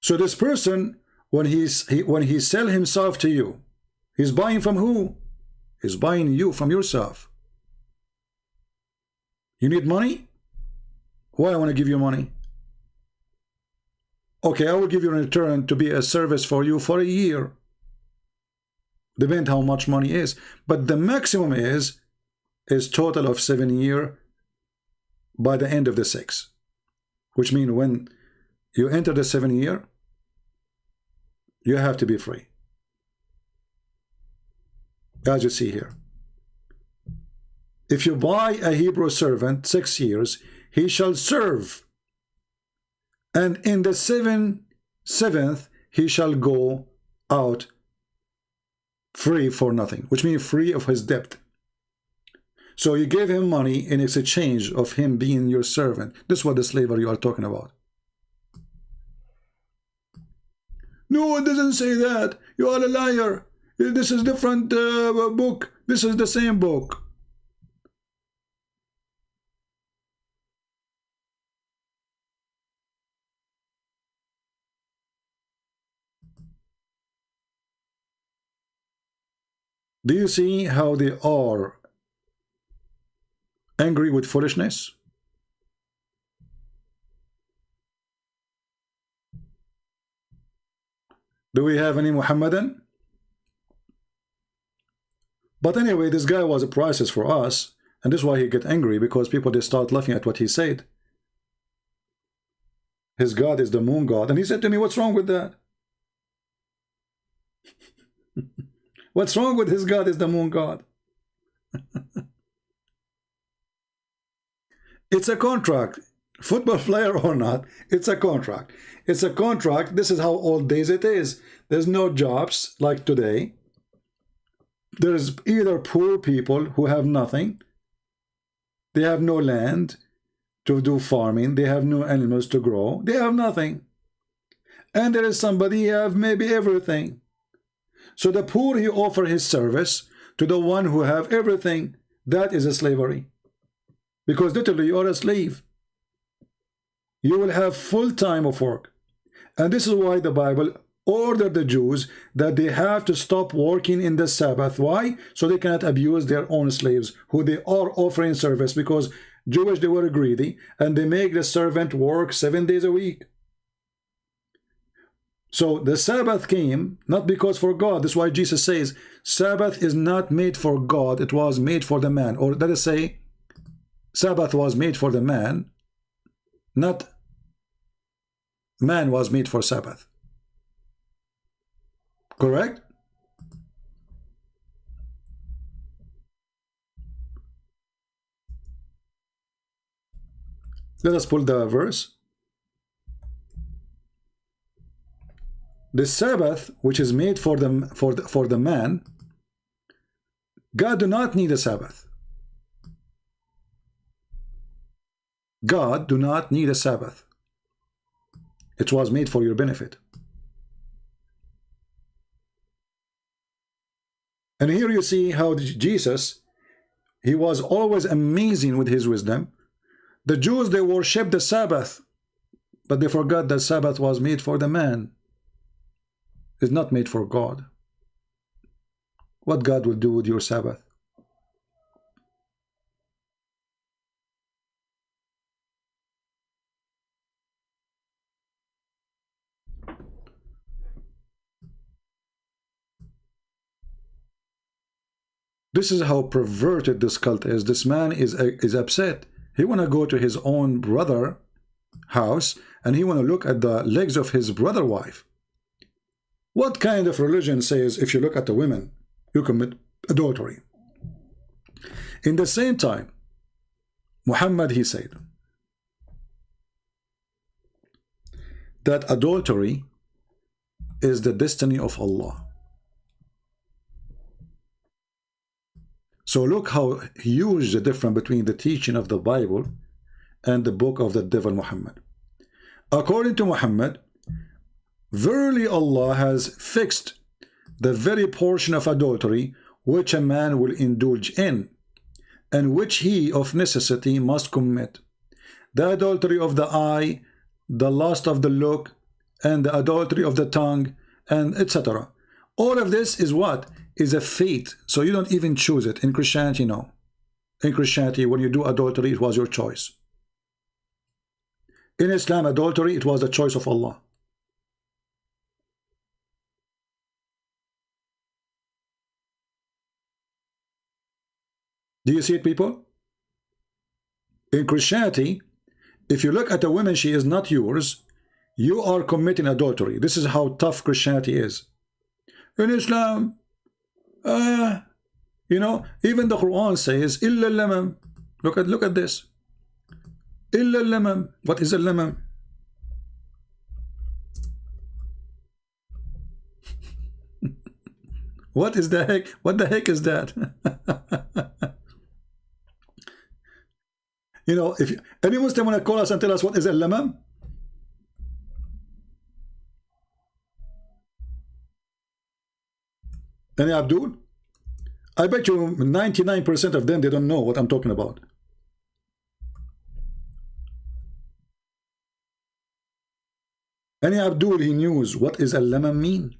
So this person, when he sell himself to you, he's buying from who? He's buying you from yourself. You need money? Why I want to give you money? Okay, I will give you in return to be a service for you for a year. Depend how much money is. But the maximum is total of 7 years by the end of the 6. Which means when you enter the 7th year, you have to be free. As you see here. If you buy a Hebrew servant 6 years, he shall serve. And in the 7th, he shall go out free for nothing, which means free of his debt. So you gave him money in exchange of him being your servant. This is what the slavery you are talking about. No, it doesn't say that. You are a liar. This is different book. This is the same book. Do you see how they are angry with foolishness? Do we have any Muhammadan? But anyway, this guy was a priceless for us, and this is why he get angry, because people, they start laughing at what he said. His God is the moon god, and he said to me, what's wrong with that? What's wrong with his God is the moon god? It's a contract. Football player or not, it's a contract. It's a contract. This is how old days it is. There's no jobs like today. There's either poor people who have nothing. They have no land to do farming. They have no animals to grow. They have nothing. And there is somebody who have maybe everything. So the poor, he offer his service to the one who have everything. That is a slavery. Because literally you are a slave. You will have full time of work. And this is why the Bible ordered the Jews that they have to stop working in the Sabbath. Why? So they cannot abuse their own slaves who they are offering service, because Jewish, they were greedy and they make the servant work 7 days a week. So the Sabbath came not because for God. That's why Jesus says Sabbath is not made for God, it was made for the man. Or let us say Sabbath was made for the man, not man was made for Sabbath. Correct? Let us pull the verse. The Sabbath, which is made for the man, God do not need a Sabbath. God do not need a Sabbath. It was made for your benefit. And here you see how Jesus, he was always amazing with his wisdom. The Jews, they worship the Sabbath, but they forgot that Sabbath was made for the man. It's not made for God. What God will do with your Sabbath? This is how perverted this cult is. This man is upset. He want to go to his own brother house and he want to look at the legs of his brother wife. What kind of religion says if you look at the women, you commit adultery? In the same time, Muhammad, he said that adultery is the destiny of Allah. So look how huge the difference between the teaching of the Bible and the book of the devil Muhammad. According to Muhammad, verily Allah has fixed the very portion of adultery which a man will indulge in, and which he of necessity must commit. The adultery of the eye, the lust of the look, and the adultery of the tongue, and etc. All of this is what? Is a fate. So you don't even choose it. In Christianity, no. In Christianity, when you do adultery, it was your choice. In Islam, adultery, it was the choice of Allah. Do you see it, people? In Christianity, if you look at a woman, she is not yours, you are committing adultery. This is how tough Christianity is. In Islam, you know, even the Quran says, "Illa lamam." Look at this. Illa lamam. What is a lamam? What is the heck? What the heck is that? You know, if any Muslim want to call us and tell us what is a lamam? Any Abdul? I bet you 99% of them, they don't know what I'm talking about. Any Abdul, he knows what is a lamam mean?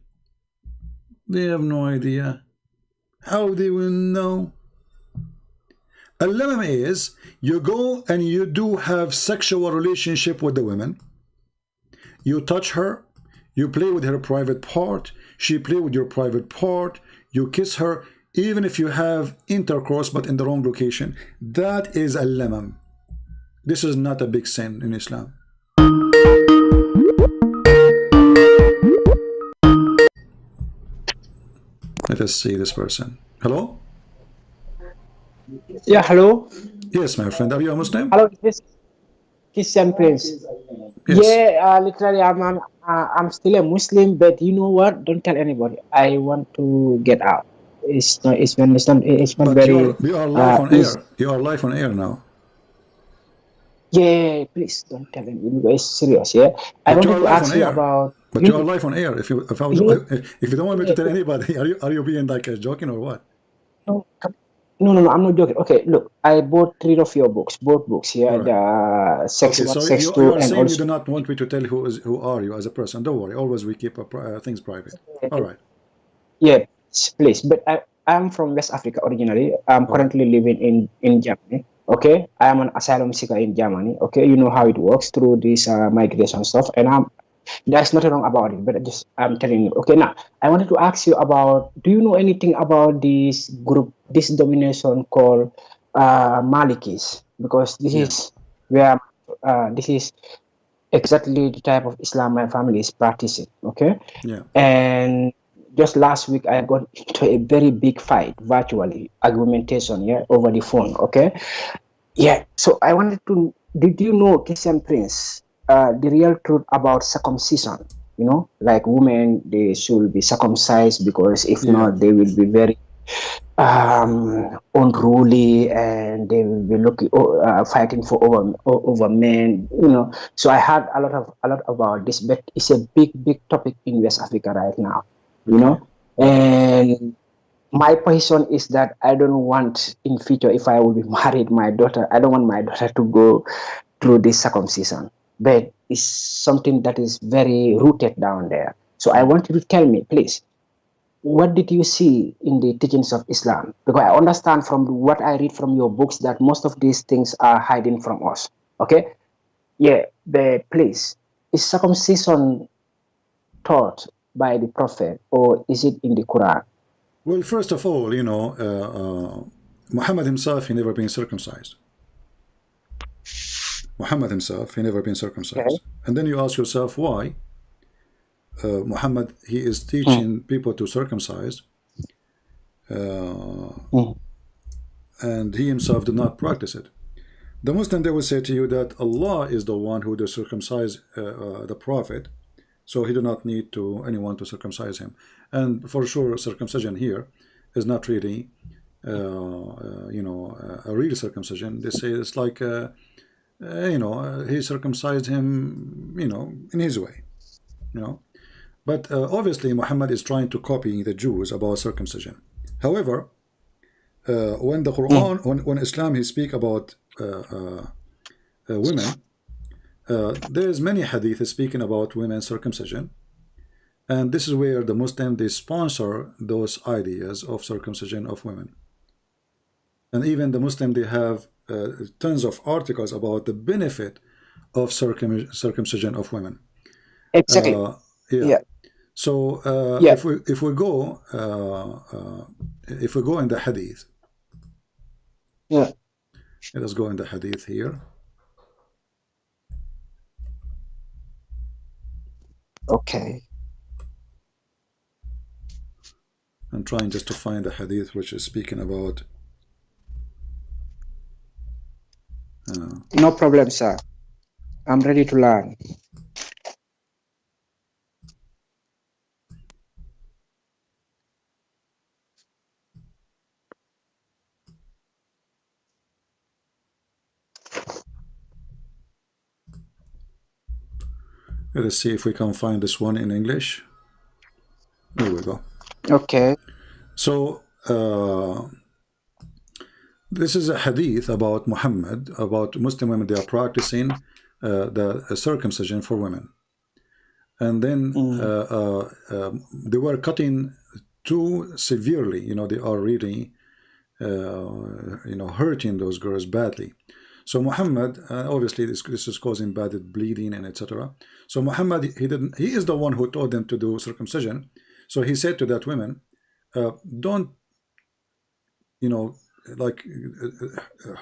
They have no idea. How they will know? A lamam is, you go and you do have sexual relationship with the women. You touch her, you play with her private part, she play with your private part, you kiss her, even if you have intercourse but in the wrong location. That is a lamam. This is not a big sin in Islam. Let us see this person. Hello? Yeah, hello. Yes, my friend. Are you a Muslim? Hello, yes. Christian Prince. Yes. Yeah, literally, I'm still a Muslim, but you know what? Don't tell anybody. I want to get out. It's not But very. you are live on air. You are live on air now. Yeah, please don't tell anybody. It's serious. Yeah, I But you wanted are to live ask on you air. about. But you are live on air. If you don't want me to tell anybody, are you being like joking or what? No, I'm not joking. Okay, look, I bought 3 of your books, both books here, the Sex Okay, 1, so Sex you 2, are and saying also. you do not want me to tell who are you as a person. Don't worry. Always we keep things private. All right. Yeah, please. But I'm from West Africa originally. I'm currently living in Germany. Okay, I am an asylum seeker in Germany. Okay, you know how it works through this migration stuff, and there's nothing wrong about it. But I'm telling you. Okay, now I wanted to ask you about. Do you know anything about this group, this domination called Malikis? Because this is where this is exactly the type of Islam my family is practicing. Okay, Yeah. and just last week I got into a very big fight, virtually argumentation, over the phone. Okay, So I wanted to. Did you know, Christian Prince, the real truth about circumcision? Like women, they should be circumcised because if not, they will be very unruly, and they will be looking fighting for over men. So I heard a lot about this, but it's a big topic in West Africa right now. And my position is that I don't want in future, if I will be married, my daughter, I don't want my daughter to go through this circumcision, but it's something that is very rooted down there. So I want you to tell me, please, what did you see in the teachings of Islam? Because I understand from what I read from your books that most of these things are hiding from us. Okay? But please, is circumcision taught by the Prophet, or is it in the Quran? Well, first of all, Muhammad himself, he never been circumcised. Muhammad himself, he never been circumcised. Okay. And then you ask yourself why Muhammad, he is teaching people to circumcise, and he himself did not practice it. The Muslim, they will say to you that Allah is the one who did circumcise the Prophet, so he do not need anyone to circumcise him. And for sure, circumcision here is not really, a real circumcision. They say it's like, he circumcised him, in his way, But obviously, Muhammad is trying to copy the Jews about circumcision. However, when the Quran, when Islam, he speak about women, there is many hadith speaking about women's circumcision, and this is where the Muslim, they sponsor those ideas of circumcision of women. And even the Muslim, they have tons of articles about the benefit of circumcision of women. Exactly. So if we go in the hadith, let us go in the hadith here. Okay. I'm trying just to find the hadith which is speaking about. No problem, sir. I'm ready to learn. Let us see if we can find this one in English. Here we go. Okay. So this is a hadith about Muhammad, about Muslim women. They are practicing the circumcision for women, and then they were cutting too severely. They are really hurting those girls badly. So Muhammad, obviously this is causing bad bleeding and etc. So Muhammad, he is the one who taught them to do circumcision. So he said to that women, don't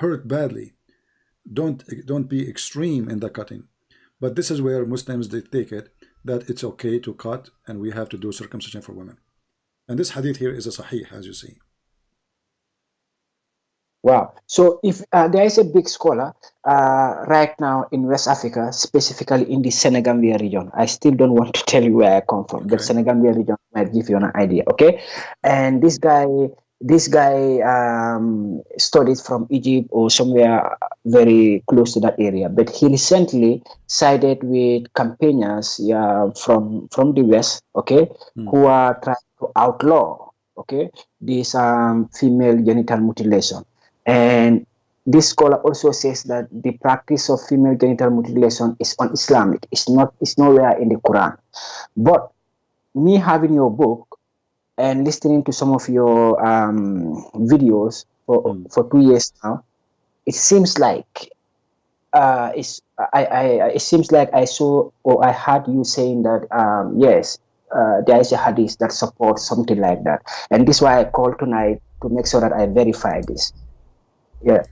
hurt badly, don't be extreme in the cutting. But this is where Muslims, they take it that it's okay to cut and we have to do circumcision for women. And this hadith here is a sahih, as you see. Wow. So if there is a big scholar right now in West Africa, specifically in the Senegambia region, I still don't want to tell you where I come from, but Senegambia region might give you an idea, okay? And this guy studied from Egypt or somewhere very close to that area, but he recently sided with campaigners from the West, okay, who are trying to outlaw, okay, this female genital mutilation. And this scholar also says that the practice of female genital mutilation is un-Islamic. It's nowhere in the Quran. But me having your book and listening to some of your videos for 2 years now, it seems like it seems like I saw or I heard you saying that yes, there is a hadith that supports something like that, and this is why I called tonight to make sure that I verify this. Yeah.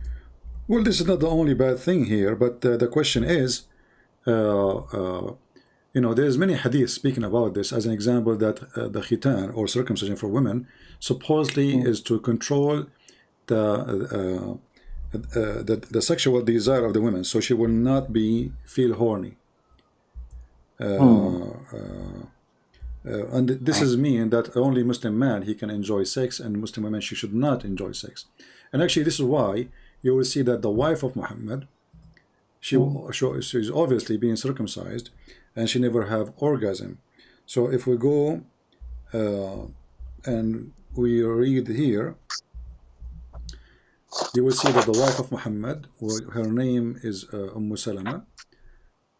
Well, this is not the only bad thing here, but the question is, you know, there's many hadiths speaking about this. As an example, that the khitan, or circumcision for women, supposedly is to control the sexual desire of the women, so she will not feel horny. And this is mean that only Muslim man he can enjoy sex, and Muslim women she should not enjoy sex. And actually, this is why you will see that the wife of Muhammad, she's obviously being circumcised, and she never have orgasm. So if we go and we read here, you will see that the wife of Muhammad, her name is Salama.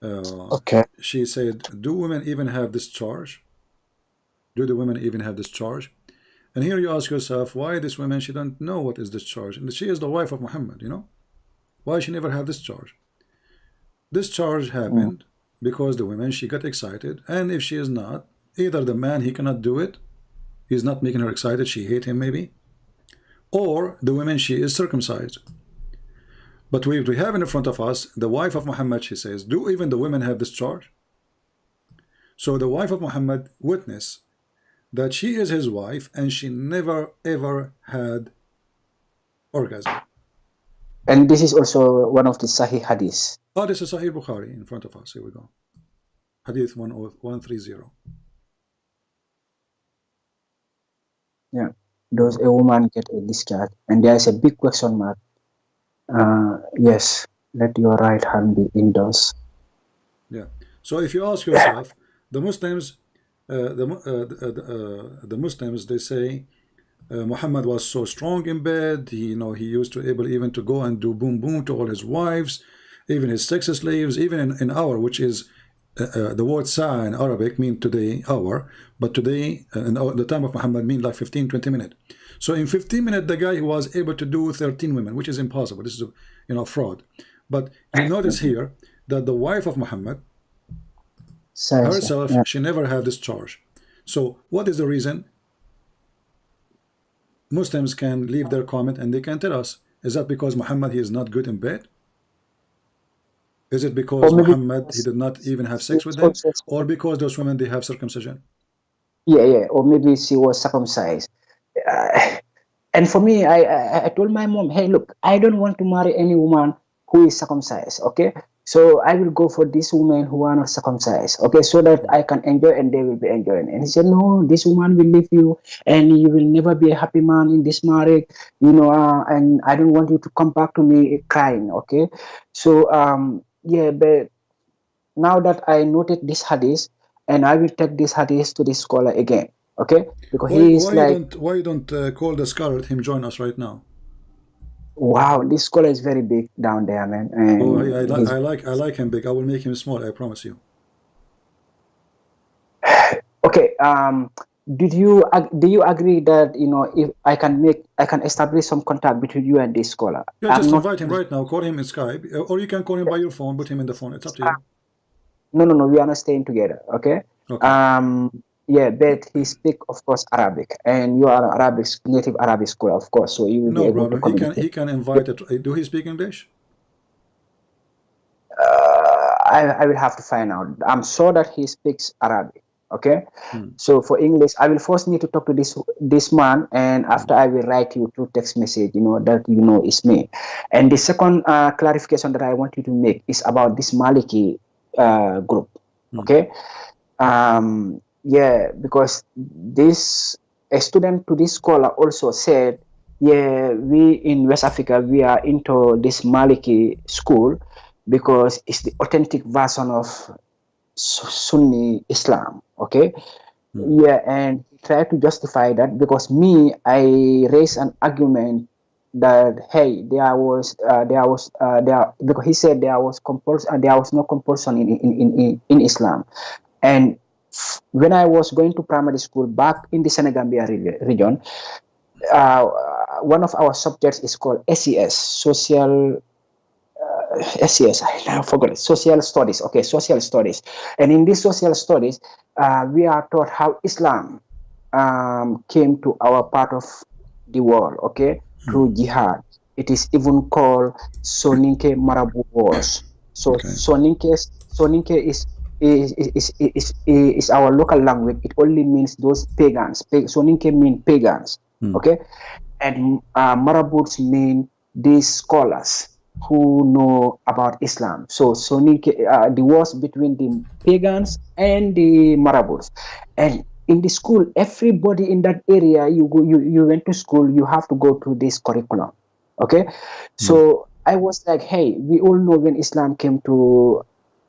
Okay. She said, do women even have discharge? Do the women even have discharge? And here you ask yourself, why this woman, she don't know what is discharge? And she is the wife of Muhammad, you know? Why she never have discharge? Discharge happened because the woman, she got excited, and if she is not, either the man, he cannot do it, he's not making her excited, she hate him maybe, or the woman, she is circumcised. But we have in front of us the wife of Muhammad. She says, do even the women have discharge? So the wife of Muhammad witness that she is his wife and she never ever had orgasm. And this is also one of the Sahih hadiths. Oh, this is Sahih Bukhari in front of us. Here we go. Hadith 130. Yeah. Does a woman get a discharge? And there is a big question mark. Yes, let your right hand be indoors. Yeah. So if you ask yourself, the Muslims, the Muslims, they say Muhammad was so strong in bed. He used to able even to go and do boom boom to all his wives, even his sex slaves, even in hour, which is the word sa'a in Arabic mean today hour, but today in the time of Muhammad mean like 15-20 minutes. So in 15 minutes, the guy was able to do 13 women, which is impossible. This is fraud. But you notice here that the wife of Muhammad herself, she never had discharge. So what is the reason? Muslims can leave their comment and they can tell us, is that because Muhammad, he is not good in bed? Is it because Muhammad, he did not even have sex with them? Or because those women, they have circumcision? Yeah. Or maybe she was circumcised. And for me, I told my mom, hey, look, I don't want to marry any woman who is circumcised, okay? So I will go for these women who are not circumcised, okay, so that I can enjoy and they will be enjoying. And he said, no, this woman will leave you and you will never be a happy man in this marriage, and I don't want you to come back to me crying, okay? So, but now that I noted this hadith, and I will take this hadith to this scholar again, okay? Because why you don't call the scholar, let him join us right now? Wow, this scholar is very big down there, man. And I like him big. I will make him small, I promise you. Okay. Do you agree that if I can establish some contact between you and this scholar? Yeah, just invite him right now. Call him in Skype, or you can call him by your phone. Put him in the phone. It's up to you. No. We are not staying together. Okay. Yeah, but he speak, of course, Arabic, and you are an native Arabic scholar, of course. So you will be able to communicate. He can invite it. Do he speak English? I will have to find out. I'm sure that he speaks Arabic. Okay. So for English, I will first need to talk to this man, and after I will write you through text message. That it's me. And the second clarification that I want you to make is about this Maliki group. Okay. Yeah, because a student to this scholar also said, yeah, we in West Africa, we are into this Maliki school because it's the authentic version of Sunni Islam, okay? Yeah, and he tried to justify that because I raised an argument that, hey, because he said there was no compulsion in Islam. And when I was going to primary school back in the Senegambia region, one of our subjects is called SES, social studies. Okay, social studies. And in this social studies, we are taught how Islam came to our part of the world, okay, through jihad. It is even called Soninke Marabu Wars. So Soninke is our local language. It only means those pagans. Soninke mean pagans. Okay, and marabouts mean these scholars who know about Islam. So Soninke, the wars between the pagans and the marabouts. And in the school, everybody in that area, you went to school, you have to go through this curriculum. Okay, so I was like, hey, we all know when Islam came to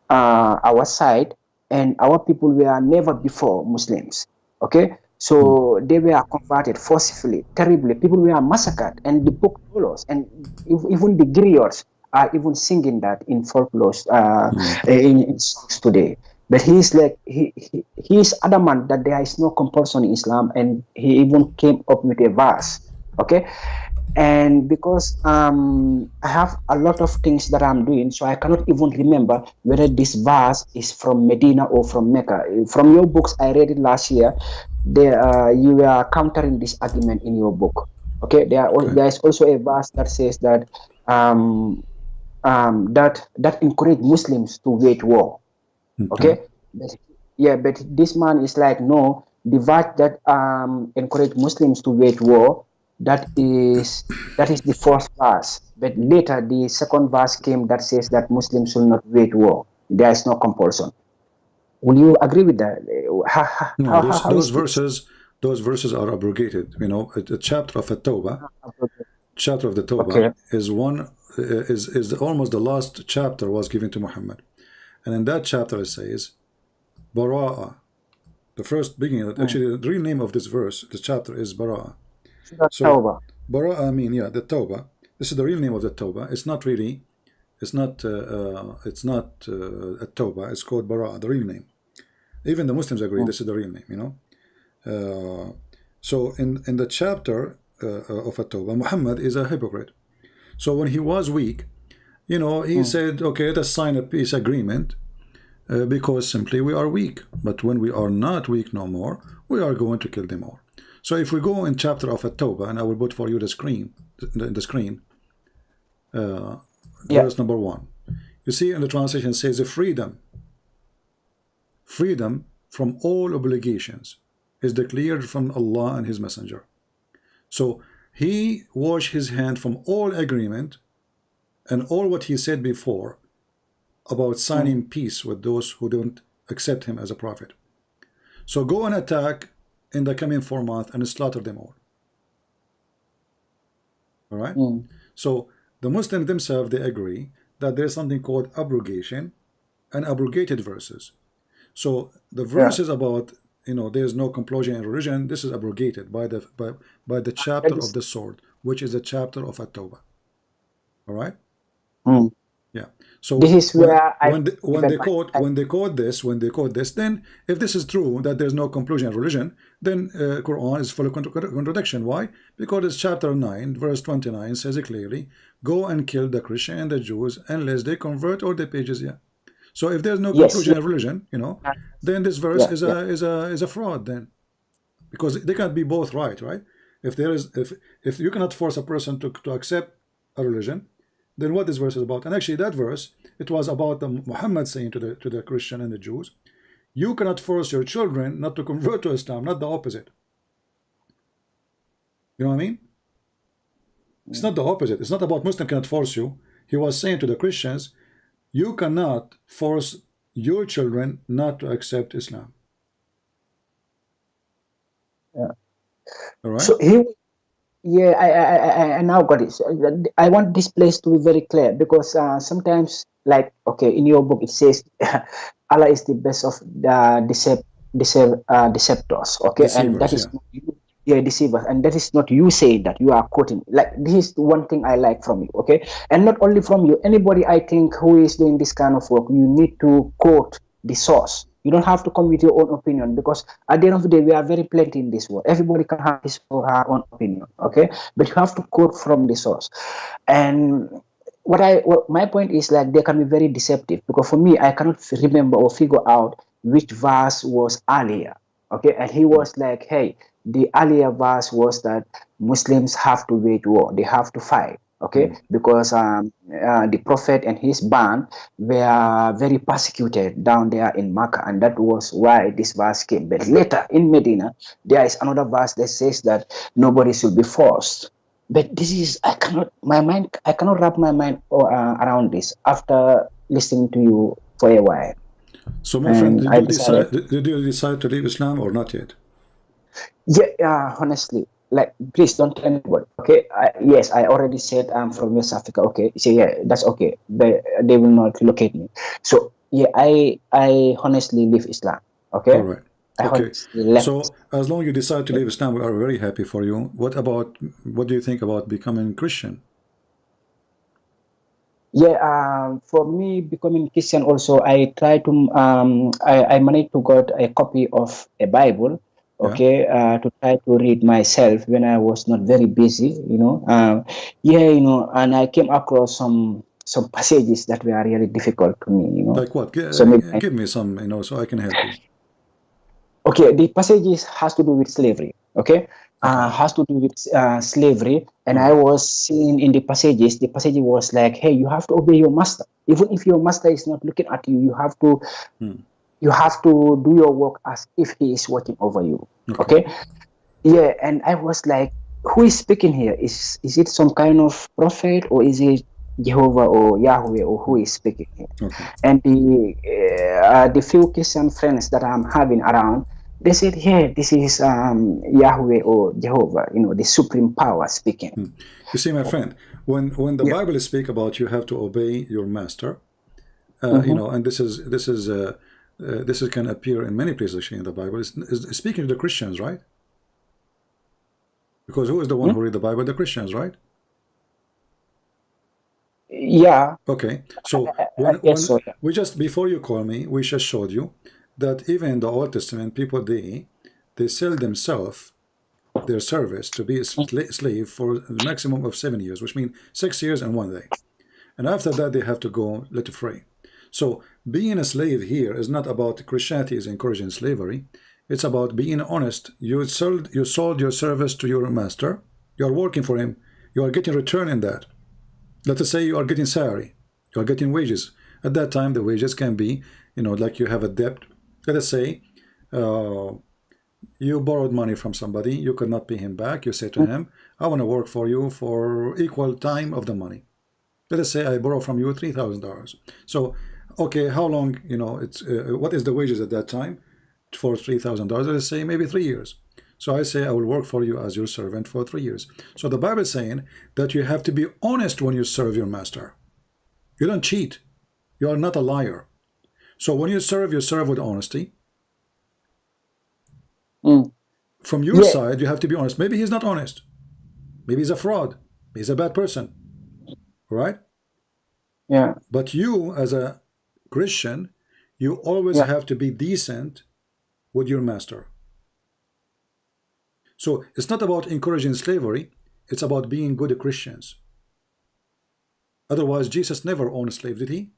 our side, and our people were never before Muslims. Okay, so they were converted forcibly, terribly. People were massacred, and the book follows, and even the griots are even singing that in folklore, in songs today. But he's like he's adamant that there is no compulsion in Islam, and he even came up with a verse. Okay, and because I have a lot of things that I'm doing, so I cannot even remember whether this verse is from Medina or from Mecca. From your books, I read it last year. You were countering this argument in your book. Okay, there is also a verse that says that that encourage Muslims to wage war. Okay, but this man is like, no, the verse that encourage Muslims to wage war, that is the first verse. But later the second verse came that says that Muslims should not wage war. There is no compulsion. Will you agree with that? Those verses are abrogated. You know, the chapter of the Tawbah Okay. is almost the last chapter was given to Muhammad, and in that chapter it says Bara'a. The first beginning, actually, the real name of this verse, this chapter is Bara'a. So Bara'a, I mean, the Tawbah. This is the real name of the Tawbah. It's not really, it's not a Tawbah. It's called Bara'a, the real name. Even the Muslims agree this is the real name. You know. So in the chapter of At-Tawbah, Muhammad is a hypocrite. So when he was weak, you know, he said, okay, let's sign a peace agreement because simply we are weak. But when we are not weak no more, we are going to kill them all. So if we go in chapter of At-Tawbah, and I will put for you the screen, verse number 1. You see in the translation it says freedom from all obligations is declared from Allah and His Messenger. So he washed his hand from all agreement and all what he said before about signing peace with those who don't accept him as a prophet. So go and attack in the coming 4 months and slaughter them all. All right? So the Muslims themselves, they agree that there's something called abrogation and abrogated verses. So the verses about, you know, there's no compulsion in religion, this is abrogated by the chapter of the sword, which is the chapter of At-Tawbah. All right? Yeah. So this is where when they quote this, then if this is true that there's no compulsion in religion, then Quran is full of contradiction. Why? Because it's chapter 9, verse 29 says it clearly: go and kill the Christian and the Jews unless they convert or they pay jizya. So if there's no conclusion of religion, you know, then this verse is a fraud then, because they can't be both right? If you cannot force a person to accept a religion, then what this verse is about? And actually that verse, it was about Muhammad saying to the Christian and the Jews, you cannot force your children not to convert to Islam, not the opposite. You know what I mean? It's not the opposite. It's not about Muslim cannot force you. He was saying to the Christians, you cannot force your children not to accept Islam. Yeah. All right. So I now got it. So I want this place to be very clear, because sometimes, like, okay, in your book it says Allah is the best of the deceptors. Okay, Deceivers, and that is deceivers, and that is not you saying that, you are quoting. Like, this is one thing I like from you. Okay, and not only from you, anybody I think who is doing this kind of work, you need to quote the source. You don't have to come with your own opinion, because at the end of the day, we are very plenty in this world. Everybody can have his or her own opinion, okay? But you have to quote from the source. And what my point is, like, they can be very deceptive, because for me, I cannot remember or figure out which verse was earlier, okay? And he was like, hey, the earlier verse was that Muslims have to wage war, they have to fight, okay, because the prophet and his band were very persecuted down there in Makkah, and that was why this verse came. But later in Medina, there is another verse that says that nobody should be forced. But this is, I cannot wrap my mind around this after listening to you for a while. So, my friend, did you decide to leave Islam or not yet? Yeah, honestly, like, please don't tell anybody. Okay, yes, I already said I'm from West Africa. Okay, so yeah, that's okay. But they will not locate me. So yeah, I honestly leave Islam. Okay. All right. Okay. So as long as you decide to leave Islam, we are very happy for you. What do you think about becoming Christian? Yeah, for me, becoming Christian also, I try to I managed to get a copy of a Bible, okay, to try to read myself when I was not very busy, and I came across some passages that were really difficult to me, Like what? So give me some, so I can help you. Okay, the passages has to do with slavery, okay? Has to do with slavery, and I was seeing in the passage was like, hey, you have to obey your master. Even if your master is not looking at you, you have to do your work as if he is watching over you, okay? Yeah, and I was like, who is speaking here? Is it some kind of prophet, or is it Jehovah or Yahweh, or who is speaking here? And the few Christian friends that I'm having around, they said, "Yeah, this is Yahweh or Jehovah, the supreme power speaking." You see, my friend, when the Bible speaks about you have to obey your master, and this can appear in many places actually in the Bible. It's speaking to the Christians, right? Because who is the one who read the Bible? The Christians, right? Yeah. Okay. So we just, before you call me, we just showed you that even in the Old Testament, people they sell themselves, their service, to be a slave for a maximum of 7 years, which means 6 years and 1 day, and after that they have to go let free. So being a slave here is not about Christianity is encouraging slavery. It's about being honest. You sold your service to your master. You are working for him. You are getting return in that. Let us say you are getting salary. You are getting wages. At that time, the wages can be, like you have a debt. Let us say you borrowed money from somebody. You could not pay him back. You say to him, I want to work for you for equal time of the money. Let us say I borrow from you $3,000. So, okay, how long, what is the wages at that time for $3,000? Let us say maybe 3 years. So I say I will work for you as your servant for 3 years. So the Bible is saying that you have to be honest when you serve your master. You don't cheat. You are not a liar. So when you serve with honesty. From your side, you have to be honest. Maybe he's not honest. Maybe he's a fraud. He's a bad person. Right? Yeah. But you, as a Christian, you always have to be decent with your master. So it's not about encouraging slavery. It's about being good Christians. Otherwise, Jesus never owned a slave, did he?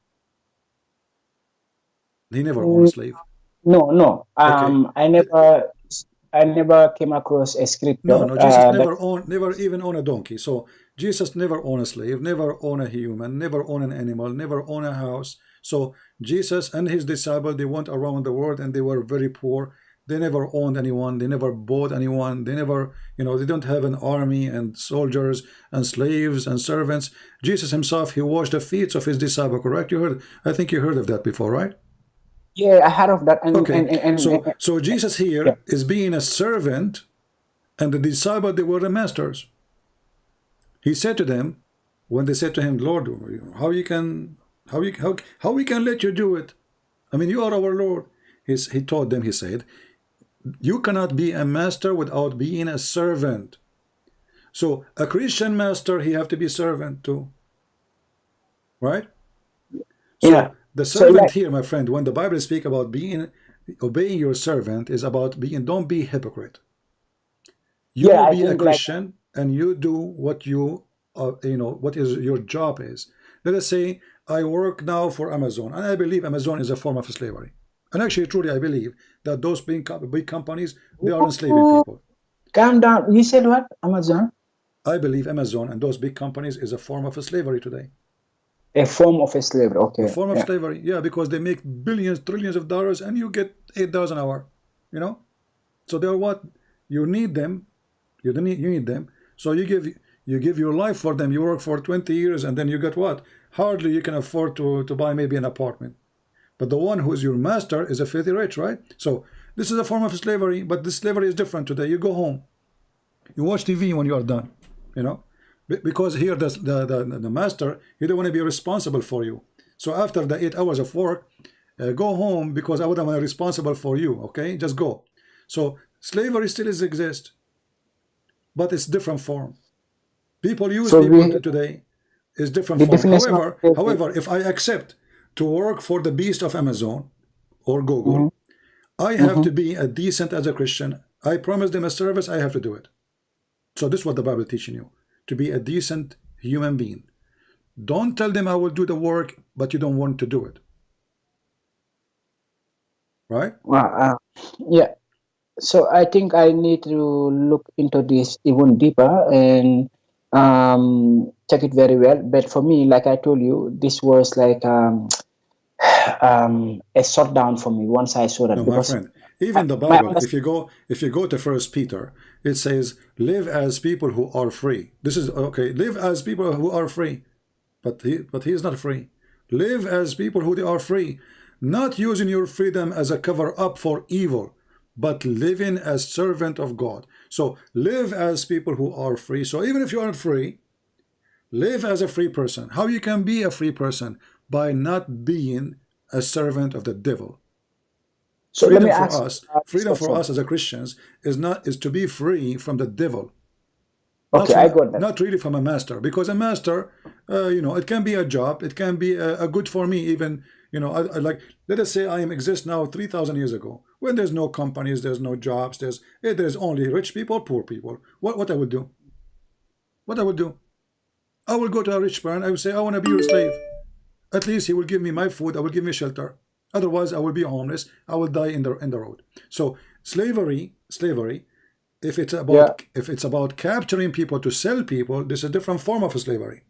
He never owned a slave. No. Okay. I never came across a scripture. No. Jesus never even owned a donkey. So Jesus never owned a slave, never owned a human, never owned an animal, never owned a house. So Jesus and his disciples, they went around the world and they were very poor. They never owned anyone. They never bought anyone. They never, they don't have an army and soldiers and slaves and servants. Jesus himself, he washed the feet of his disciples, correct? I think you heard of that before, right? Yeah, I heard of that. So Jesus here is being a servant, and the disciples, they were the masters. He said to them, when they said to him, Lord, how we can let you do it? I mean, you are our Lord. He told them, he said, you cannot be a master without being a servant. So a Christian master, he have to be servant too. Right? So the servant here, my friend, when the Bible speaks about obeying your servant, is about don't be hypocrite. You will be a Christian and you do what what is your job is. Let us say I work now for Amazon, and I believe Amazon is a form of slavery. And actually, truly, I believe that those big companies, they are enslaving people. Calm down. You said what? Amazon? I believe Amazon and those big companies is a form of slavery today. A form of a slavery, okay. A form of yeah. slavery, yeah, because they make billions, trillions of dollars, and you get $8 an hour, you know. So they're what you need them, you need them. So you give your life for them. You work for 20 years, and then you get what? Hardly you can afford to buy maybe an apartment. But the one who is your master is a filthy rich, right? So this is a form of slavery, but this slavery is different today. You go home, you watch TV when you are done, you know. Because here the master, he don't want to be responsible for you. So after the 8 hours of work, go home because I wouldn't want to be responsible for you. Okay, just go. So slavery still exists, but it's different form. People use people today is different form. However, if I accept to work for the beast of Amazon or Google, I have to be a decent as a Christian. I promise them a service. I have to do it. So this is what the Bible is teaching you. To be a decent human being. Don't tell them I will do the work, but you don't want to do it. Right? Yeah. So I think I need to look into this even deeper and check it very well. But for me, like I told you, this was like a shutdown for me once I saw that. No, my friend. Even the Bible, if you go to 1 Peter, it says, live as people who are free. This is okay, live as people who are free. But he is not free. Live as people who are free, not using your freedom as a cover up for evil, but living as servant of God. So live as people who are free. So even if you aren't free, live as a free person. How you can be a free person? By not being a servant of the devil. So freedom for us as a Christians is to be free from the devil. Okay, I got that. Not really from a master, because a master, you know, it can be a job, it can be a good for me. Even, you know, I like, let us say I exist now 3,000 years ago, when there's no companies, there's no jobs, there's only rich people, poor people. What I would do? What I would do? I will go to a rich man. I will say, I want to be your slave. At least he will give me my food. I will give me shelter. Otherwise, I will be homeless. I will die in the road. So slavery. If it's about capturing people to sell people, this is a different form of slavery.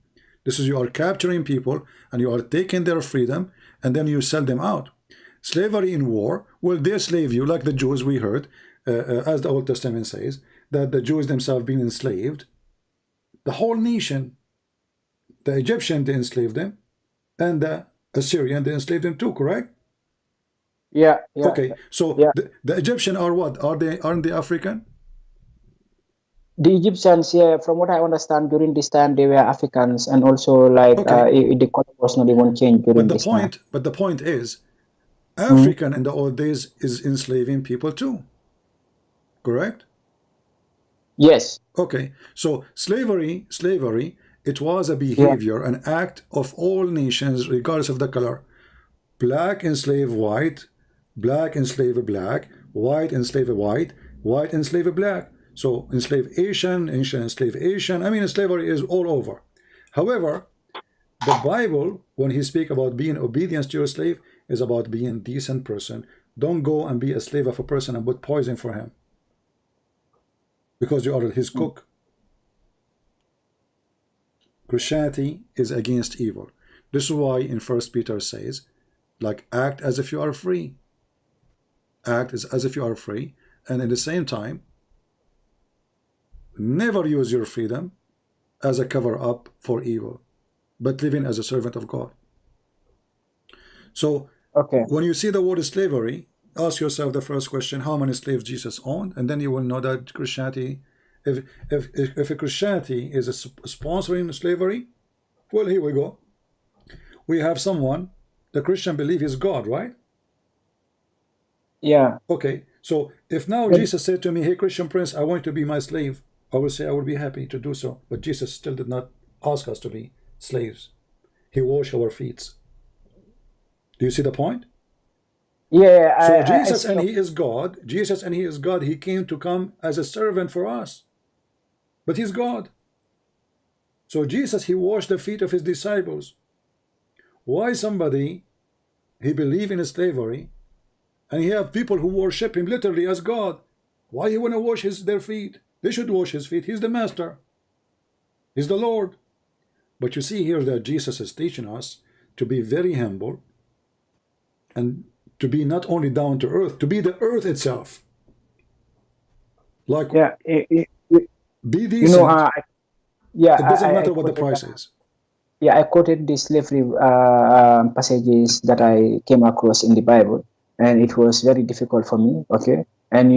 This is you are capturing people and you are taking their freedom and then you sell them out. Slavery in war, well, they slave you like the Jews. We heard, as the Old Testament says, that the Jews themselves being enslaved. The whole nation, the Egyptian, they enslaved them, and the Assyrian, they enslaved them too. Correct? Yeah. Okay, so the Egyptian are what? Aren't they African? The Egyptians, yeah, from what I understand, during this time they were Africans, and also like the color was not even changed during this time. But the point is, African in the old days is enslaving people too. Correct? Yes. Okay, so slavery, it was a behavior, an act of all nations, regardless of the color. Black enslave white, black enslave black, white enslave white, white enslave black. So enslave Asian, enslave Asian. I mean, slavery is all over. However, the Bible, when he speaks about being obedience to your slave, is about being a decent person. Don't go and be a slave of a person and put poison for him, because you are his cook. Christianity is against evil. This is why in 1 Peter says, like, act as if you are free. Act as if you are free, and at the same time, never use your freedom as a cover-up for evil, but living as a servant of God. So, when you see the word slavery, ask yourself the first question: how many slaves Jesus owned? And then you will know that Christianity, if a Christianity is sponsoring slavery, well, here we go. We have someone, the Christian believe is God, right? Yeah. Okay, so if now Jesus said to me, hey, Christian Prince, I want you to be my slave, I will say I will be happy to do so. But Jesus still did not ask us to be slaves. He washed our feet. Do you see the point? Yeah. So Jesus and he is God. Jesus and he is God. He came to come as a servant for us. But he's God. So Jesus, he washed the feet of his disciples. Why somebody, he believe in slavery, and he have people who worship him literally as God? Why he want to wash their feet? They should wash his feet. He's the master. He's the Lord. But you see here that Jesus is teaching us to be very humble and to be not only down to earth, to be the earth itself. Like, Yeah, be decent. you know, yeah, it doesn't I matter what the quoted, price is. yeah, I quoted the slavery passages that I came across in the Bible, and it was very difficult for me. Okay, and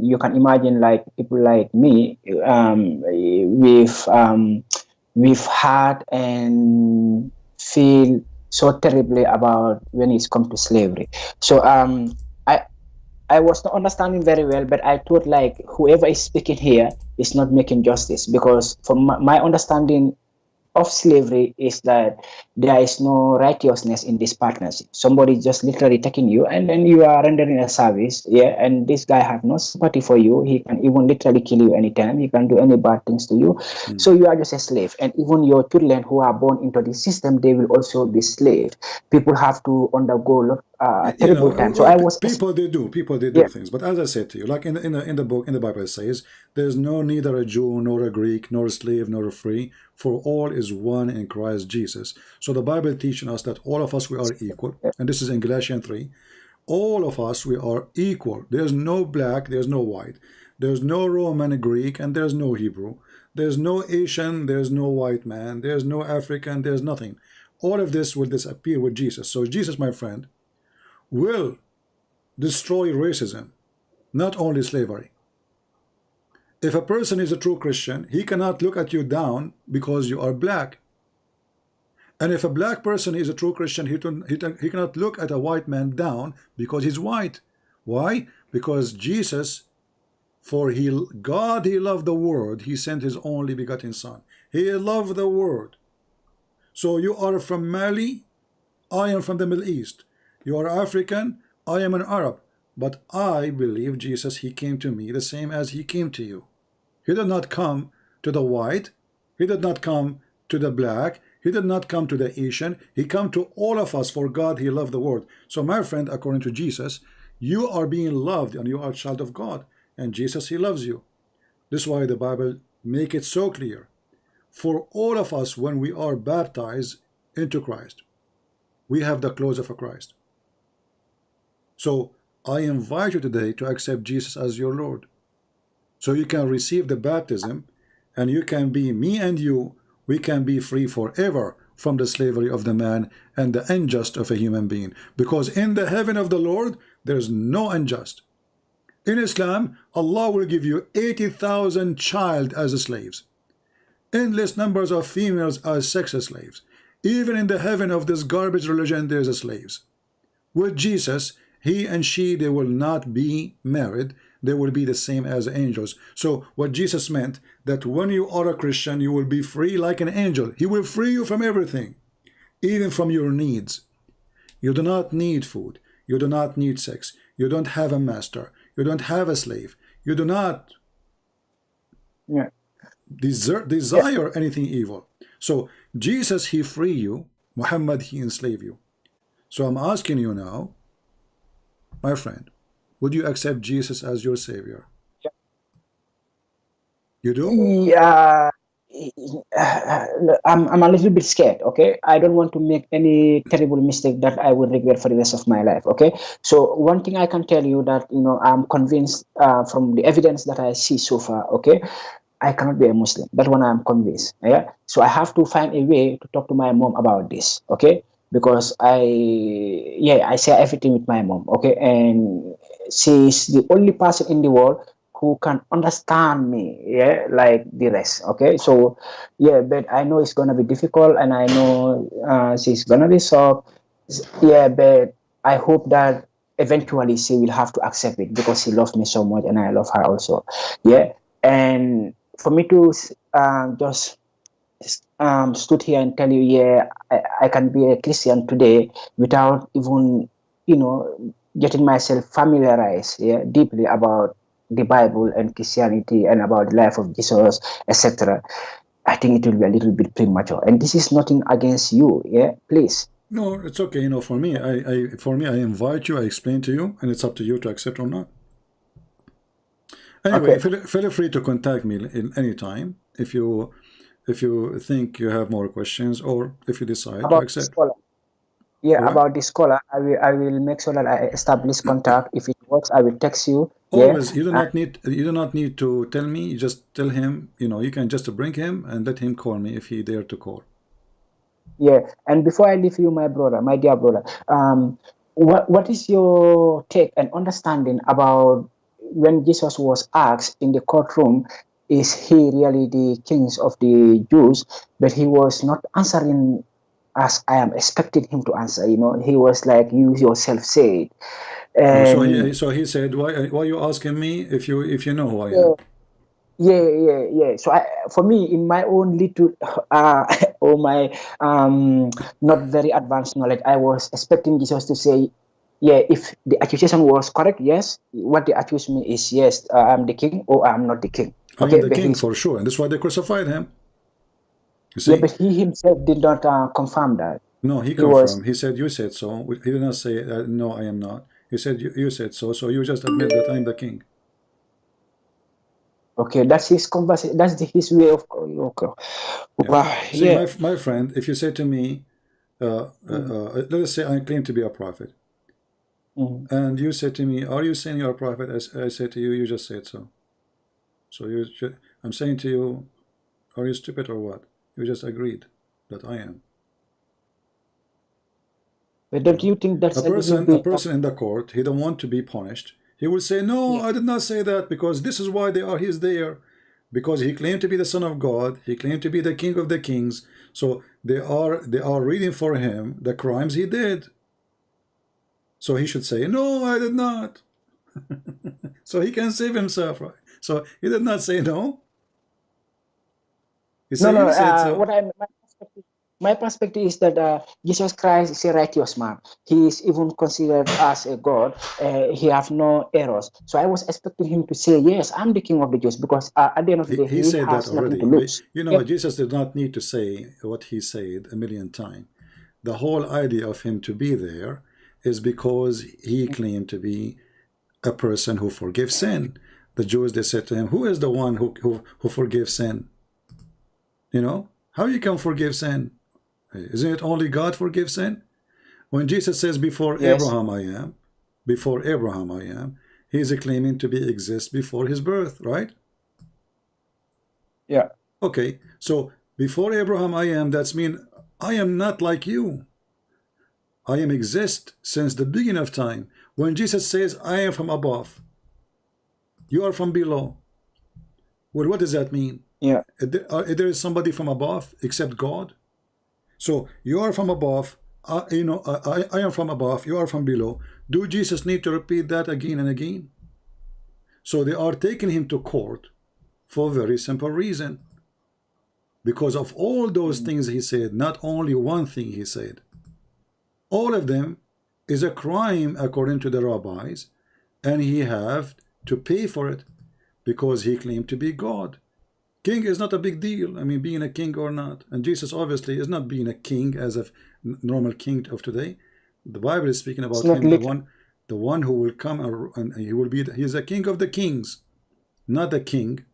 you can imagine, like, people like me, we've had and feel so terribly about when it comes to slavery. So I was not understanding very well, but I thought, like, whoever is speaking here is not making justice, because from my understanding of slavery is that there is no righteousness in this partnership. Somebody just literally taking you, and then you are rendering a service, yeah, and this guy have no sympathy for you. He can even literally kill you anytime. He can do any bad things to you. So you are just a slave. And even your children who are born into the system, they will also be slaves. People have to undergo terrible time. So I was people they do things, but as I said to you, like in the book, in the Bible, it says there's no neither a Jew nor a Greek nor a slave nor a free, for all is one in Christ Jesus. So the Bible teaching us that all of us, we are equal, and this is in Galatians 3. All of us, we are equal. There's no black, there's no white, there's no Roman, Greek, and there's no Hebrew. There's no Asian, there's no white man, there's no African, there's nothing. All of this will disappear with Jesus. So Jesus, my friend, will destroy racism, not only slavery. If a person is a true Christian, he cannot look at you down because you are black. And if a black person is a true Christian, he cannot look at a white man down because he's white. Why? Because Jesus, God, he loved the world. He sent his only begotten son. He loved the world. So you are from Mali, I am from the Middle East. You are African, I am an Arab. But I believe Jesus, he came to me the same as he came to you. He did not come to the white. He did not come to the black. He did not come to the Asian. He came to all of us, for God, he loved the world. So my friend, according to Jesus, you are being loved and you are a child of God. And Jesus, he loves you. This is why the Bible make it so clear. For all of us, when we are baptized into Christ, we have the clothes of a Christ. So I invite you today to accept Jesus as your Lord, so you can receive the baptism, and you can be, me and you, we can be free forever from the slavery of the man and the unjust of a human being. Because in the heaven of the Lord, there's no unjust. In Islam, Allah will give you 80,000 child as slaves, endless numbers of females as sex slaves. Even in the heaven of this garbage religion, there's a slaves. With Jesus, he and she, they will not be married. They will be the same as angels. So what Jesus meant, that when you are a Christian, you will be free like an angel. He will free you from everything, even from your needs. You do not need food. You do not need sex. You don't have a master. You don't have a slave. You do not desire anything evil. So Jesus, he free you. Muhammad, he enslave you. So I'm asking you now, my friend, would you accept Jesus as your Savior? You do? Yeah, I'm a little bit scared. Okay, I don't want to make any terrible mistake that I will regret for the rest of my life. Okay, so one thing I can tell you that, you know, I'm convinced from the evidence that I see so far. Okay, I cannot be a Muslim. That one I'm convinced. Yeah, so I have to find a way to talk to my mom about this. Okay, because I share everything with my mom. Okay, and she's the only person in the world who can understand me, yeah, like the rest. Okay, so yeah, but I know it's gonna be difficult, and I know she's gonna be soft. Yeah, but I hope that eventually she will have to accept it, because she loves me so much and I love her also. Yeah, and for me to just stood here and tell you, yeah, I can be a Christian today without even, you know, getting myself familiarized, yeah, deeply about the Bible and Christianity and about the life of Jesus, etc. I think it will be a little bit premature. And this is nothing against you, yeah, please. No, it's okay. You know, for me, I invite you, I explain to you, and it's up to you to accept or not. Anyway, Okay. feel free to contact me in any time if you if you think you have more questions, or if you decide to About the accept. scholar. Yeah, What? about the scholar, I will make sure that I establish contact. If it works, I will text you. Always, Yeah. you do not need to tell me. You just tell him. You can just bring him and let him call me if he dare to call. Yeah, and before I leave you, my brother, my dear brother, what is your take and understanding about when Jesus was asked in the courtroom, is he really the king of the Jews? But he was not answering as I am expecting him to answer. He was like, you yourself said. And So he said, why you asking me if you know who I am? Yeah. So for me, in my own little or my not very advanced knowledge, I was expecting Jesus to say, yeah, if the accusation was correct, yes, what they accuse me is, yes, I'm the king or I'm not the king. I am the king for sure, and that's why they crucified him. You see? Yeah, but he himself did not confirm that. No, he confirmed. He said, you said so. He did not say, no, I am not. He said, you said so, so you just admit that I'm the king. Okay, that's his conversation. That's his way of. Okay. Yeah. Wow. See, Yeah. my friend, if you say to me, let us say I claim to be a prophet, and you say to me, are you saying you're a prophet? I say to you, you just said so. So I'm saying to you, are you stupid or what? You just agreed that I am. But don't you think that's a person in the court? He don't want to be punished. He will say, no, I did not say that, because this is why he's there, because he claimed to be the Son of God. He claimed to be the King of the Kings. So they are reading for him the crimes he did. So he should say, no, I did not. So he can save himself, right? So he did not say no. He said, No. so. My perspective is that Jesus Christ is a righteous man. He is even considered as a God. He have no errors. So I was expecting him to say, yes, I'm the King of the Jews, because at the end of the day, he said has that already. nothing to lose. Jesus did not need to say what he said a million times. The whole idea of him to be there is because he claimed to be a person who forgives sin. The Jews, they said to him, who is the one who forgives sin? How you can forgive sin? Isn't it only God forgives sin? When Jesus says, before Abraham I am, before Abraham I am, he is claiming to exist before his birth, right? Yeah. Okay, so before Abraham I am, that's mean I am not like you. I am exist since the beginning of time. When Jesus says, I am from above, you are from below. Well, what does that mean? Yeah. There is somebody from above except God? So you are from above, I am from above, you are from below. Do Jesus need to repeat that again and again? So they are taking him to court for a very simple reason. Because of all those things he said, not only one thing he said. All of them is a crime according to the rabbis, and he have to pay for it because he claimed to be God. King is not a big deal. I mean, being a king or not. And Jesus obviously is not being a king as a normal king of today. The Bible is speaking about him, the one who will come and he will be. He is a king of the kings, not a king.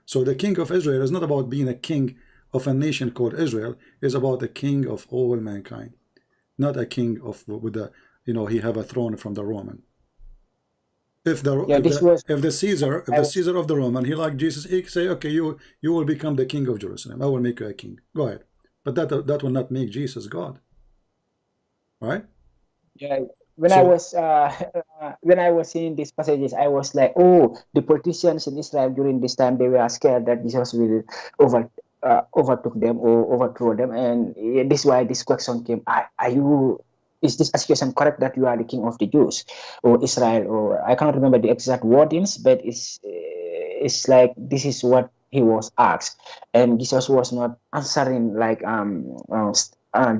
So the king of Israel is not about being a king of a nation called Israel. It's about the king of all mankind, not a king of he have a throne from the Roman. If the Caesar of the Roman, he like Jesus, he say, okay, you will become the king of Jerusalem. I will make you a king. Go ahead. But that will not make Jesus God. Right? Yeah. When I was seeing these passages, I was like, oh, the politicians in Israel during this time, they were scared that Jesus will overtook them or overthrow them, and this is why this question came. Is this accusation correct that you are the king of the Jews or Israel? Or I cannot remember the exact wordings, but it's like this is what he was asked, and Jesus was not answering like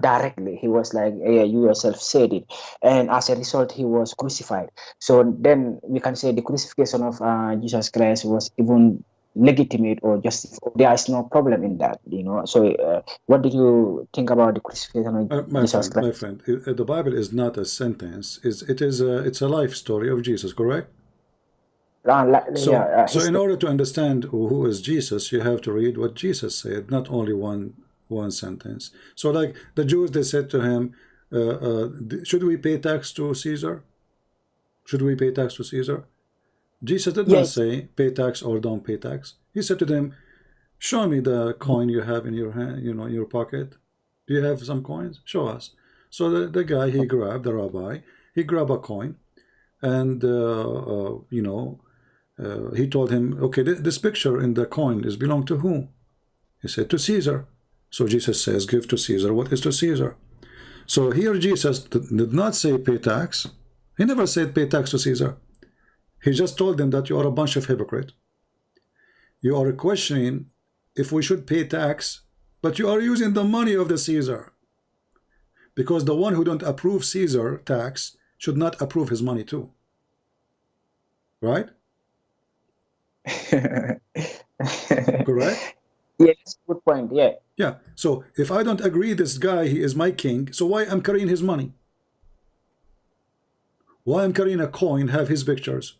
directly. He was like, yeah, you yourself said it, and as a result, he was crucified. So then we can say the crucifixion of Jesus Christ was even legitimate or just there is no problem in that, So what did you think about the crucifixion of Jesus Christ? My friend, the Bible is not a sentence. It's a life story of Jesus, correct? So in order to understand who is Jesus, you have to read what Jesus said, not only one sentence. So like the Jews, they said to him, should we pay tax to Caesar? Should we pay tax to Caesar? Jesus did not say pay tax or don't pay tax. He said to them, show me the coin you have in your hand, in your pocket. Do you have some coins? Show us. So the guy, he grabbed, the rabbi, he grabbed a coin, and he told him, okay, this picture in the coin is belong to whom? He said, to Caesar. So Jesus says, give to Caesar what is to Caesar. So here Jesus did not say pay tax. He never said pay tax to Caesar. He just told them that you are a bunch of hypocrites. You are questioning if we should pay tax, but you are using the money of the Caesar. Because the one who don't approve Caesar tax should not approve his money too. Right? Correct? Yes, good point. Yeah. Yeah. So if I don't agree this guy, he is my king, so why I'm carrying his money? Why I'm carrying a coin, have his pictures?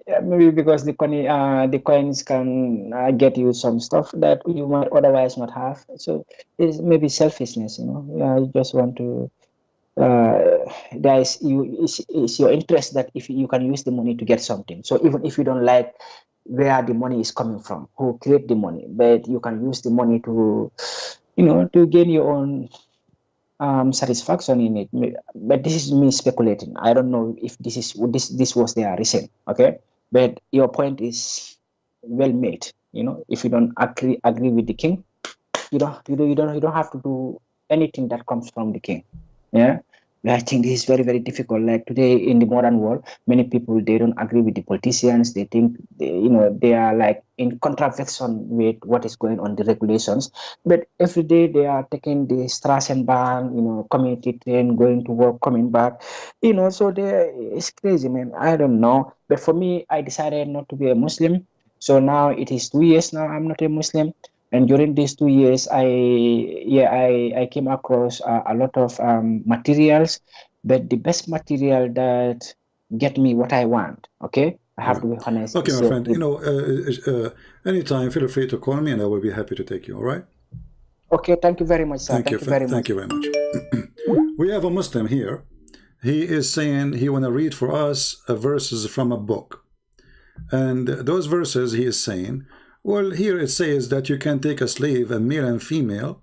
Yeah, maybe because the coins can get you some stuff that you might otherwise not have. So it's maybe selfishness, Yeah, you just want to. It's your interest that if you can use the money to get something. So even if you don't like where the money is coming from, who create the money, but you can use the money to, to gain your own satisfaction in it. But this is me speculating. I don't know if this was their reason. Okay. But your point is well made. If you don't agree with the king, you don't have to do anything that comes from the king. Yeah, I think this is very, very difficult. Like today in the modern world, many people, they don't agree with the politicians. They think they are like in contravention with what is going on, the regulations. But every day they are taking the Straßenbahn, community train, going to work, coming back. So it's crazy, man. I don't know. But for me, I decided not to be a Muslim. So now it is 2 years now I'm not a Muslim. And during these 2 years, I came across a lot of materials, but the best material that get me what I want. Okay, I have to be honest. Okay, my friend. Anytime, feel free to call me, and I will be happy to take you. All right. Okay. Thank you very much, sir. Thank you very much. We have a Muslim here. He is saying he want to read for us verses from a book, and those verses he is saying. Well, here it says that you can take a slave, a male and female,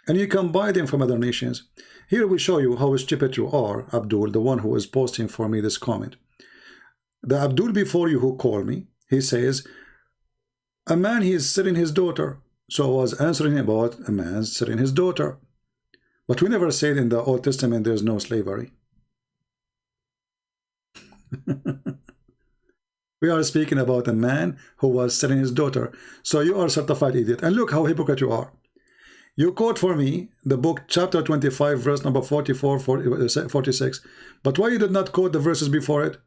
and you can buy them from other nations. Here we show you how stupid you are, Abdul, the one who is posting for me this comment. The Abdul before you who called me, he says, a man, he is selling his daughter. So I was answering about a man selling his daughter. But we never said in the Old Testament there's no slavery. We are speaking about a man who was selling his daughter. So you are a certified idiot. And look how hypocrite you are. You quote for me the book chapter 25 verse number 44, 46. But why you did not quote the verses before it?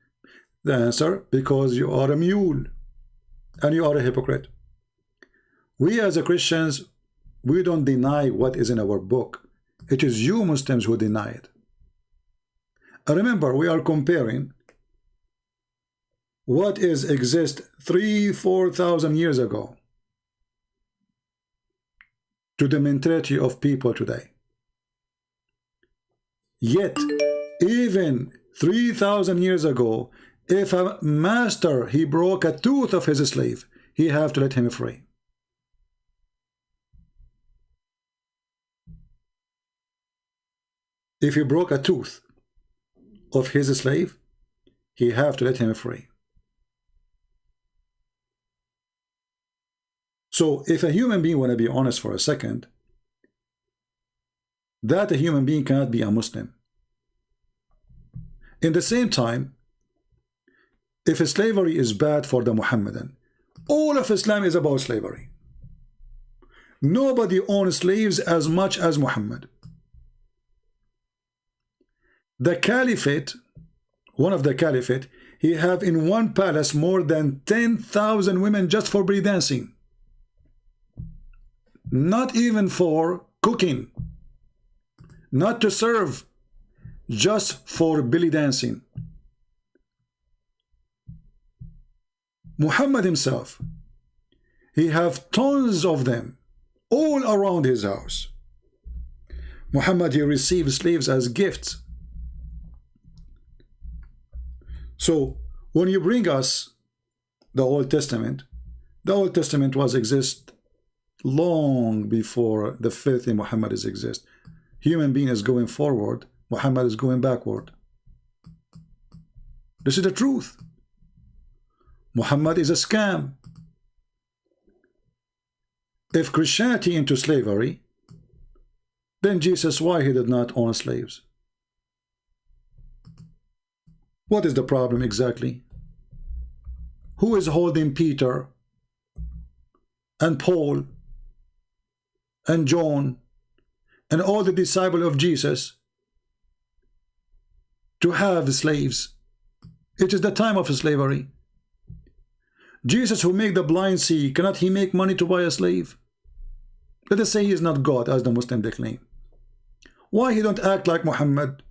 The answer, because you are a mule. And you are a hypocrite. We as a Christians, we don't deny what is in our book. It is you Muslims who deny it. And remember, we are comparing what is exist 3,000-4,000 years ago to the mentality of people today. Yet, even 3,000 years ago, if a master, he broke a tooth of his slave, he have to let him free. If he broke a tooth of his slave, he have to let him free. So if a human being want to be honest for a second, that a human being cannot be a Muslim. In the same time, if slavery is bad for the Muhammadan, all of Islam is about slavery. Nobody owns slaves as much as Muhammad. The caliphate, one of the caliphate, he have in one palace more than 10,000 women just for break dancing. Not even for cooking, not to serve, just for belly dancing. Muhammad himself, he have tons of them all around his house. Muhammad, he received slaves as gifts. So when you bring us the Old Testament was exist long before the faith in Muhammad is exist. Human being is going forward, Muhammad is going backward. This is the truth. Muhammad is a scam. If Christianity into slavery, then Jesus, why he did not own slaves? What is the problem exactly? Who is holding Peter and Paul and John and all the disciples of Jesus to have slaves? It is the time of slavery. Jesus, who make the blind see, cannot he make money to buy a slave? Let us say he is not God, as the Muslim they claim. Why he don't act like Muhammad?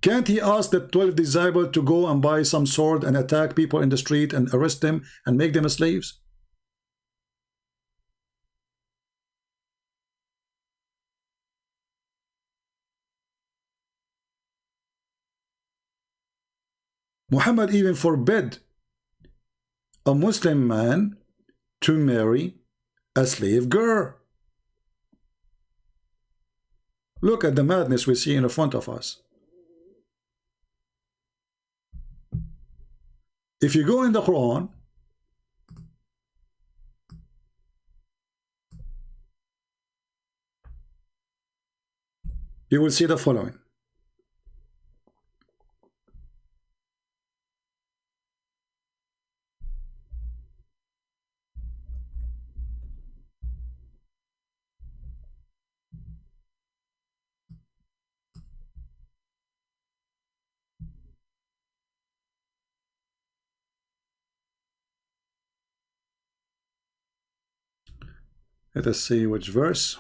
Can't he ask the 12 disciples to go and buy some sword and attack people in the street and arrest them and make them slaves? Muhammad even forbid a Muslim man to marry a slave girl. Look at the madness we see in front of us. If you go in the Quran, you will see the following. Let us see which verse.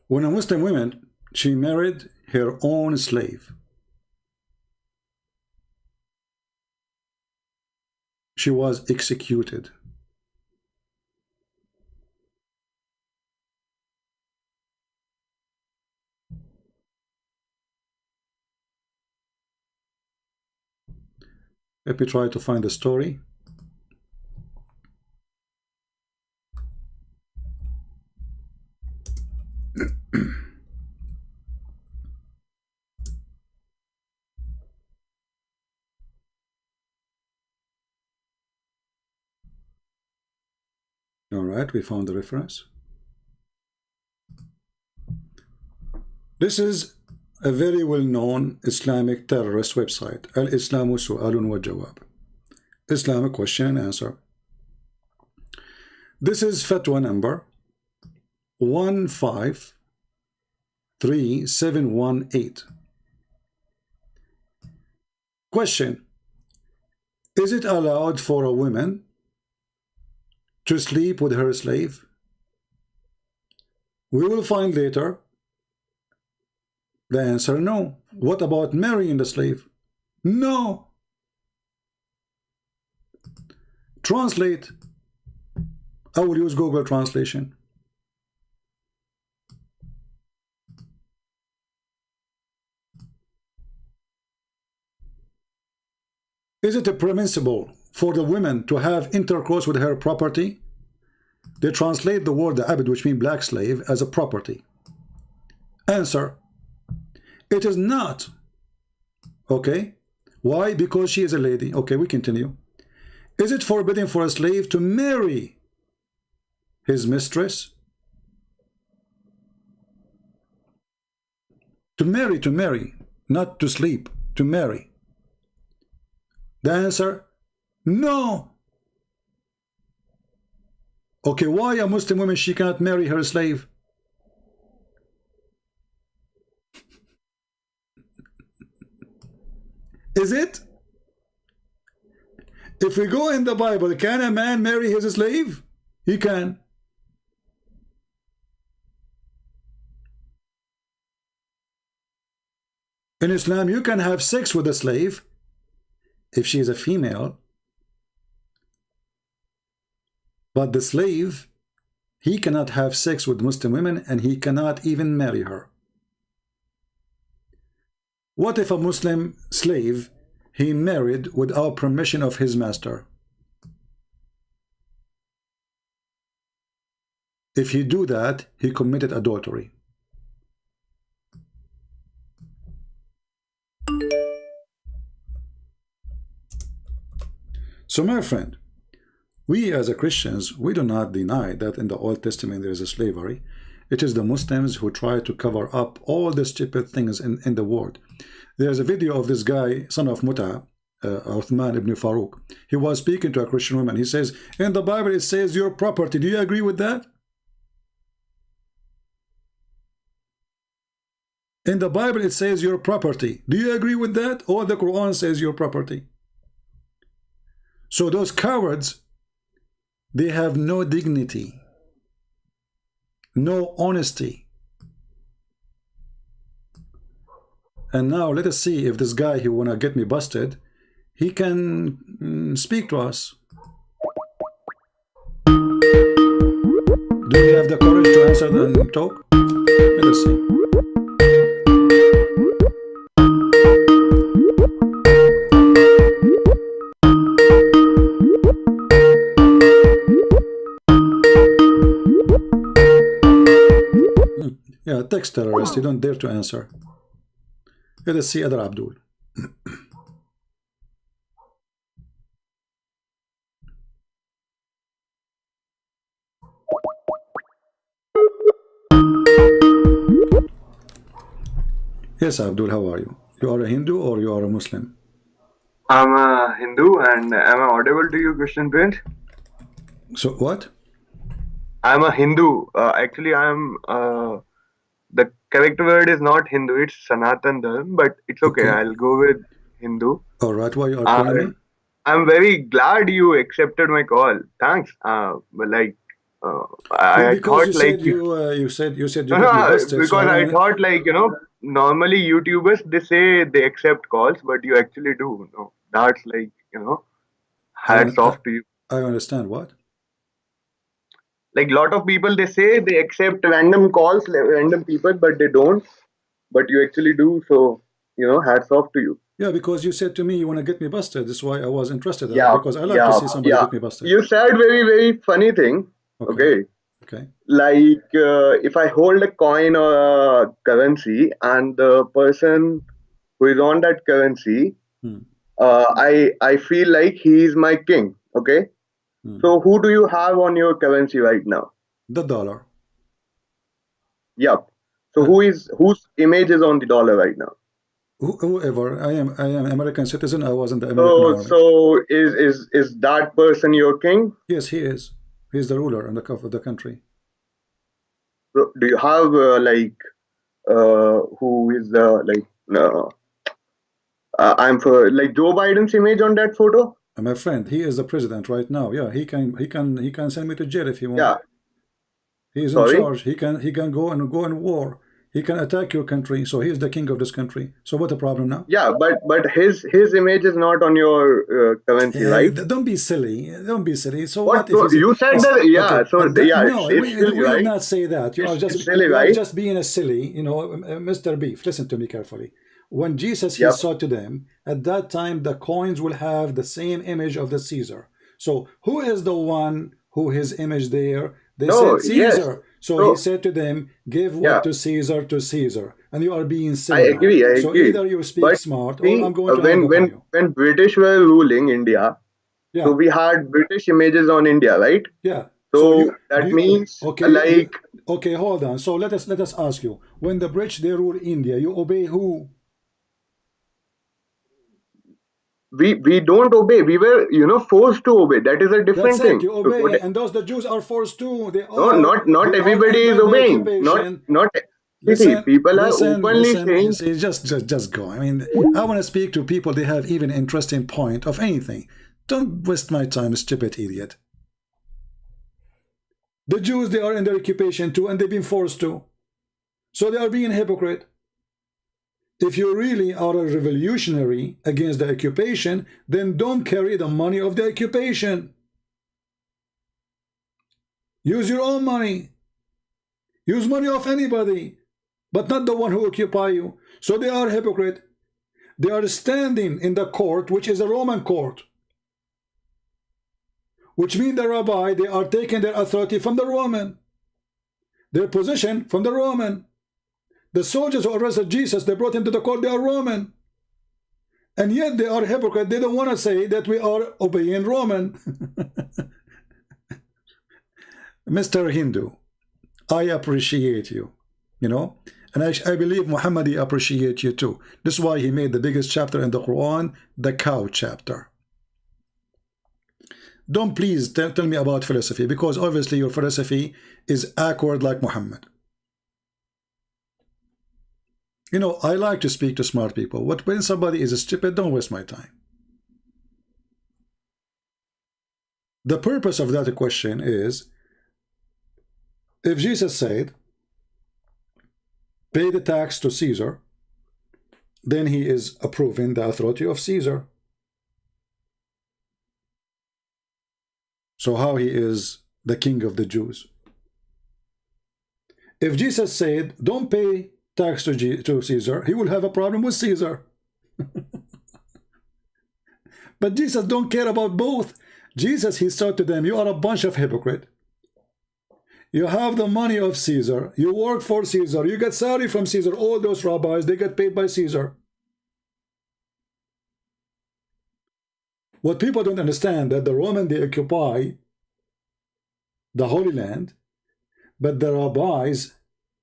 When a Muslim woman, she married her own slave, she was executed. Let me try to find the story. All right, we found the reference. This is a very well-known Islamic terrorist website, Al-Islamu Su'alun wa Jawab, Islamic question and answer. This is fatwa number 153718. Question: is it allowed for a woman to sleep with her slave? We will find later the answer no. What about marrying the slave? No. Translate. I will use Google translation. Is it permissible for the woman to have intercourse with her property? They translate the word abd, which means black slave, as a property. Answer: it is not. Okay. Why? Because she is a lady. Okay, we continue. Is it forbidden for a slave to marry his mistress? To marry, not to sleep, to marry. The answer: no. Okay, why a Muslim woman, she cannot marry her slave? Is it? If we go in the Bible, can a man marry his slave? He can. In Islam, you can have sex with a slave if she is a female, but the slave, he cannot have sex with Muslim women, and he cannot even marry her. What if a Muslim slave he married without permission of his master? If he do that, he committed adultery. So my friend, we as a Christians, we do not deny that in the Old Testament there is a slavery. It is the Muslims who try to cover up all the stupid things in the world. There's a video of this guy, son of Muta, Uthman ibn Farouk. He was speaking to a Christian woman. He says, in the Bible it says your property. Do you agree with that? In the Bible it says your property. Do you agree with that? Or the Quran says your property? So those cowards, they have no dignity, no honesty. And now let us see if this guy who wanna get me busted, he can speak to us. Do you have the courage to answer and talk? Let us see. Yeah, text terrorist, you don't dare to answer. Let us see other Abdul. Yes, Abdul, how are you? You are a Hindu or you are a Muslim? I'm a Hindu, and am I audible to you, Christian Prince? So what? I'm a Hindu. Actually, I'm the correct word is not Hindu, it's Sanatan Dharma, but it's okay. I'll go with Hindu. All right, why you are calling me? I'm very glad you accepted my call. Thanks. But like, I thought like you said you no, because I thought like normally YouTubers they say they accept calls, but you actually do. No, that's like hats off to you. I understand what. Like lot of people they say they accept random calls, random people, but they don't. But you actually do. So hats off to you. Yeah, because you said to me you want to get me busted. That's why I was interested. Yeah, because I like to see somebody get me busted. You said very, very funny thing. Okay. Like if I hold a coin or a currency and the person who is on that currency, I feel like he is my king. Okay. So who do you have on your currency right now? The dollar. Yep. So whose image is on the dollar right now? Whoever. I am American citizen. I was in the American army. So is that person your king? Yes, he is. He's the ruler and the of the country. Do you have who is the I'm for like Joe Biden's image on that photo? My friend, he is the president right now. Yeah, he can send me to jail if he wants. Yeah. He is in charge. He can go in war. He can attack your country. So he is the king of this country. So what the problem now? Yeah, but his image is not on your currency, right? Don't be silly. Don't be silly. So what if you said that? Yeah. Okay. So no, it's we silly, will right? not say that. You are just silly, you right? are just being a silly. Mr. Beef. Listen to me carefully. When Jesus he saw to them, at that time the coins will have the same image of the Caesar. So who is the one who his image there? They said Caesar. So he said to them, give what to Caesar. And you are being silly. I agree. So either you speak smart or I'm going to when British were ruling India, so we had British images on India, right? Yeah. So that means okay, hold on. So let us ask you, when the British they rule India, you obey who? We don't obey. We were forced to obey. That is a different thing. You obey, and those the Jews are forced to. They not everybody is obeying. Not people are openly saying. Just go. I mean, I want to speak to people. They have even interesting point of anything. Don't waste my time, stupid idiot. The Jews, they are in their occupation too, and they've been forced to. So they are being hypocrite. If you really are a revolutionary against the occupation, then don't carry the money of the occupation. Use your own money. Use money of anybody, but not the one who occupy you. So they are hypocrite. They are standing in the court, which is a Roman court. Which means the rabbi, they are taking their authority from the Roman. Their position from the Roman. The soldiers who arrested Jesus, they brought him to the court, they are Roman. And yet they are hypocrite. They don't want to say that we are obeying Roman. Mr. Hindu, I appreciate you, you know, and I believe Muhammad appreciates you too. This is why he made the biggest chapter in the Quran, the cow chapter. Don't please tell me about philosophy, because obviously your philosophy is awkward like Muhammad. You know, I like to speak to smart people. When somebody is stupid, don't waste my time. The purpose of that question is, if Jesus said, pay the tax to Caesar, then he is approving the authority of Caesar. So how he is the king of the Jews? If Jesus said, don't pay tax to Caesar, he will have a problem with Caesar. But Jesus don't care about both. Jesus, he said to them, you are a bunch of hypocrites. You have the money of Caesar. You work for Caesar. You get salary from Caesar. All those rabbis, they get paid by Caesar. What people don't understand, that the Roman, they occupy the Holy Land, but the rabbis,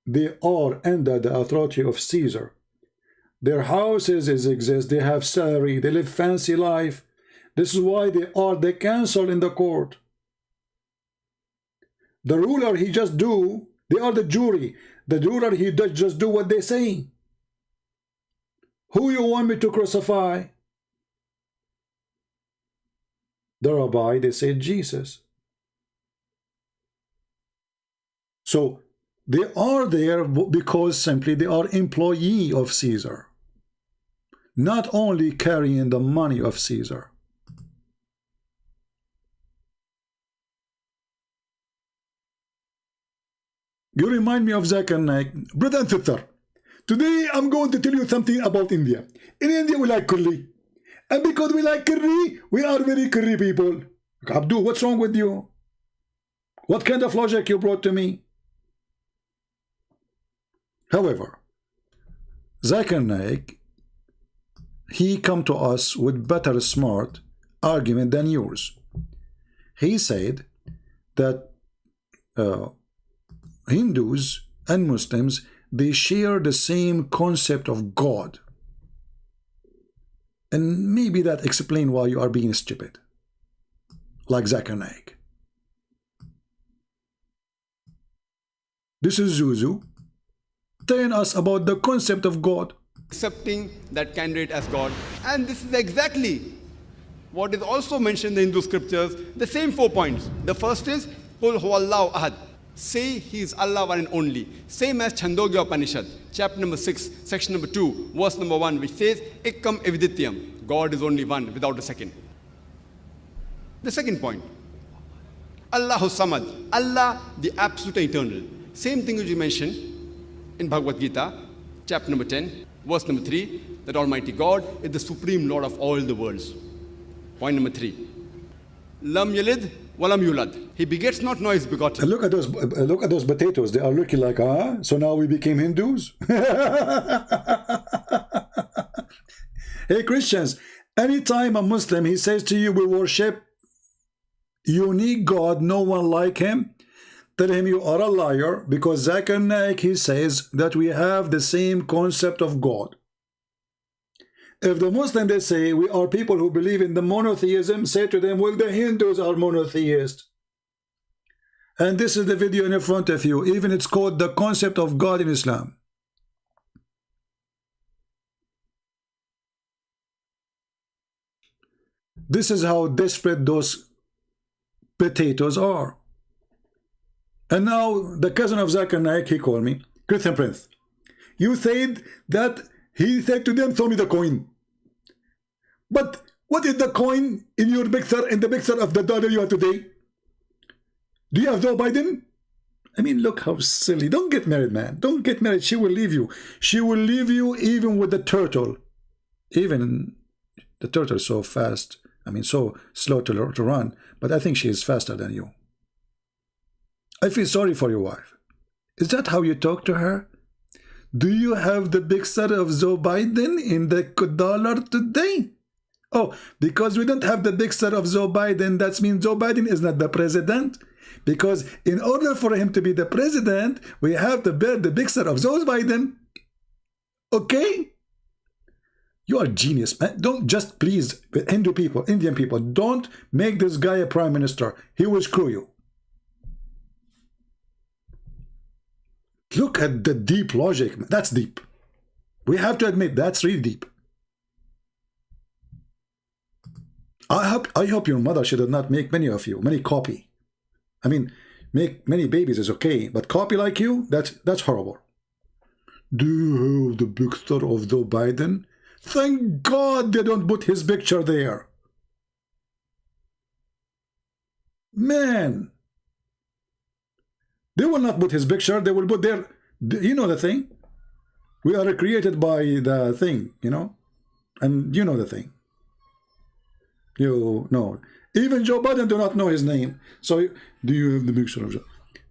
they are under the authority of Caesar. Their houses exist. They have salary. They live fancy life. This is why they are the council in the court. The ruler, he just do, they are the jury. The ruler, he does just do what they say. Who you want me to crucify? The rabbi, they say Jesus. So they are there because simply they are employee of Caesar, not only carrying the money of Caesar. You remind me of Zakir Naik. Brother and sister, today I'm going to tell you something about India. In India we like curry. And because we like curry, we are very curry people. Abdu, what's wrong with you? What kind of logic you brought to me? However, Zakir Naik, he come to us with better smart argument than yours. He said that Hindus and Muslims, they share the same concept of God. And maybe that explains why you are being stupid. Like Zakir Naik. This is Zuzu telling us about the concept of God. Accepting that candidate as God. And this is exactly what is also mentioned in the Hindu scriptures, the same 4 points. The first is, Qul huwallahu ahad. Say he is Allah one and only. Same as Chandogya Upanishad, chapter number 6, section number 2, verse number 1, which says, Ekkam evidityam. God is only one, without a second. The second point, Allahu Samad. Allah, the absolute eternal. Same thing which you mentioned in Bhagavad Gita, chapter number 10, verse number 3, that Almighty God is the supreme Lord of all the worlds. Point number 3, Lam Yalid Walam Yulad. He begets not, nor is begotten. And look at those potatoes. They are looking like, so now we became Hindus. Hey Christians, anytime a Muslim, he says to you, we worship unique God, no one like him, tell him you are a liar, because Zakir Naik, he says that we have the same concept of God. If the Muslim, they say, we are people who believe in the monotheism, say to them, well, the Hindus are monotheists. And this is the video in front of you. Even it's called the concept of God in Islam. This is how desperate those potatoes are. And now the cousin of Zakir Naik, he called me, Christian Prince. You said that he said to them, throw me the coin. But what is the coin in your picture, in the picture of the daughter you have today? Do you have Joe Biden? I mean, look how silly. Don't get married, man. Don't get married. She will leave you. She will leave you even with the turtle. Even the turtle is so fast. I mean, so slow to run. But I think she is faster than you. I feel sorry for your wife. Is that how you talk to her? Do you have the picture of Joe Biden in the dollar today? Oh, because we don't have the picture of Joe Biden, that means Joe Biden is not the president. Because in order for him to be the president, we have to bear the picture of Joe Biden. Okay? You are genius, man. Don't just, please, Hindu people, Indian people, don't make this guy a prime minister. He will screw you. Look at the deep logic. That's deep. We have to admit that's really deep. I hope your mother, she did not make many of you, many copy. I mean, make many babies is okay, but copy like you, that's horrible. Do you have the picture of Joe Biden? Thank God they don't put his picture there. Man. They will not put his picture, they will put their, you know the thing? We are created by the thing, you know? And you know the thing. You know. Even Joe Biden do not know his name. So, do you have the picture of Joe?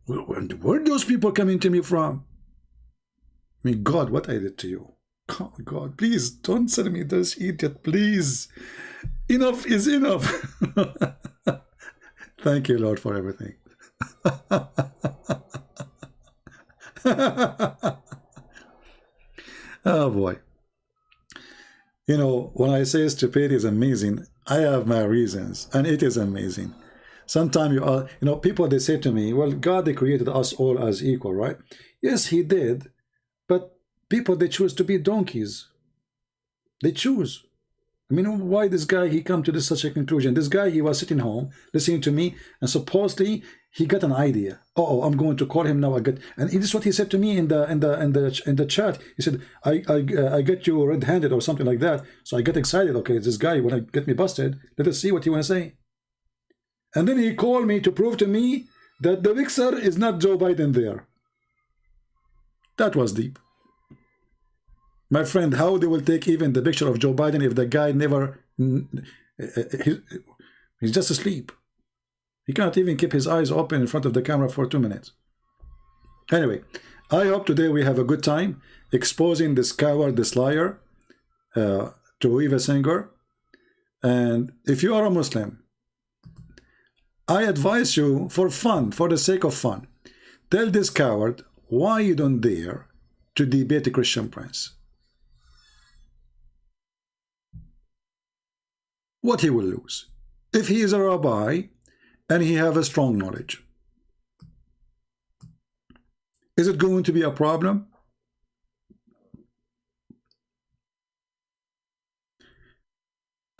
Where are those people coming to me from? I mean, God, what I did to you. Oh, God, please, don't send me this idiot, please. Enough is enough. Thank you, Lord, for everything. Oh boy. You know, when I say stupidity is amazing, I have my reasons, and it is amazing. Sometimes you know, people, they say to me, well, God, they created us all as equal, right? Yes, he did, but people, they choose to be donkeys. They choose. I mean, why this guy, he come to such a conclusion? This guy, he was sitting home, listening to me, and supposedly he got an idea. Oh, I'm going to call him now. And this is what he said to me in the chat. He said, I get you red-handed or something like that. So I get excited. Okay, this guy wanna get me busted. Let us see what he wanna say. And then he called me to prove to me that the picture is not Joe Biden there. That was deep. My friend, how they will take even the picture of Joe Biden if the guy never, he's just asleep. He can't even keep his eyes open in front of the camera for 2 minutes. Anyway, I hope today we have a good time exposing this coward, this liar, Tovia Singer. And if you are a Muslim, I advise you, for fun, for the sake of fun, tell this coward why you don't dare to debate a Christian prince. What he will lose if he is a rabbi and he have a strong knowledge. Is it going to be a problem?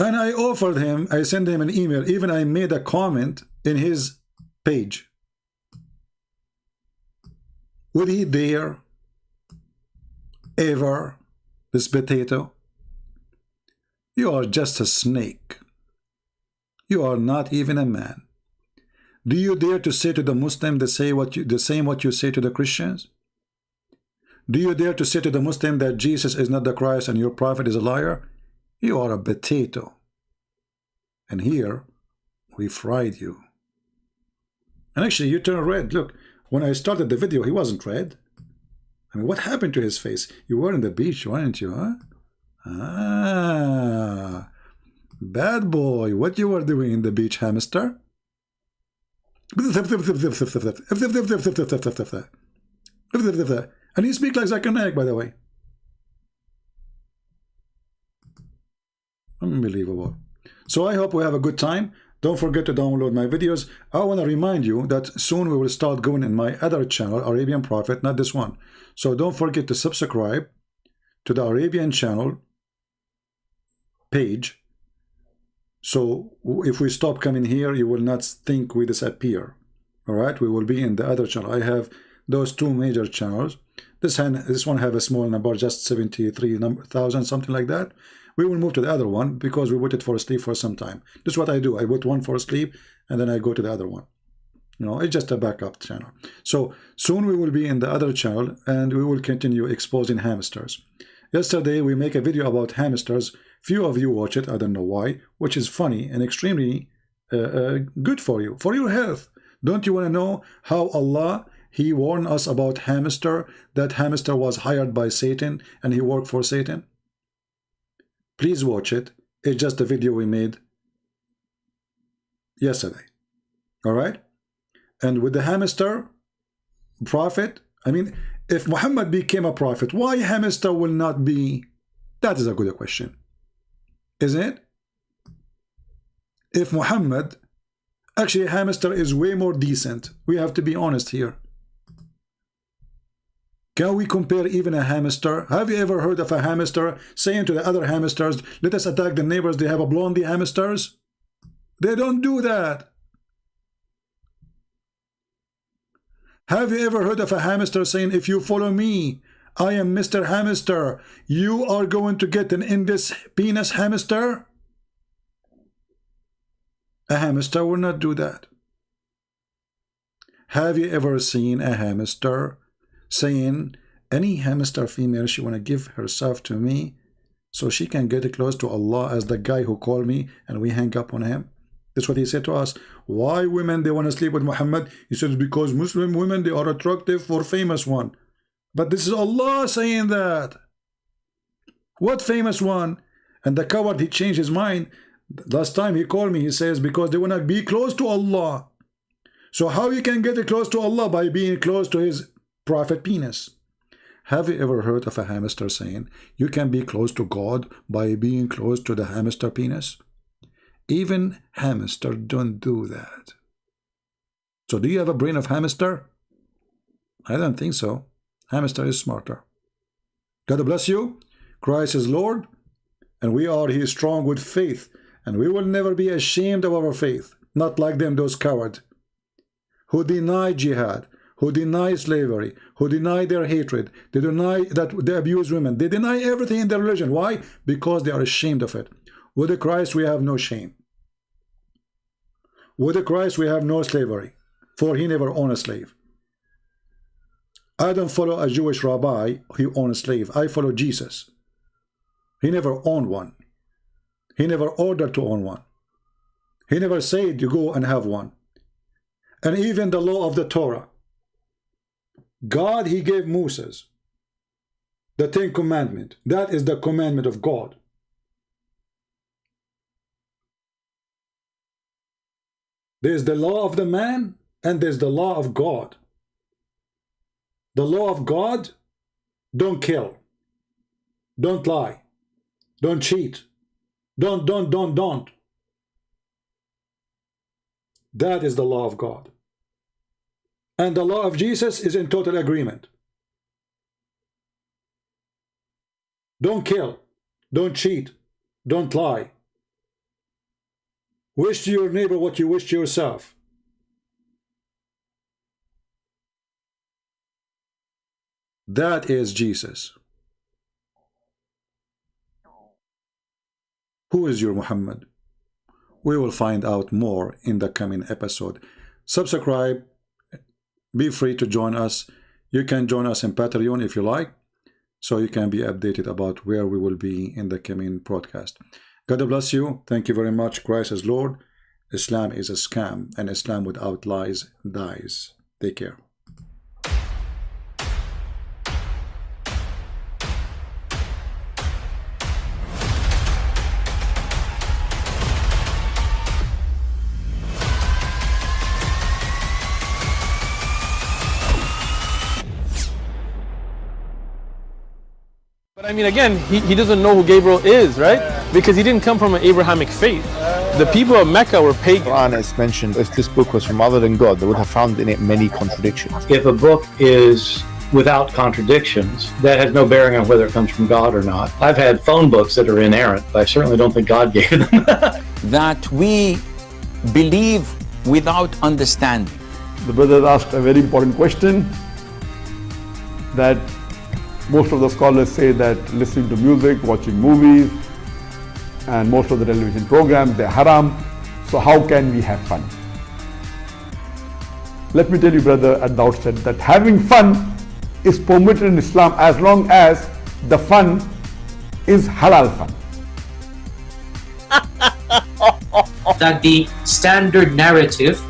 And I offered him, I sent him an email, even I made a comment in his page. Would he dare ever, this potato? You are just a snake. You are not even a man. Do you dare to say to the Muslim the same what you say to the Christians? Do you dare to say to the Muslim that Jesus is not the Christ and your prophet is a liar? You are a potato. And here, we fried you. And actually, you turn red. Look, when I started the video, he wasn't red. I mean, what happened to his face? You were on the beach, weren't you, huh? Ah, bad boy, what you were doing in the beach, hamster? And he speaks like Zakir Naik, by the way. Unbelievable. So I hope we have a good time. Don't forget to download my videos. I want to remind you that soon we will start going in my other channel, Arabian Prophet, not this one. So don't forget to subscribe to the Arabian channel page So if we stop coming here, you will not think we disappear. All right, we will be in the other channel. I have those two major channels. This one have a small number, just 73,000, something like that. We will move to the other one because we waited for sleep for some time. This is what I do. I put one for sleep and then I go to the other one. You know, it's just a backup channel. So soon we will be in the other channel and we will continue exposing hamsters. Yesterday we make a video about hamsters. Few of you watch it, I don't know why, which is funny and extremely good for you, for your health. Don't you want to know how Allah, He warned us about hamster, that hamster was hired by Satan and he worked for Satan? Please watch it. It's just a video we made yesterday. All right? And with the hamster prophet, I mean, if Muhammad became a prophet, why hamster will not be? That is a good question, isn't it? If Muhammad, actually hamster is way more decent. We have to be honest here. Can we compare even a hamster? Have you ever heard of a hamster saying to the other hamsters, let us attack the neighbors, they have a blondie hamsters? They don't do that. Have you ever heard of a hamster saying, if you follow me, I am Mr. Hamster, you are going to get an Indus penis hamster? A hamster will not do that. Have you ever seen a hamster saying, any hamster female, she want to give herself to me so she can get close to Allah as the guy who called me and we hang up on him? That's what he said to us. Why women, they want to sleep with Muhammad? He says, because Muslim women, they are attractive for famous one. But this is Allah saying that. What famous one? And the coward, he changed his mind. Last time he called me, he says, because they want to be close to Allah. So how you can get close to Allah? By being close to his prophet penis. Have you ever heard of a hamster saying, you can be close to God by being close to the hamster penis? Even hamster don't do that. So do you have a brain of hamster? I don't think so. Hamster is smarter. God bless you. Christ is Lord, and we are His strong with faith, and we will never be ashamed of our faith, not like them, those cowards who deny jihad, who deny slavery, who deny their hatred, they deny that they abuse women, they deny everything in their religion. Why? Because they are ashamed of it. With Christ we have no shame. With Christ we have no slavery, for He never owned a slave. I don't follow a Jewish rabbi who owned a slave. I follow Jesus. He never owned one. He never ordered to own one. He never said you go and have one. And even the law of the Torah, God, He gave Moses the 10 Commandments. That is the commandment of God. There's the law of the man and there's the law of God. The law of God, don't kill, don't lie, don't cheat, don't. That is the law of God. And the law of Jesus is in total agreement. Don't kill, don't cheat, don't lie. Wish to your neighbor what you wish to yourself. That is Jesus. Who is your Muhammad? We will find out more in the coming episode. Subscribe. Be free to join us. You can join us in Patreon if you like, so you can be updated about where we will be in the coming broadcast. God bless you. Thank you very much. Christ is Lord. Islam is a scam, and Islam without lies dies. Take care. But I mean, again, he doesn't know who Gabriel is, right? Because he didn't come from an Abrahamic faith. The people of Mecca were pagan. Quran is mentioned, if this book was from other than God, they would have found in it many contradictions. If a book is without contradictions, that has no bearing on whether it comes from God or not. I've had phone books that are inerrant, but I certainly don't think God gave them. that we believe without understanding. The brother asked a very important question that most of the scholars say that listening to music, watching movies, and most of the television programs, they're haram. So how can we have fun? Let me tell you, brother, at the outset that having fun is permitted in Islam as long as the fun is halal fun. That the standard narrative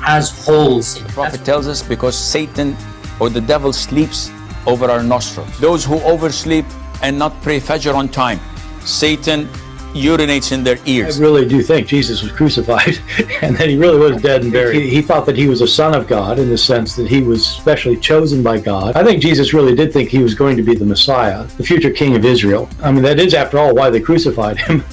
has holes in it. The Prophet tells us because Satan or the devil sleeps over our nostrils. Those who oversleep and not pray Fajr on time, Satan urinates in their ears. I really do think Jesus was crucified and that he really was dead and buried. He thought that he was a son of God in the sense that he was specially chosen by God. I think Jesus really did think he was going to be the Messiah, the future king of Israel. I mean, that is, after all, why they crucified him.